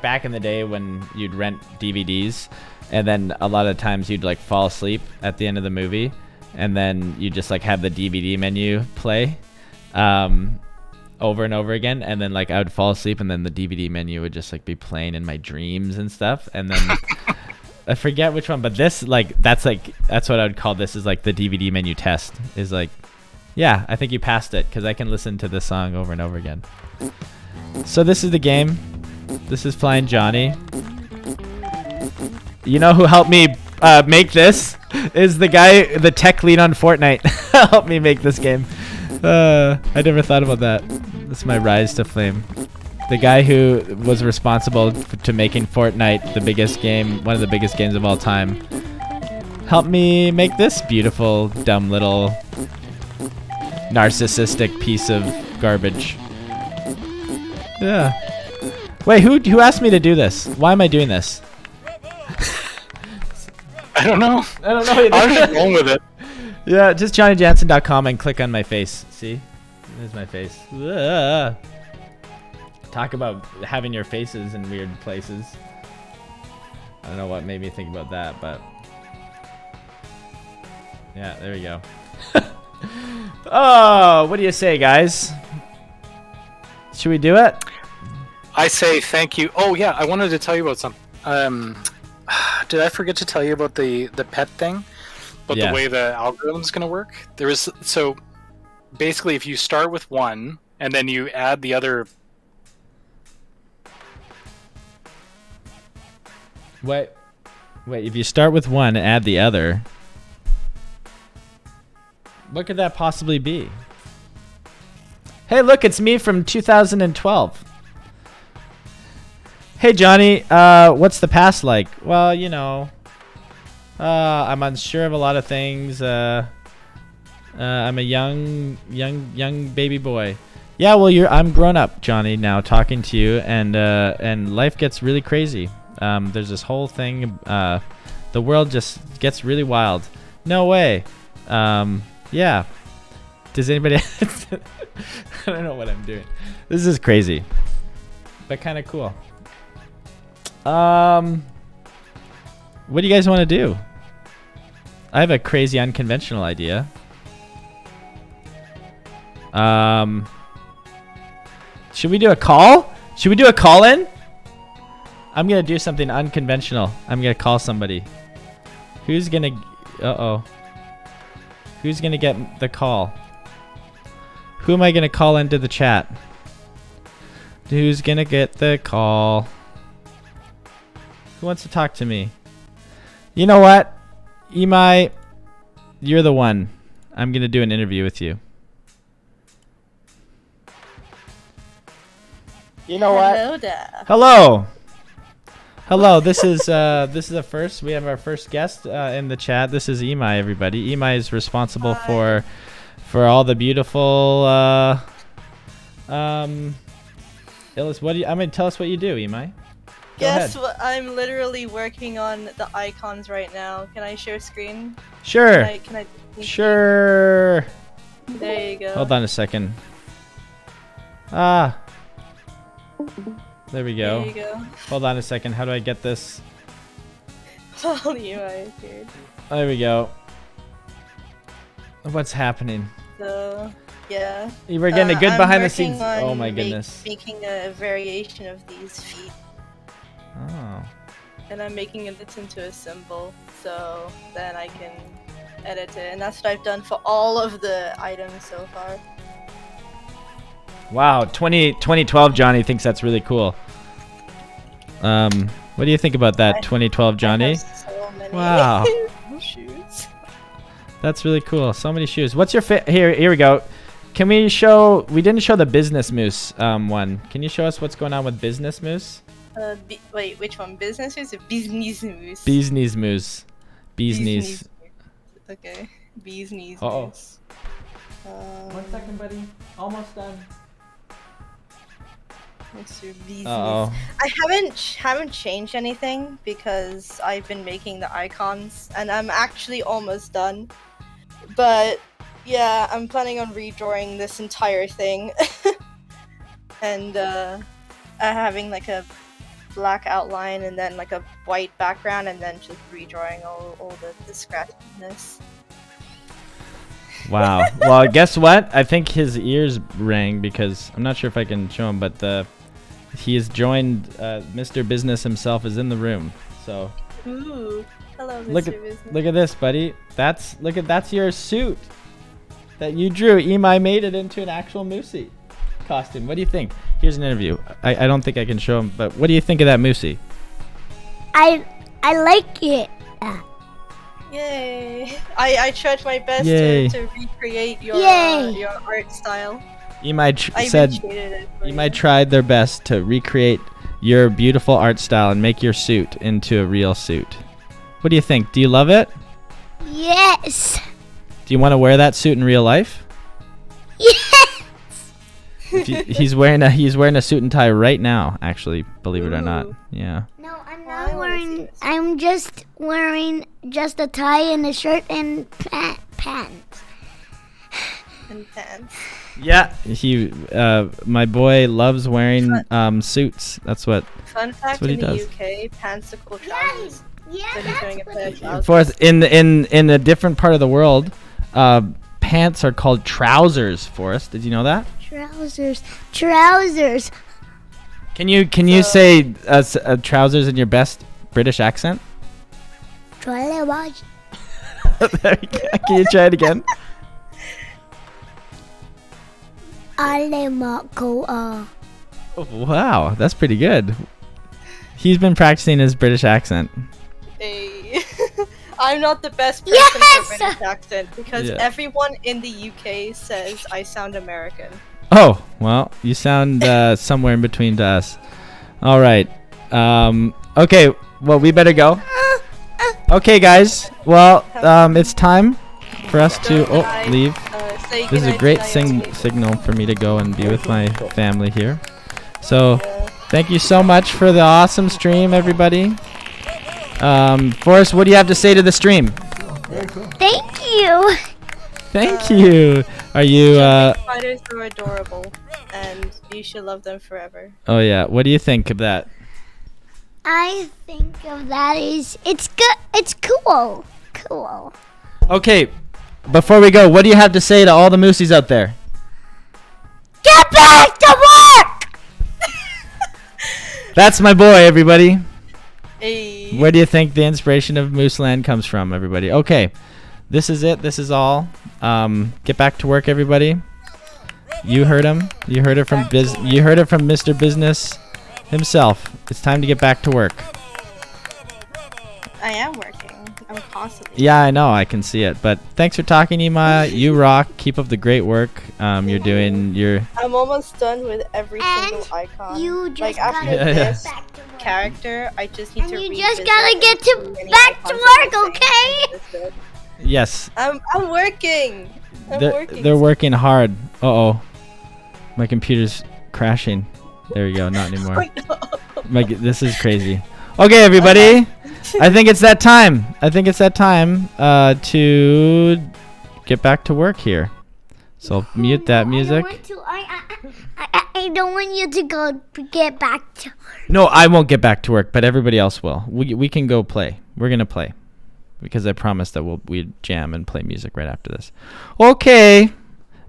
A: back in the day when you'd rent DVDs and then a lot of times you'd like fall asleep at the end of the movie and then you just like have the DVD menu play over and over again, and then like I would fall asleep and then the DVD menu would just like be playing in my dreams and stuff, and then I forget which one, but this that's what I would call this, is like the DVD menu test is like, yeah, I think you passed it because I can listen to this song over and over again. So this is the game. This is Flying Johnny. You know who helped me make this is the guy, the tech lead on Fortnite. Helped me make this game. I never thought about that. This is my rise to fame. The guy who was responsible to making Fortnite the biggest game, one of the biggest games of all time, helped me make this beautiful, dumb little narcissistic piece of garbage. Yeah. Wait, who asked me to do this? Why am I doing this?
B: I don't know.
A: I don't know either.
B: I'm just going with it.
A: Yeah, just johnnyjansen.com and click on my face. See? There's my face. Ugh. Talk about having your faces in weird places. I don't know what made me think about that, but yeah, there we go. Oh, what do you say, guys? Should we do it?
B: I say thank you. Oh yeah, I wanted to tell you about something. Did I forget to tell you about the pet thing? But
A: Yeah.
B: the way the algorithm's gonna work? So basically if you start with one and then you add the other.
A: Wait, if you start with one and add the other, what could that possibly be? Hey, look, it's me from 2012. Hey, Johnny, what's the past like? Well, you know, I'm unsure of a lot of things. I'm a young baby boy. Yeah, well, I'm grown up, Johnny, now talking to you, and life gets really crazy. There's this whole thing. The world just gets really wild. No way. Yeah. Does anybody? I don't know what I'm doing. This is crazy, but kind of cool. What do you guys want to do? I have a crazy unconventional idea. Should we do a call? Should we do a call in? I'm gonna do something unconventional. I'm gonna call somebody. Who's gonna? Who's gonna get the call? Who am I gonna call into the chat? Who's gonna get the call? Who wants to talk to me? You know what? Imai, you're the one. I'm gonna do an interview with you.
K: You know what?
L: Hello there.
A: Hello. Hello, this is a first. We have our first guest in the chat. This is Imai, everybody. Imai is responsible for all the beautiful Illis, tell us what you do, Imai.
K: Guess what? I'm literally working on the icons right now. Can I share screen?
A: Sure.
K: Can I
A: Sure.
K: There you go.
A: Hold on a second. Ah. There we go.
K: There you go.
A: Hold on a second. How do I get this?
K: All you I appeared.
A: There we go. What's happening?
K: So, yeah.
A: You were getting a good
K: I'm
A: behind the scenes.
K: working
A: Oh
K: on
A: my goodness.
K: Making a variation of these feet.
A: Oh.
K: And I'm making it into a symbol, so then I can edit it. And that's what I've done for all of the items so far.
A: Wow, 2012 Johnny thinks that's really cool. What do you think about that, 2012 Johnny?
K: I have so many
A: Wow.
K: shoes.
A: That's really cool. So many shoes. What's your here we go. Can we show we didn't show the business moose one. Can you show us what's going on with business moose?
K: Wait, which one? Business moose or business moose?
A: Bees knees moose. Bees knees.
K: Okay. Bees knees
A: Uh-oh.
K: moose.
A: 1 second, buddy. Almost done.
K: What's your bees
A: Uh-oh.
K: knees? I haven't changed anything because I've been making the icons and I'm actually almost done. But yeah, I'm planning on redrawing this entire thing. And having like a black outline and then like a white background and then just redrawing all the scratchiness.
A: Wow. Well, guess what? I think his ears rang because I'm not sure if I can show him, but he has joined. Mr. Business himself is in the room. So
K: Ooh, hello, Mr. Business.
A: Look at this, buddy. That's your suit that you drew. Imai made it into an actual Moosey costume. What do you think? Here's an interview. I don't think I can show him, but what do you think of that Moosey?
L: I like it.
K: Yay! I tried my best
A: Yay.
K: to recreate your art style.
A: Imai tried their best to recreate your beautiful art style and make your suit into a real suit. What do you think? Do you love it?
L: Yes.
A: Do you want to wear that suit in real life?
L: Yes.
A: He's wearing a suit and tie right now, actually, believe it or not. Yeah.
L: No, I'm not wearing. I'm just wearing just a tie and a shirt and pants.
K: And pants.
A: Yeah, my boy loves wearing suits. That's what.
K: Fun fact:
A: what he
K: in the
A: does.
K: UK, pants are called trousers.
L: Yeah,
K: so he's wearing a pair of trousers.
A: Forrest, in a different part of the world, pants are called trousers. Forrest, did you know that?
L: Trousers.
A: Can you say trousers in your best British accent?
L: Can
A: you try it again? Oh, wow, that's pretty good. He's been practicing his British accent.
K: Hey. I'm not the best person for British accent because everyone in the UK says I sound American.
A: Oh, well, you sound somewhere in between to us. All right. Okay, well, we better go. Okay, guys. Well, it's time for us to leave. This is a great signal for me to go and be with my family here. So, thank you so much for the awesome stream, everybody. Forrest, what do you have to say to the stream?
L: Thank you.
A: Thank you. Are you
K: Spiders are adorable and you should love them forever.
A: Oh yeah. What do you think of that?
L: I think of that is it's good. It's cool. Cool.
A: Okay. Before we go, what do you have to say to all the moosies out there?
L: Get back to work.
A: That's my boy, everybody.
K: Hey.
A: Where do you think the inspiration of Mooseland comes from, everybody? Okay. This is it. This is all. Get back to work, everybody. You heard him. You heard it from You heard it from Mr. Business himself. It's time to get back to work.
K: I am working. I'm constantly.
A: Yeah, I know. I can see it. But thanks for talking, Ima. You rock. Keep up the great work. You're doing.
K: I'm almost done with every single icon.
L: You just
K: after
A: gotta
K: this.
L: get back to work.
K: character. I just need to.
L: You just gotta get back to work, okay?
A: Yes.
K: I'm working.
A: They're working hard. Uh-oh. My computer's crashing. There we go. Not anymore. This is crazy. Okay, everybody. I think it's that time. To get back to work here. So I'll mute that music.
L: I don't want you to go get back to work.
A: No, I won't get back to work, but everybody else will. We can go play. We're gonna play. Because I promised that we jam and play music right after this. Okay.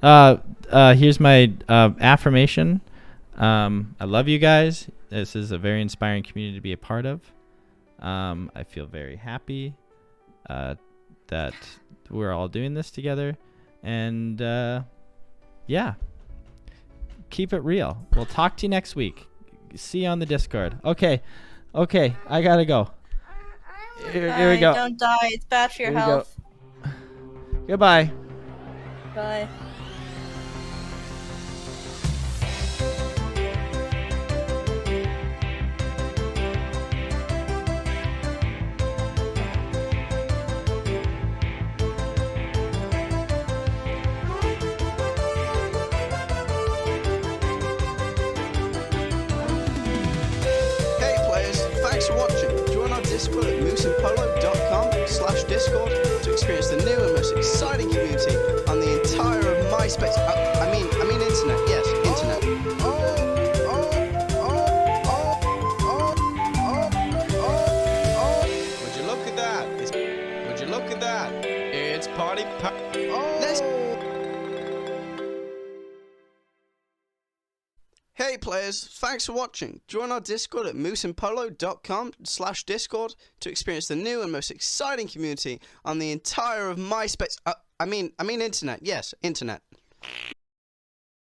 A: Here's my affirmation. I love you guys. This is a very inspiring community to be a part of. I feel very happy that we're all doing this together. And yeah. Keep it real. We'll talk to you next week. See you on the Discord. Okay, I gotta go. Here we go.
K: Don't die. It's bad for your health.
A: Goodbye.
K: Bye.
F: Thanks for watching. Join our Discord at mooseandpolo.com/discord to experience the new and most exciting community on the entire of MySpace. I mean internet. Yes, internet. Would you look at that? Would you look at that? It's party. Let's. Hey players, thanks for watching. Join our Discord at mooseandpolo.com/discord to experience the new and most exciting community on the entire of MySpace. I mean internet. Yes, internet.